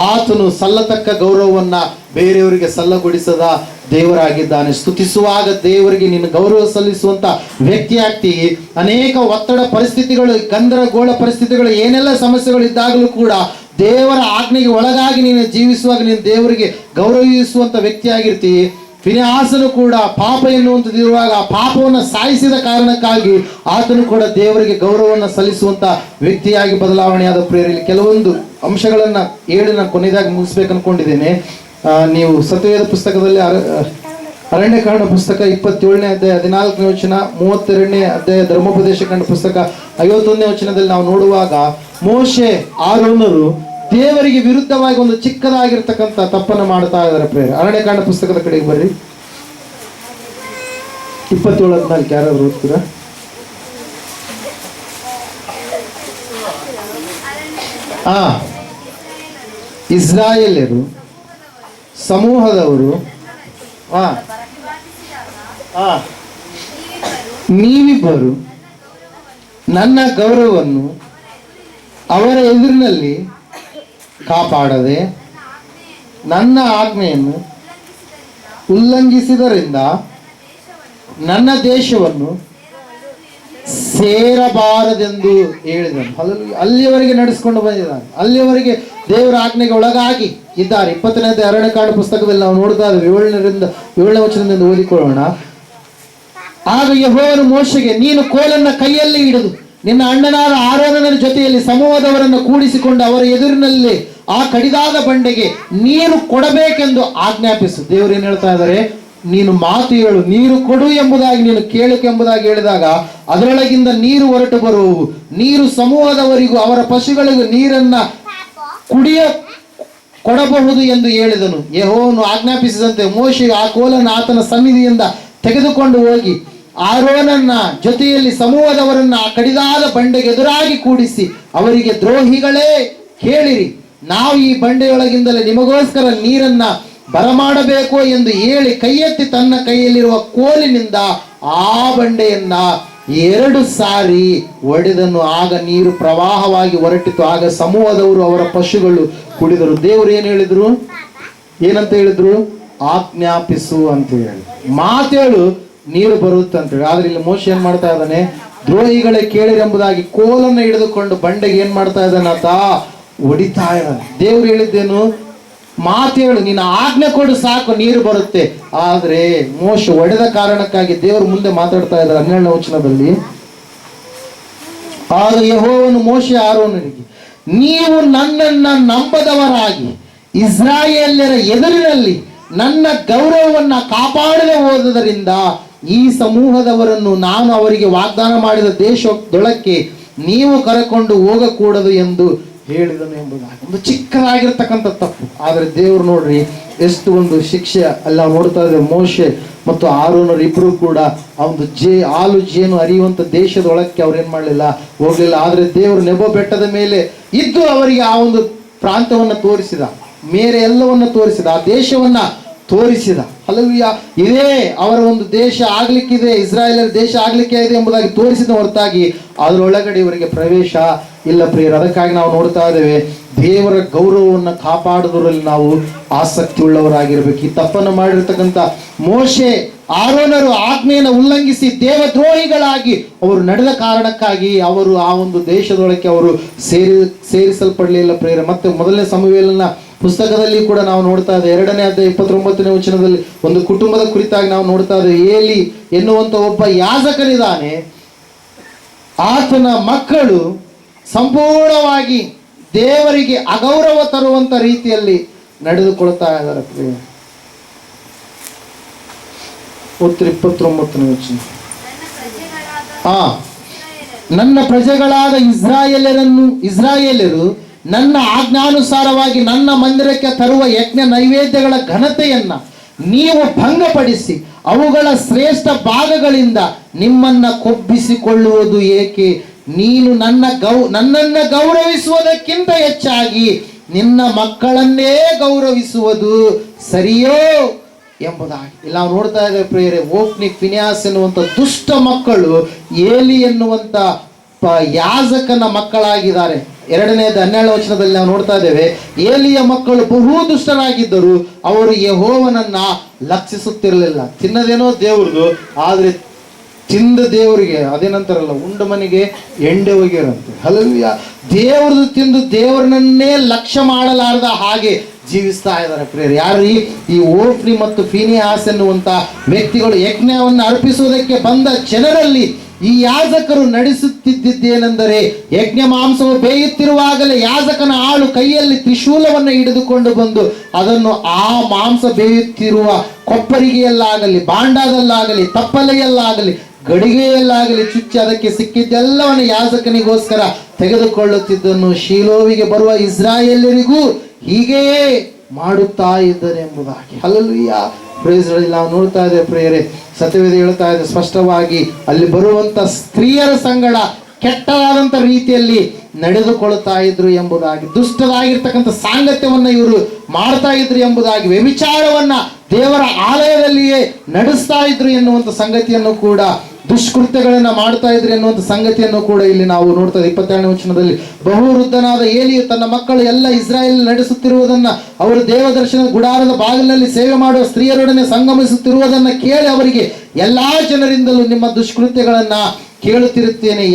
ಆತನು ಸಲ್ಲತಕ್ಕ ಗೌರವವನ್ನ ಬೇರೆಯವರಿಗೆ ಸಲ್ಲಗೊಡಿಸದ ದೇವರಾಗಿದ್ದಾನೆ. ಸ್ತುತಿಸುವಾಗ ದೇವರಿಗೆ ನೀನು ಗೌರವ ಸಲ್ಲಿಸುವಂತ ವ್ಯಕ್ತಿ ಆಗ್ತೀವಿ. ಅನೇಕ ಒತ್ತಡ ಪರಿಸ್ಥಿತಿಗಳು, ಗಂದರಗೋಳ ಪರಿಸ್ಥಿತಿಗಳು, ಏನೆಲ್ಲ ಸಮಸ್ಯೆಗಳು ಇದ್ದಾಗಲೂ ಕೂಡ ದೇವರ ಆಜ್ಞೆಗೆ ಒಳಗಾಗಿ ನೀನು ಜೀವಿಸುವಾಗ ನೀನು ದೇವರಿಗೆ ಗೌರವಿಸುವಂತ ವ್ಯಕ್ತಿಯಾಗಿರ್ತೀವಿ. ಫಿನೆಹಾಸನು ಕೂಡ ಪಾಪ ಎನ್ನುವಂಥದ್ದು ಇರುವಾಗ ಆ ಪಾಪವನ್ನು ಸಾಯಿಸಿದ ಕಾರಣಕ್ಕಾಗಿ ಆತನು ಕೂಡ ದೇವರಿಗೆ ಗೌರವವನ್ನು ಸಲ್ಲಿಸುವಂತ ವ್ಯಕ್ತಿಯಾಗಿ ಬದಲಾವಣೆಯಾದ ಪ್ರೇರಲ್ಲಿ ಕೆಲವೊಂದು ಅಂಶಗಳನ್ನ ಹೇಳಿ ನಾನು ಕೊನೆಯದಾಗಿ ಮುಗಿಸ್ಬೇಕು ಅನ್ಕೊಂಡಿದ್ದೇನೆ. ನೀವು ಸತ್ಯವೇದ ಪುಸ್ತಕದಲ್ಲಿ ಅರಣ್ಯಕಾಂಡ ಪುಸ್ತಕ 27ನೇ ಅಧ್ಯಾಯ 14ನೇ ವಚನ, 32ನೇ ಅಧ್ಯಾಯ ಧರ್ಮೋಪದೇಶ ಕಾಂಡ ಪುಸ್ತಕ 51ನೇ ವಚನದಲ್ಲಿ ನಾವು ನೋಡುವಾಗ ಮೋಶೆ ಆರೋನರು ದೇವರಿಗೆ ವಿರುದ್ಧವಾಗಿ ಒಂದು ಚಿಕ್ಕದಾಗಿರ್ತಕ್ಕಂಥ ತಪ್ಪನ್ನು ಮಾಡ್ತಾ ಇದ್ದಾರೆ ಪ್ರೇರೆ. ಅರಣ್ಯಕಾಂಡ ಪುಸ್ತಕದ ಕಡೆಗೆ ಬರ್ರಿ, 27:14 ಯಾರಾದ್ರು ಓದ್ತೀರಾ? ಇಸ್ರಾಯೇಲ್ಯರು ಸಮೂಹದವರು ನೀವಿಬ್ಬರು ನನ್ನ ಗೌರವವನ್ನು ಅವರ ಎದುರಿನಲ್ಲಿ ಕಾಪಾಡದೆ ನನ್ನ ಆಜ್ಞೆಯನ್ನು ಉಲ್ಲಂಘಿಸಿದರಿಂದ ನನ್ನ ದೇಶವನ್ನು ಸೇರಬಾರದೆಂದು ಹೇಳಿದನು. ಅಲ್ಲಿಯವರೆಗೆ ನಡೆಸಿಕೊಂಡು ಬಂದಿದ್ದಾನೆ, ಅಲ್ಲಿಯವರೆಗೆ ದೇವರ ಆಜ್ಞೆಗೆ ಒಳಗಾಗಿ ಇದ್ದಾರೆ. 20ನೇ ಅರಣ್ಯಕಾಂಡ ಪುಸ್ತಕದಲ್ಲಿ ನಾವು ನೋಡ್ತಾ ಇದ್ದೇವೆ, 7ನೇ ವಚನದಿಂದ ಓದಿಕೊಳ್ಳೋಣ. ಆಗ ಯೆಹೋವನು ಮೋಶೆಗೆ, ನೀನು ಕೋಲನ್ನ ಕೈಯಲ್ಲಿ ಹಿಡಿದು ನಿನ್ನ ಅಣ್ಣನಾದ ಆರೋನನ ಜೊತೆಯಲ್ಲಿ ಸಮೂಹದವರನ್ನು ಕೂಡಿಸಿಕೊಂಡು ಅವರ ಎದುರಿನಲ್ಲಿ ಆ ಕಡಿದಾದ ಬಂಡೆಗೆ ನೀರು ಕೊಡಬೇಕೆಂದು ಆಜ್ಞಾಪಿಸು. ದೇವರು ಏನ್ ಹೇಳ್ತಾ ಇದ್ದಾರೆ, ನೀನು ಮಾತು ಹೇಳು, ನೀರು ಕೊಡು ಎಂಬುದಾಗಿ, ನೀನು ಕೇಳಕೆಂಬುದಾಗಿ ಹೇಳಿದಾಗ ಅದರೊಳಗಿಂದ ನೀರು ಹೊರಟು ಬರುವು. ನೀರು ಸಮೂಹದವರಿಗೂ ಅವರ ಪಶುಗಳಿಗೂ ನೀರನ್ನ ಕುಡಿಯ ಕೊಡಬಹುದು ಎಂದು ಹೇಳಿದನು. ಯೆಹೋವನು ಆಜ್ಞಾಪಿಸಿದಂತೆ ಮೋಶೆ ಆ ಕೋಲನ್ನು ಆತನ ಸನ್ನಿಧಿಯಿಂದ ತೆಗೆದುಕೊಂಡು ಹೋಗಿ ಆರೋನನ ಜೊತೆಯಲ್ಲಿ ಸಮೂಹದವರನ್ನ ಕಡಿದಾದ ಬಂಡೆಗೆ ಎದುರಾಗಿ ಕೂಡಿಸಿ ಅವರಿಗೆ, ದ್ರೋಹಿಗಳೇ ಕೇಳಿರಿ, ನಾವು ಈ ಬಂಡೆಯೊಳಗಿಂದಲೇ ನಿಮಗೋಸ್ಕರ ನೀರನ್ನ ಬರಮಾಡಬೇಕು ಎಂದು ಹೇಳಿ ಕೈಯೆತ್ತಿ ತನ್ನ ಕೈಯಲ್ಲಿರುವ ಕೋಲಿನಿಂದ ಆ ಬಂಡೆಯನ್ನ 2 ಸಾರಿ ಒಡೆದನು. ಆಗ ನೀರು ಪ್ರವಾಹವಾಗಿ ಹೊರಟಿತು. ಆಗ ಸಮೂಹದವರು ಅವರ ಪಶುಗಳು ಕುಡಿದರು. ದೇವರು ಏನ್ ಹೇಳಿದ್ರು, ಏನಂತ ಹೇಳಿದ್ರು? ಆಜ್ಞಾಪಿಸು ಅಂತ ಹೇಳಿ, ಮಾತೇಳು ನೀರು ಬರುತ್ತೆ ಅಂತ ಹೇಳಿ. ಆದ್ರೆ ಇಲ್ಲಿ ಮೋಶೆ ಏನ್ ಮಾಡ್ತಾ ಇದ್ದಾನೆ, ದ್ರೋಹಿಗಳೇ ಕೇಳಿರೆಂಬುದಾಗಿ ಕೋಲನ್ನು ಹಿಡಿದುಕೊಂಡು ಬಂಡೆಗೆ ಏನ್ ಮಾಡ್ತಾ ಇದ್ದಾನೆ, ಆತ ಹೊಡಿತಾ ಇದ್ದಾನೆ. ದೇವ್ರು ಹೇಳಿದ್ದೇನು, ಮಾತೇಳು, ನೀನು ಆಜ್ಞೆ ಕೊಡು ಸಾಕು ನೀರು ಬರುತ್ತೆ. ಆದ್ರೆ ಮೋಶೆ ಒಡೆದ ಕಾರಣಕ್ಕಾಗಿ ದೇವರು ಮುಂದೆ ಮಾತಾಡ್ತಾ ಇದ್ದಾರೆ 12ನೇ ವಚನದಲ್ಲಿ. ಆಗ ಯೆಹೋವನು ಮೋಶೆ ಆರೋನನಿಗೆ, ನೀವು ನನ್ನನ್ನ ನಂಬದವರಾಗಿ ಇಸ್ರಾಯೇಲ್ಯರ ಎದುರಿನಲ್ಲಿ ನನ್ನ ಗೌರವವನ್ನ ಕಾಪಾಡದೆ ಹೋದುದರಿಂದ ಈ ಸಮೂಹದವರನ್ನು ನಾನು ಅವರಿಗೆ ವಾಗ್ದಾನ ಮಾಡಿದ ದೇಶದೊಳಕ್ಕೆ ನೀವು ಕರೆಕೊಂಡು ಹೋಗಕೂಡದು ಎಂದು ಹೇಳಿದನು ಎಂಬುದಾಗಿ. ಒಂದು ಚಿಕ್ಕದಾಗಿರ್ತಕ್ಕಂಥ ತಪ್ಪು, ಆದರೆ ದೇವರು ನೋಡ್ರಿ ಎಷ್ಟು ಒಂದು ಶಿಕ್ಷೆ ಅಲ್ಲ ನೋಡ್ತಾ ಇದ್ದೇವೆ. ಮೋಶೆ ಮತ್ತು ಆರೋನರು ಇಬ್ಬರು ಕೂಡ ಆ ಒಂದು ಹಾಲು ಜೇನು ಹರಿಯುವಂಥ ದೇಶದೊಳಕ್ಕೆ ಅವ್ರು ಏನ್ ಮಾಡಲಿಲ್ಲ, ಹೋಗ್ಲಿಲ್ಲ. ಆದರೆ ದೇವರು ನೆಬೋ ಬೆಟ್ಟದ ಮೇಲೆ ಇದ್ದು ಅವರಿಗೆ ಆ ಒಂದು ಪ್ರಾಂತವನ್ನ ತೋರಿಸಿದ, ಮೇರೆ ಎಲ್ಲವನ್ನ ತೋರಿಸಿದ, ಆ ದೇಶವನ್ನ ತೋರಿಸಿದ. ಹಲ್ಲೆಲೂಯಾ. ಇದೇ ಅವರ ಒಂದು ದೇಶ ಆಗ್ಲಿಕ್ಕಿದೆ, ಇಸ್ರಾಯೇಲರ ದೇಶ ಆಗ್ಲಿಕ್ಕೆ ಇದೆ ಎಂಬುದಾಗಿ ತೋರಿಸಿದ ಹೊರತಾಗಿ ಅದರೊಳಗಡೆ ಇವರಿಗೆ ಪ್ರವೇಶ ಇಲ್ಲ ಪ್ರಿಯರು. ಅದಕ್ಕಾಗಿ ನಾವು ನೋಡ್ತಾ ಇದ್ದೇವೆ, ದೇವರ ಗೌರವವನ್ನು ಕಾಪಾಡುವುದರಲ್ಲಿ ನಾವು ಆಸಕ್ತಿ ಉಳ್ಳವರಾಗಿರ್ಬೇಕು. ಈ ತಪ್ಪನ್ನು ಮಾಡಿರ್ತಕ್ಕಂಥ ಮೋಶೆ ಆರೋನರು ಆಜ್ಞೆಯನ್ನು ಉಲ್ಲಂಘಿಸಿ ದೇವದ್ರೋಹಿಗಳಾಗಿ ಅವರು ನಡೆದ ಕಾರಣಕ್ಕಾಗಿ ಅವರು ಆ ಒಂದು ದೇಶದೊಳಕ್ಕೆ ಅವರು ಸೇರಿಸಲ್ಪಡಲಿಲ್ಲ ಪ್ರಿಯರ. ಮತ್ತೆ 1ನೇ ಸಮುವೇಲನ ಪುಸ್ತಕದಲ್ಲಿ ಕೂಡ ನಾವು ನೋಡ್ತಾ ಇದ್ದೇವೆ, 2ನೇ ಅಧ್ಯಾಯ 29ನೇ ವಚನದಲ್ಲಿ ಒಂದು ಕುಟುಂಬದ ಕುರಿತಾಗಿ ನಾವು ನೋಡ್ತಾ ಇದ್ದೇವೆ. ಏಲಿ ಎನ್ನುವಂತ ಒಬ್ಬ ಯಾಜಕನಿದ್ದಾನೆ. ಆತನ ಮಕ್ಕಳು ಸಂಪೂರ್ಣವಾಗಿ ದೇವರಿಗೆ ಅಗೌರವ ತರುವಂತ ರೀತಿಯಲ್ಲಿ ನಡೆದುಕೊಳ್ತಾ ಇದ್ದಾರೆ ಪ್ರಿಯ. ಉತ್ತರ 29ನೇ ವಚನ. ನನ್ನ ಪ್ರಜೆಗಳಾದ ಇಸ್ರಾಯೇಲರು ನನ್ನ ಆಜ್ಞಾನುಸಾರವಾಗಿ ನನ್ನ ಮಂದಿರಕ್ಕೆ ತರುವ ಯಜ್ಞ ನೈವೇದ್ಯಗಳ ಘನತೆಯನ್ನ ನೀವು ಭಂಗಪಡಿಸಿ ಅವುಗಳ ಶ್ರೇಷ್ಠ ಭಾಗಗಳಿಂದ ನಿಮ್ಮನ್ನ ಕೊಬ್ಬಿಸಿಕೊಳ್ಳುವುದು ಏಕೆ? ನೀನು ನನ್ನನ್ನ ಗೌರವಿಸುವುದಕ್ಕಿಂತ ಹೆಚ್ಚಾಗಿ ನಿನ್ನ ಮಕ್ಕಳನ್ನೇ ಗೌರವಿಸುವುದು ಸರಿಯೋ ಎಂಬುದಾಗಿ ಇಲ್ಲಿ ನಾವು ನೋಡ್ತಾ ಇದ್ದೇವೆ ಪ್ರಿಯರೇ. ಓಫ್ನಿ, ಫಿನ್ಯಾಸ್ ಎನ್ನುವಂತ ದುಷ್ಟ ಮಕ್ಕಳು ಏಲಿ ಎನ್ನುವಂತ ಯಾಜಕನ ಮಕ್ಕಳಾಗಿದ್ದಾರೆ. 2:12 ವಚನದಲ್ಲಿ ನಾವು ನೋಡ್ತಾ ಇದ್ದೇವೆ, ಏಲಿಯ ಮಕ್ಕಳು ಬಹು ದುಷ್ಟರಾಗಿದ್ದರು, ಅವರು ಯೆಹೋವನನ್ನ ಲಕ್ಷಿಸುತ್ತಿರಲಿಲ್ಲ. ತಿನ್ನದೇನೋ ದೇವ್ರದು, ಆದ್ರೆ ತಿಂದ ದೇವರಿಗೆ ಅದೇನಂತಾರಲ್ಲ, ಉಂಡ ಮನೆಗೆ ಎಂಡೆ ಹೋಗಿರಂತೆ. ಹಲ್ಲೆಲೂಯಾ. ದೇವ್ರದು ತಿಂದು ದೇವರನ್ನೇ ಲಕ್ಷ್ಯ ಮಾಡಲಾರದ ಹಾಗೆ ಜೀವಿಸ್ತಾ ಇದ್ದಾರೆ ಪ್ರಿಯರು. ಯಾರು? ಈ ಓಫ್ನಿ ಮತ್ತು ಫೀನಿಹಾಸ್ ಎನ್ನುವಂತ ವ್ಯಕ್ತಿಗಳು ಯಜ್ಞವನ್ನು ಅರ್ಪಿಸುವುದಕ್ಕೆ ಬಂದ ಜನರಲ್ಲಿ ಈ ಯಾಜಕರು ನಡೆಸುತ್ತಿದ್ದೇನೆಂದರೆ, ಯಜ್ಞ ಮಾಂಸವು ಬೇಯುತ್ತಿರುವಾಗಲೇ ಯಾಜಕನ ಆಳು ಕೈಯಲ್ಲಿ ತ್ರಿಶೂಲವನ್ನು ಹಿಡಿದುಕೊಂಡು ಬಂದು ಅದನ್ನು ಆ ಮಾಂಸ ಬೇಯುತ್ತಿರುವ ಕೊಪ್ಪರಿಗೆಯಲ್ಲಾಗಲಿ, ಬಾಂಡದಲ್ಲಾಗಲಿ, ತಪ್ಪಲೆಯಲ್ಲಾಗಲಿ, ಗಡಿಗೆಯಲ್ಲಾಗಲಿ ಚುಚ್ಚಿ ಅದಕ್ಕೆ ಸಿಕ್ಕಿದ್ದೆಲ್ಲವನ್ನು ಯಾಜಕನಿಗೋಸ್ಕರ ತೆಗೆದುಕೊಳ್ಳುತ್ತಿದ್ದನು. ಶೀಲೋವಿಗೆ ಬರುವ ಇಸ್ರಾಯೇಲರಿಗೂ ಹೀಗೆಯೇ ಮಾಡುತ್ತಾ ಇದ್ದಾರೆ ಎಂಬುದಾಗಿ. ಹಲ್ಲೆಲೂಯಾ. Praise Lord. ನಾವು ನೋಡ್ತಾ ಇದ್ದೇವೆ ಪ್ರಿಯರೇ, ಸತ್ಯವೇದ ಹೇಳ್ತಾ ಇದೆ ಸ್ಪಷ್ಟವಾಗಿ, ಅಲ್ಲಿ ಬರುವಂತ ಸ್ತ್ರೀಯರ ಸಂಗಡ ಕೆಟ್ಟದಾದಂತ ರೀತಿಯಲ್ಲಿ ನಡೆದುಕೊಳ್ತಾ ಇದ್ರು ಎಂಬುದಾಗಿ, ದುಷ್ಟರಾಗಿರ್ತಕ್ಕಂಥ ಸಾಂಗತ್ಯವನ್ನ ಇವರು ಮಾಡ್ತಾ ಇದ್ರು ಎಂಬುದಾಗಿ, ವ್ಯಭಿಚಾರವನ್ನ ದೇವರ ಆಲಯದಲ್ಲಿಯೇ ನಡೆಸ್ತಾ ಇದ್ರು ಎನ್ನುವಂತ ಸಂಗತಿಯನ್ನು ಕೂಡ, ದುಷ್ಕೃತ್ಯಗಳನ್ನ ಮಾಡ್ತಾ ಇದ್ರು ಎನ್ನುವಂತ ಸಂಗತಿಯನ್ನು ಕೂಡ ಇಲ್ಲಿ ನಾವು ನೋಡ್ತಾ ಇದ್ದೀವಿ. 22ನೇ ವಚನದಲ್ಲಿ, ಬಹು ವೃದ್ಧನಾದ ಏಲಿಯು ತನ್ನ ಮಕ್ಕಳು ಎಲ್ಲ ಇಸ್ರಾಯೇಲ್ ನಡೆಸುತ್ತಿರುವುದನ್ನ, ಅವರು ದೇವದರ್ಶನ ಗುಡಾರದ ಬಾಗಿಲಿನಲ್ಲಿ ಸೇವೆ ಮಾಡುವ ಸ್ತ್ರೀಯರೊಡನೆ ಸಂಗಮಿಸುತ್ತಿರುವುದನ್ನ ಕೇಳಿ ಅವರಿಗೆ, ಎಲ್ಲಾ ಜನರಿಂದಲೂ ನಿಮ್ಮ ದುಷ್ಕೃತ್ಯಗಳನ್ನ ಕೇಳುತ್ತಿರುತ್ತೇನೆ,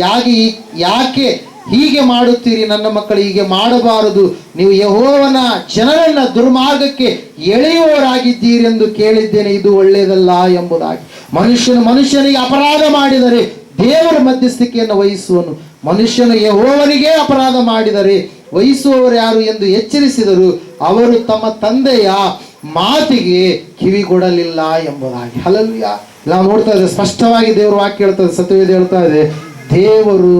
ಯಾಕೆ ಹೀಗೆ ಮಾಡುತ್ತೀರಿ? ನನ್ನ ಮಕ್ಕಳು ಹೀಗೆ ಮಾಡಬಾರದು, ನೀವು ಯೆಹೋವನ ಜನರನ್ನ ದುರ್ಮಾರ್ಗಕ್ಕೆ ಎಳೆಯುವವರಾಗಿದ್ದೀರಿ ಎಂದು ಕೇಳಿದ್ದೇನೆ, ಇದು ಒಳ್ಳೆಯದಲ್ಲ ಎಂಬುದಾಗಿ. ಮನುಷ್ಯನಿಗೆ ಅಪರಾಧ ಮಾಡಿದರೆ ದೇವರ ಮಧ್ಯಸ್ಥಿಕೆಯನ್ನು ವಹಿಸುವನು, ಮನುಷ್ಯನು ಯೆಹೋವನಿಗೆ ಅಪರಾಧ ಮಾಡಿದರೆ ವಹಿಸುವವರು ಯಾರು ಎಂದು ಎಚ್ಚರಿಸಿದರು. ಅವರು ತಮ್ಮ ತಂದೆಯ ಮಾತಿಗೆ ಕಿವಿಗೊಡಲಿಲ್ಲ ಎಂಬುದಾಗಿ. ಹಲ್ಲೆಲೂಯಾ. ನಾವು ನೋಡ್ತಾ ಇದ್ದೇವೆ ಸ್ಪಷ್ಟವಾಗಿ ದೇವರು ವಾಕ್ಯ ಹೇಳ್ತಾ ಇದೆ, ಸತ್ಯವೇದ ಹೇಳ್ತಾ ಇದೆ, ದೇವರು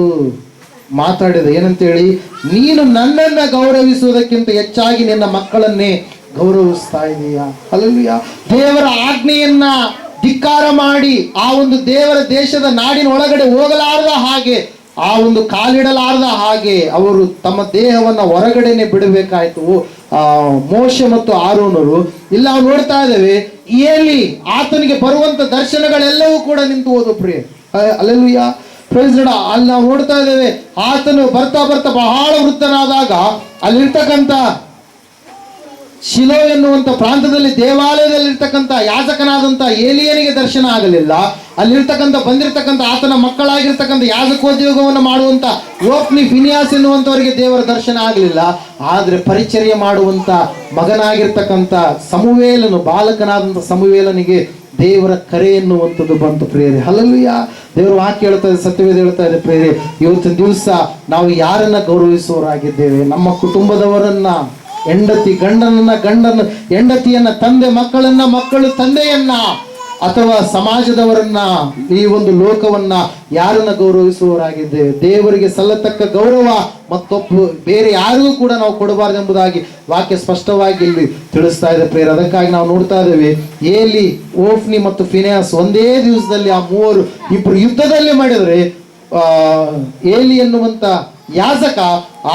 ಮಾತಾಡಿದ ಏನಂತೇಳಿ, ನೀನು ನನ್ನನ್ನ ಗೌರವಿಸುವುದಕ್ಕಿಂತ ಹೆಚ್ಚಾಗಿ ನಿನ್ನ ಮಕ್ಕಳನ್ನೇ ಗೌರವಿಸ್ತಾ ಇದೀಯಾ. ಹಲ್ಲೆಲೂಯಾ. ದೇವರ ಆಜ್ಞೆಯನ್ನ ಧಿಕ್ಕಾರ ಮಾಡಿ ಆ ಒಂದು ದೇವರ ದೇಶದ ನಾಡಿನ ಒಳಗಡೆ ಹೋಗಲಾರದ ಹಾಗೆ, ಆ ಒಂದು ಕಾಲಿಡಲಾರದ ಹಾಗೆ ಅವರು ತಮ್ಮ ದೇಹವನ್ನ ಹೊರಗಡೆನೆ ಬಿಡಬೇಕಾಯ್ತು ಮೋಶೆ ಮತ್ತು ಆರೋನರು. ಇಲ್ಲ ನಾವು ನೋಡ್ತಾ ಇದ್ದೇವೆ, ಏಲಿ ಆತನಿಗೆ ಬರುವಂತ ದರ್ಶನಗಳೆಲ್ಲವೂ ಕೂಡ ನಿಂತು ಹೋದು ಪ್ರಿಯ. ಹಲ್ಲೆಲೂಯಾ. Praise lord. ಅಲ್ಲಿ ನಾವು ನೋಡ್ತಾ ಇದ್ದೇವೆ, ಆತನು ಬರ್ತಾ ಬರ್ತಾ ಬಹಳ ವೃದ್ಧನಾದಾಗ ಅಲ್ಲಿರ್ತಕ್ಕಂಥ ಶಿಲೋ ಎನ್ನುವಂತ ಪ್ರಾಂತದಲ್ಲಿ ದೇವಾಲಯದಲ್ಲಿರ್ತಕ್ಕಂಥ ಯಾಜಕನಾದಂಥ ಏಲಿಯನಿಗೆ ದರ್ಶನ ಆಗಲಿಲ್ಲ. ಅಲ್ಲಿರ್ತಕ್ಕಂಥ ಬಂದಿರತಕ್ಕಂಥ ಆತನ ಮಕ್ಕಳಾಗಿರ್ತಕ್ಕಂಥ ಯಾಜಕೋದ್ಯೋಗವನ್ನು ಮಾಡುವಂತ ಓಫ್ನಿ, ಫಿನ್ಯಾಸ್ ಎನ್ನುವಂಥವರಿಗೆ ದೇವರ ದರ್ಶನ ಆಗಲಿಲ್ಲ. ಆದ್ರೆ ಪರಿಚರ್ಯ ಮಾಡುವಂತ ಮಗನಾಗಿರ್ತಕ್ಕಂಥ ಸಮುವೇಲನು, ಬಾಲಕನಾದಂಥ ಸಮುವೇಲನಿಗೆ ದೇವರ ಕರೆ ಎನ್ನುವಂಥದ್ದು ಬಂತು ಪ್ರಿಯರೇ. ಹಲ್ಲೆಲೂಯಾ. ದೇವರು ವಾಕ್ಯ ಹೇಳ್ತಾ ಇದೆ, ಸತ್ಯವೇದ ಹೇಳ್ತಾ ಇದೆ ಪ್ರಿಯರೇ, ಇವತ್ತಿನ ದಿವಸ ನಾವು ಯಾರನ್ನ ಗೌರವಿಸುವವರಾಗಿದ್ದೇವೆ? ನಮ್ಮ ಕುಟುಂಬದವರನ್ನ, ಹೆಂಡತಿಯನ್ನ, ತಂದೆ ಮಕ್ಕಳನ್ನ, ಮಕ್ಕಳು ತಂದೆಯನ್ನ, ಅಥವಾ ಸಮಾಜದವರನ್ನ, ಈ ಒಂದು ಲೋಕವನ್ನ ಯಾರನ್ನ ಗೌರವಿಸುವವರಾಗಿದ್ದೇವೆ? ದೇವರಿಗೆ ಸಲ್ಲತಕ್ಕ ಗೌರವ ಮತ್ತೊಬ್ಬ ಬೇರೆ ಯಾರಿಗೂ ಕೂಡ ನಾವು ಕೊಡಬಾರದು ಎಂಬುದಾಗಿ ವಾಕ್ಯ ಸ್ಪಷ್ಟವಾಗಿ ಇಲ್ಲಿ ತಿಳಿಸ್ತಾ ಇದೆ ಪ್ರಿಯರೇ. ಅದಕ್ಕಾಗಿ ನಾವು ನೋಡ್ತಾ ಇದ್ದೇವೆ, ಏಲಿ, ಓಫ್ನಿ ಮತ್ತು ಫಿನ್ಯಾಸ್ ಒಂದೇ ದಿವಸದಲ್ಲಿ ಆ ಮೂವರು ಇಬ್ರು ಯುದ್ಧದಲ್ಲಿ ಮಾಡಿದರೆ, ಏಲಿ ಎನ್ನುವಂತ ಯಾಜಕ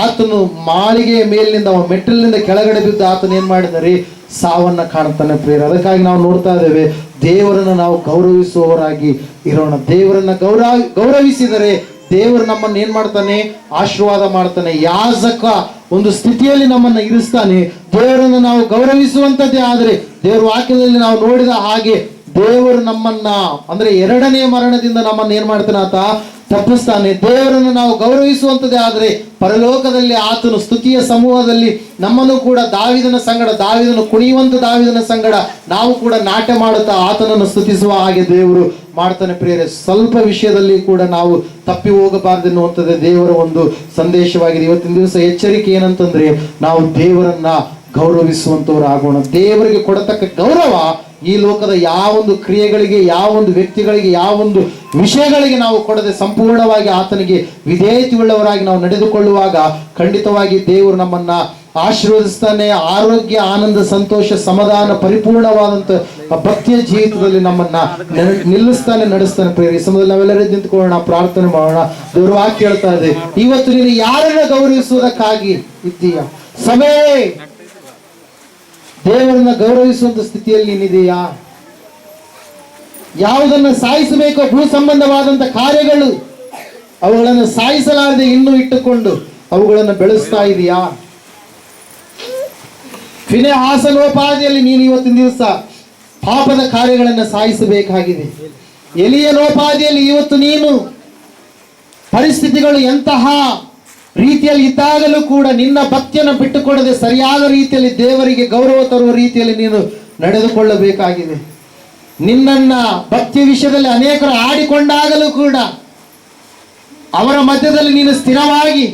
ಆತನು ಮಾಳಿಗೆಯ ಮೇಲಿನಿಂದ, ಅವನ ಮೆಟ್ಟಲಿನಿಂದ ಕೆಳಗಡೆ ಬಿದ್ದು ಆತನ ಏನ್ ಮಾಡಿದರೆ ಸಾವನ್ನ ಕಾಣುತ್ತಾನೆ ಪ್ರಿಯರೇ. ಅದಕ್ಕಾಗಿ ನಾವು ನೋಡ್ತಾ ಇದ್ದೇವೆ, ದೇವರನ್ನು ನಾವು ಗೌರವಿಸುವವರಾಗಿ ಇರೋಣ. ದೇವರನ್ನ ಗೌರವಿಸಿದರೆ ದೇವರು ನಮ್ಮನ್ನು ಏನ್ ಮಾಡ್ತಾನೆ? ಆಶೀರ್ವಾದ ಮಾಡ್ತಾನೆ. ಯಾಜಕ ಒಂದು ಸ್ಥಿತಿಯಲ್ಲಿ ನಮ್ಮನ್ನ ಇರಿಸ್ತಾನೆ. ದೇವರನ್ನು ನಾವು ಗೌರವಿಸುವಂತದ್ದೇ ಆದರೆ, ದೇವರ ವಾಕ್ಯದಲ್ಲಿ ನಾವು ನೋಡಿದ ಹಾಗೆ ದೇವರು ನಮ್ಮನ್ನ, ಅಂದ್ರೆ ಎರಡನೇ ಮರಣದಿಂದ ನಮ್ಮನ್ನ ಏನ್ ಮಾಡ್ತಾನೆ? ಆತ ತಪ್ಪಿಸ್ತಾನೆ. ದೇವರನ್ನು ನಾವು ಗೌರವಿಸುವಂಥದ್ದೇ ಆದರೆ ಪರಲೋಕದಲ್ಲಿ ಆತನು ಸ್ತುತಿಯ ಸಮೂಹದಲ್ಲಿ ನಮ್ಮನ್ನು ಕೂಡ ದಾವಿದನು ಕುಣಿಯುವಂತ ದಾವಿದನ ಸಂಗಡ ನಾವು ಕೂಡ ನಾಟ್ಯ ಮಾಡುತ್ತಾ ಆತನನ್ನು ಸ್ತುತಿಸುವ ಹಾಗೆ ದೇವರು ಮಾಡ್ತಾನೆ. ಪ್ರಿಯರೇ, ಸ್ವಲ್ಪ ವಿಷಯದಲ್ಲಿ ಕೂಡ ನಾವು ತಪ್ಪಿ ಹೋಗಬಾರದು ಎನ್ನುವಂಥದ್ದೇ ದೇವರ ಒಂದು ಸಂದೇಶವಾಗಿದೆ. ಇವತ್ತಿನ ದಿವಸ ಎಚ್ಚರಿಕೆ ಏನಂತಂದ್ರೆ, ನಾವು ದೇವರನ್ನ ಗೌರವಿಸುವಂತವರಾಗೋಣ. ದೇವರಿಗೆ ಕೊಡತಕ್ಕ ಗೌರವ ಈ ಲೋಕದ ಯಾವೊಂದು ಕ್ರಿಯೆಗಳಿಗೆ, ಯಾವೊಂದು ವ್ಯಕ್ತಿಗಳಿಗೆ, ಯಾವೊಂದು ವಿಷಯಗಳಿಗೆ ನಾವು ಕೊಡದೆ ಸಂಪೂರ್ಣವಾಗಿ ಆತನಿಗೆ ವಿಧೇಯತೆಯುಳ್ಳವರಾಗಿ ನಾವು ನಡೆದುಕೊಳ್ಳುವಾಗ ಖಂಡಿತವಾಗಿ ದೇವರು ನಮ್ಮನ್ನ ಆಶೀರ್ವದಿಸ್ತಾನೆ. ಆರೋಗ್ಯ, ಆನಂದ, ಸಂತೋಷ, ಸಮಾಧಾನ, ಪರಿಪೂರ್ಣವಾದಂತ ಭಕ್ತಿಯ ಜೀವಿತದಲ್ಲಿ ನಮ್ಮನ್ನ ನಿಲ್ಲಿಸ್ತಾನೆ, ನಡೆಸ್ತಾನೆ. ಪ್ರಿಯರೇ, ಈ ಸಮಯದಲ್ಲಿ ನಾವೆಲ್ಲರೂ ನಿಂತ್ಕೊಳ್ಳೋಣ, ಪ್ರಾರ್ಥನೆ ಮಾಡೋಣ. ದೇವರು ವಾಕ್ಯ ಹೇಳ್ತಾ ಇದೆ, ಇವತ್ತು ನೀನು ಯಾರನ್ನ ಗೌರವಿಸುವುದಕ್ಕಾಗಿ ಇದ್ದೀಯ? ಸಮಯ ದೇವರನ್ನ ಗೌರವಿಸುವಂತ ಸ್ಥಿತಿಯಲ್ಲಿ ನೀನಿದೆಯಾ? ಯಾವುದನ್ನ ಸಾಯಿಸಬೇಕೋ ಭೂ ಸಂಬಂಧವಾದಂತ ಕಾರ್ಯಗಳು, ಅವುಗಳನ್ನು ಸಾಯಿಸಲಾರದೆ ಇನ್ನೂ ಇಟ್ಟುಕೊಂಡು ಅವುಗಳನ್ನು ಬೆಳೆಸ್ತಾ ಇದೆಯಾ? ಫಿನೆಹಾಸನೋಪಾದಿಯಲ್ಲಿ ನೀನು ಇವತ್ತಿನ ದಿವಸ ಪಾಪದ ಕಾರ್ಯಗಳನ್ನು ಸಾಯಿಸಬೇಕಾಗಿದೆ. ಎಲಿಯನೋಪಾದಿಯಲ್ಲಿ ಇವತ್ತು ನೀನು ಪರಿಸ್ಥಿತಿಗಳು ಎಂತಹ ರೀತಿಯಲ್ಲಿ ಇದ್ದಾಗಲೂ ಕೂಡ ನಿನ್ನ ಭಕ್ತಿಯನ್ನು ಬಿಟ್ಟುಕೊಡದೆ ಸರಿಯಾದ ರೀತಿಯಲ್ಲಿ ದೇವರಿಗೆ ಗೌರವ ತರುವ ರೀತಿಯಲ್ಲಿ ನೀನು ನಡೆದುಕೊಳ್ಳಬೇಕಾಗಿದೆ. ನಿನ್ನನ್ನ ಭಕ್ತಿ ವಿಷಯದಲ್ಲಿ ಅನೇಕರು ಆಡಿಕೊಂಡಾಗಲೂ ಕೂಡ ಅವರ ಮಧ್ಯದಲ್ಲಿ ನೀನು ಸ್ಥಿರವಾಗಿ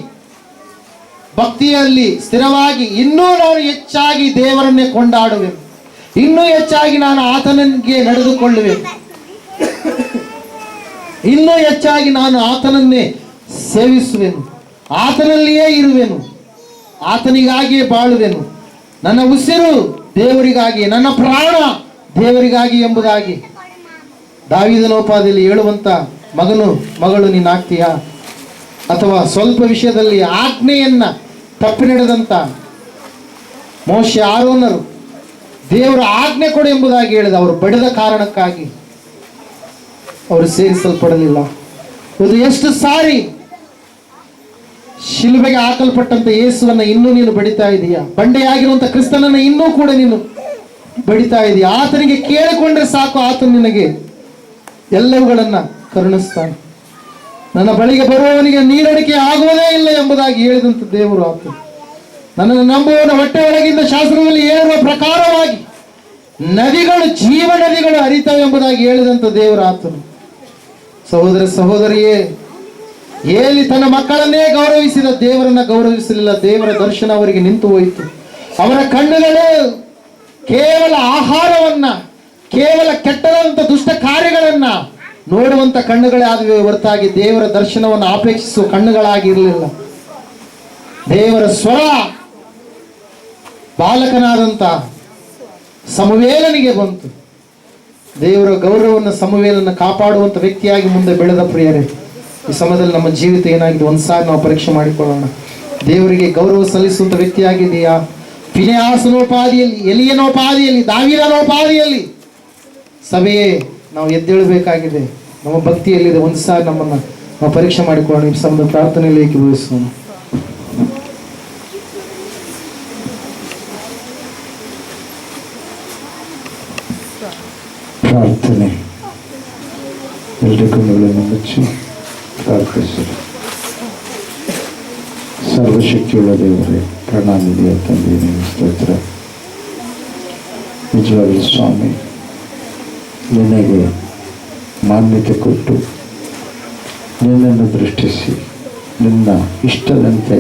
ಭಕ್ತಿಯಲ್ಲಿ ಸ್ಥಿರವಾಗಿ ಇನ್ನೂ ನಾನು ಹೆಚ್ಚಾಗಿ ದೇವರನ್ನೇ ಕೊಂಡಾಡುವೆನು, ಇನ್ನೂ ಹೆಚ್ಚಾಗಿ ನಾನು ಆತನಿಗೆ ನಡೆದುಕೊಳ್ಳುವೆನು, ಇನ್ನೂ ಹೆಚ್ಚಾಗಿ ನಾನು ಆತನನ್ನೇ ಸೇವಿಸುವೆನು, ಆತನಲ್ಲಿಯೇ ಇರುವೆನು, ಆತನಿಗಾಗಿಯೇ ಬಾಳುವೆನು, ನನ್ನ ಉಸಿರು ದೇವರಿಗಾಗಿ, ನನ್ನ ಪ್ರಾಣ ದೇವರಿಗಾಗಿ ಎಂಬುದಾಗಿ ದಾವೀದನೋಪಾದಿಯಲ್ಲಿ ಹೇಳುವಂತ ಮಗಳು ನೀನು ಆಗ್ತೀಯಾ? ಅಥವಾ ಸ್ವಲ್ಪ ವಿಷಯದಲ್ಲಿ ಆಜ್ಞೆಯನ್ನ ತಪ್ಪಿ ನಡೆದಂತ ಮೋಶೆ, ಆರೋನರು ದೇವರ ಆಜ್ಞೆ ಕೊಡು ಎಂಬುದಾಗಿ ಹೇಳಿದ ಅವರು ಬಡಿದ ಕಾರಣಕ್ಕಾಗಿ ಅವರು ಸೇರಿಸಲ್ಪಡಲಿಲ್ಲ. ಇದು ಎಷ್ಟು ಸಾರಿ ಶಿಲುಬೆಗೆ ಹಾಕಲ್ಪಟ್ಟಂತ ಯೇಸುವನ್ನ ಇನ್ನೂ ನೀನು ಬಡಿತಾ ಇದೀಯಾ? ಬಂಡೆಯಾಗಿರುವಂತ ಕ್ರಿಸ್ತನನ್ನ ಇನ್ನೂ ಕೂಡ ನೀನು ಬಡಿತಾ ಇದೀಯಾ? ಆತನಿಗೆ ಕೇಳಿಕೊಂಡ್ರೆ ಸಾಕು, ಆತನು ನಿನಗೆ ಎಲ್ಲವುಗಳನ್ನ ಕರುಣಿಸ್ತಾನೆ. ನನ್ನ ಬಳಿಗೆ ಬರುವವನಿಗೆ ನೀರಡಿಕೆ ಆಗುವುದೇ ಇಲ್ಲ ಎಂಬುದಾಗಿ ಹೇಳಿದಂತ ದೇವರು ಆತ. ನನ್ನನ್ನು ನಂಬುವವನ ಹೊಟ್ಟೆ ಒಳಗಿಂದ ಶಾಸ್ತ್ರದಲ್ಲಿ ಹೇಳಿರುವ ಪ್ರಕಾರವಾಗಿ ನದಿಗಳು, ಜೀವ ನದಿಗಳು ಹರಿತವೆ ಎಂಬುದಾಗಿ ಹೇಳಿದಂತ ದೇವರು ಆತನು. ಸಹೋದರ ಸಹೋದರಿಯೇ, ಏಲಿ ತನ್ನ ಮಕ್ಕಳನ್ನೇ ಗೌರವಿಸಿದ, ದೇವರನ್ನ ಗೌರವಿಸಲಿಲ್ಲ. ದೇವರ ದರ್ಶನ ಅವರಿಗೆ ನಿಂತು ಹೋಯಿತು. ಅವರ ಕಣ್ಣುಗಳು ಕೇವಲ ಆಹಾರವನ್ನ, ಕೇವಲ ಕೆಟ್ಟದಂತ ದುಷ್ಟ ಕಾರ್ಯಗಳನ್ನ ನೋಡುವಂತ ಕಣ್ಣುಗಳೇ ಆದವೆ ಹೊರತಾಗಿ ದೇವರ ದರ್ಶನವನ್ನು ಅಪೇಕ್ಷಿಸುವ ಕಣ್ಣುಗಳಾಗಿ ಇರಲಿಲ್ಲ. ದೇವರ ಸ್ವರ ಬಾಲಕನಾದಂತ ಸಮುವೇಲನಿಗೆ ಬಂತು. ದೇವರ ಗೌರವವನ್ನು ಸಮುವೇಲನ ಕಾಪಾಡುವಂತ ವ್ಯಕ್ತಿಯಾಗಿ ಮುಂದೆ ಬೆಳೆದ. ಪ್ರಿಯರೇ, ಈ ಸಮಯದಲ್ಲಿ ನಮ್ಮ ಜೀವಿತ ಏನಾಗಿದೆ ಒಂದ್ಸಾರಿ ನಾವು ಪರೀಕ್ಷೆ ಮಾಡಿಕೊಳ್ಳೋಣ. ದೇವರಿಗೆ ಗೌರವ ಸಲ್ಲಿಸುವಂತ ವ್ಯಕ್ತಿಯಾಗಿದೆಯಾ? ಫಿನೆಹಾಸನೋಪಾದಿಯಲ್ಲಿ, ಎಲಿಯನೋಪಾದಿಯಲ್ಲಿ, ದಾವೀದನೋಪಾದಿಯಲ್ಲಿ ಸಭೆಯೇ ನಾವು ಎದ್ದೇಳಬೇಕಾಗಿದೆ. ನಮ್ಮ ಭಕ್ತಿಯಲ್ಲಿದೆ, ಒಂದ್ಸಾರಿ ನಮ್ಮನ್ನ ನಾವು ಪರೀಕ್ಷೆ ಮಾಡಿಕೊಳ್ಳೋಣ. ಈ ಸಮಯದ ಪ್ರಾರ್ಥನೆಯಲ್ಲಿ ಏಕೀಭವಿಸೋಣ. ಪ್ರಾರ್ಥನೆ. ಎಲ್ಲರ ಕಣ್ಣುಗಳನ್ನು ಮುಚ್ಚಿ ಪ್ರಾರ್ಥಿಸಿರಿ. ಸರ್ವಶಕ್ತಿಯುಳ್ಳ ದೇವರೇ, ಕರುಣಾನಿಧಿಯ ತಂದೆ, ನಿಮ್ಮ ಸ್ತೋತ್ರ. ನಿಜವಾಗಿ ಸ್ವಾಮಿ, ನಿನಗೆ ಮಾನ್ಯತೆ ಕೊಟ್ಟು ನಿನ್ನನ್ನು ದೃಷ್ಟಿಸಿ ನಿನ್ನ ಇಷ್ಟದಂತೆ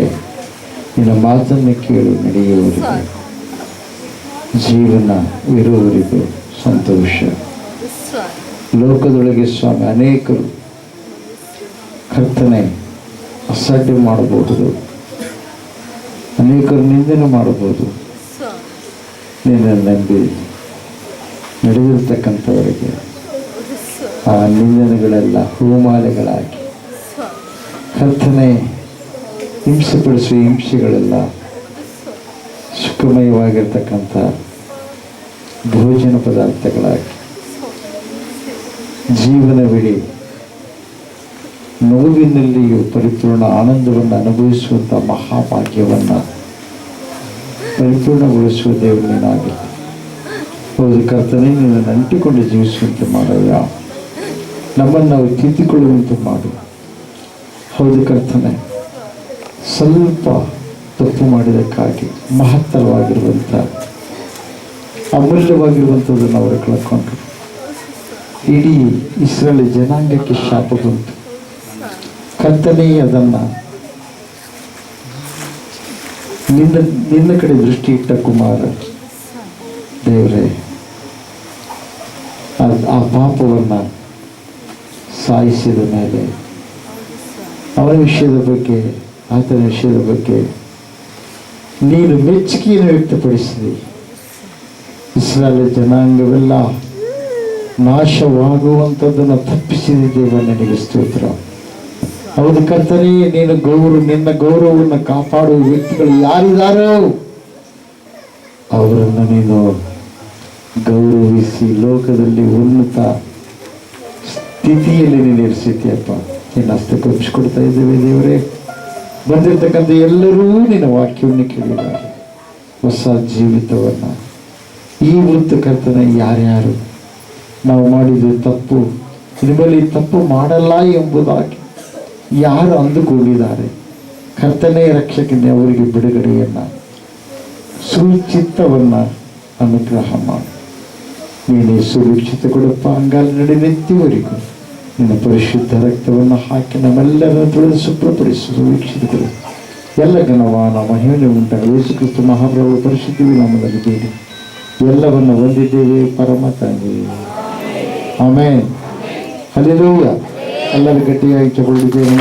ನಿನ್ನ ಮಾತನ್ನು ಕೇಳಿ ನಡೆಯುವವರಿಗೆ, ಜೀವನವಿರುವವರಿಗೂ ಸಂತೋಷ. ಲೋಕದೊಳಗೆ ಸ್ವಾಮಿ ಅನೇಕರು ಕರ್ತನೆ ಅಸಡ್ಡೆ ಮಾಡಬಹುದು, ಅನೇಕರು ನಿಂದನೆ ಮಾಡಬಹುದು. ನಿನ್ನ ನಂಬಿ ನಡೆದಿರ್ತಕ್ಕಂಥವರಿಗೆ ಆ ನಿಂದನೆಗಳೆಲ್ಲ ಹೂಮಾಲೆಗಳಾಗಿ ಕರ್ತನೆ ಹಿಂಸೆಪಡಿಸುವ ಹಿಂಸೆಗಳೆಲ್ಲ ಸುಖಮಯವಾಗಿರ್ತಕ್ಕಂಥ ಭೋಜನ ಪದಾರ್ಥಗಳಾಗಿ ಜೀವನವಿಡೀ ನೋವಿನಲ್ಲಿಯೂ ಪರಿಪೂರ್ಣ ಆನಂದವನ್ನು ಅನುಭವಿಸುವಂಥ ಮಹಾಭಾಗ್ಯವನ್ನು ಪರಿಪೂರ್ಣಗೊಳಿಸುವ ದೇವರನ್ನಾಗಿ. ಹೌದು ಕರ್ತನೆ, ನಿನ್ನನ್ನು ಅಂಟಿಕೊಂಡು ಜೀವಿಸುವಂತೆ ಮಾಡಯ್ಯ. ನಮ್ಮನ್ನು ನಾವು ತಿದ್ದಿಕೊಳ್ಳುವಂತೆ ಮಾಡು. ಹೌದು ಕರ್ತನೆ, ಸ್ವಲ್ಪ ತಪ್ಪು ಮಾಡಿದ್ದಕ್ಕಾಗಿ ಮಹತ್ತರವಾಗಿರುವಂಥ ಅಮೂಲ್ಯವಾಗಿರುವಂಥದ್ದನ್ನು ಅವರು ಕಳ್ಕೊಂಡ್ರು. ಇಡೀ ಇಸ್ರೇಲ್ ಜನಾಂಗಕ್ಕೆ ಶಾಪ ಬಂತು. ಕರ್ತನೇ ಅದನ್ನು ನಿನ್ನ ಕಡೆ ದೃಷ್ಟಿ ಇಟ್ಟ ಕುಮಾರ ದೇವರೇ, ಆ ಪಾಪವನ್ನು ಸಾಯಿಸಿದ ಮೇಲೆ ಅವನ ವಿಷಯದ ಬಗ್ಗೆ, ಆತನ ವಿಷಯದ ಬಗ್ಗೆ ನೀನು ಮೆಚ್ಚುಗೆಯನ್ನು ವ್ಯಕ್ತಪಡಿಸಿದೆ. ಇಸ್ರಾಯೇಲ್ ಜನಾಂಗವೆಲ್ಲ ನಾಶವಾಗುವಂಥದ್ದನ್ನು ತಪ್ಪಿಸಿದ ದೇವ, ನಿನಗೆ ಸ್ತೋತ್ರ. ಹೌದು ಕರ್ತನೇ, ನಿನ್ನ ಗೌರವವನ್ನು ಕಾಪಾಡುವ ವ್ಯಕ್ತಿಗಳು ಯಾರಿದ್ದಾರೋ ಅವರನ್ನು ನೀನು ಗೌರವಿಸಿ ಲೋಕದಲ್ಲಿ ಉನ್ನತ ಸ್ಥಿತಿಯಲ್ಲಿ ನೀನು ಇರಿಸಿದ್ಯಪ್ಪ. ನಿನ್ನ ಹಸ್ತಕ್ಕೆ ಒಪ್ಪಿಸಿಕೊಡ್ತಾ ಇದ್ದೇವೆ ದೇವರೇ. ಬಂದಿರತಕ್ಕಂಥ ಎಲ್ಲರೂ ನಿನ್ನ ವಾಕ್ಯವನ್ನು ಕೇಳಿದ್ದಾರೆ. ಹೊಸ ಜೀವಿತವನ್ನು ಈ ವೃತ್ತ ಕರ್ತನೆ, ಯಾರ್ಯಾರು ನಾವು ಮಾಡಿದ ತಪ್ಪು, ಇನ್ಮೇಲೆ ಈ ತಪ್ಪು ಮಾಡಲ್ಲ ಎಂಬುದಾಗಿ ಯಾರು ಅಂದುಕೊಂಡಿದ್ದಾರೆ, ಕರ್ತನೇ ರಕ್ಷಕನೇ ಅವರಿಗೆ ಬಿಡುಗಡೆಯನ್ನು, ಸುಚಿತ್ತವನ್ನು ಅನುಗ್ರಹ ಮಾಡಿ. ನೀನೇ ಸುರಕ್ಷಿತ ಕೊಡಪ್ಪ. ಅಂಗಾಲ ನಡೆದೆತ್ತಿವರೆಗೂ ನಿನ್ನ ಪರಿಶುದ್ಧ ರಕ್ತವನ್ನು ಹಾಕಿ ನಮ್ಮೆಲ್ಲರನ್ನು ತೊಳೆದು ಶುಭ್ರಪಡಿಸು. ಸುರಕ್ಷಿತಗಳು ಎಲ್ಲ ಘನವಾನ ಮಹಿಮೆ ಉಂಟಾಗಲಿ. ಯೇಸು ಕ್ರಿಸ್ತ ಮಹಾಪ್ರಭು ಪರಿಶುದ್ಧ ನಾಮದಲ್ಲಿ ಬೇಡಿ ಎಲ್ಲವನ್ನು ಹೊಂದಿದ್ದೇವೆ ಪರಮ ತಂದೆ. ಆಮೇನ್. ಹಲ್ಲೆಲೂಯಾ. ಎಲ್ಲರೂ ಗಟ್ಟಿಯಾಗಿ ತಗೊಳ್ಳಿದ್ದೇವೆ.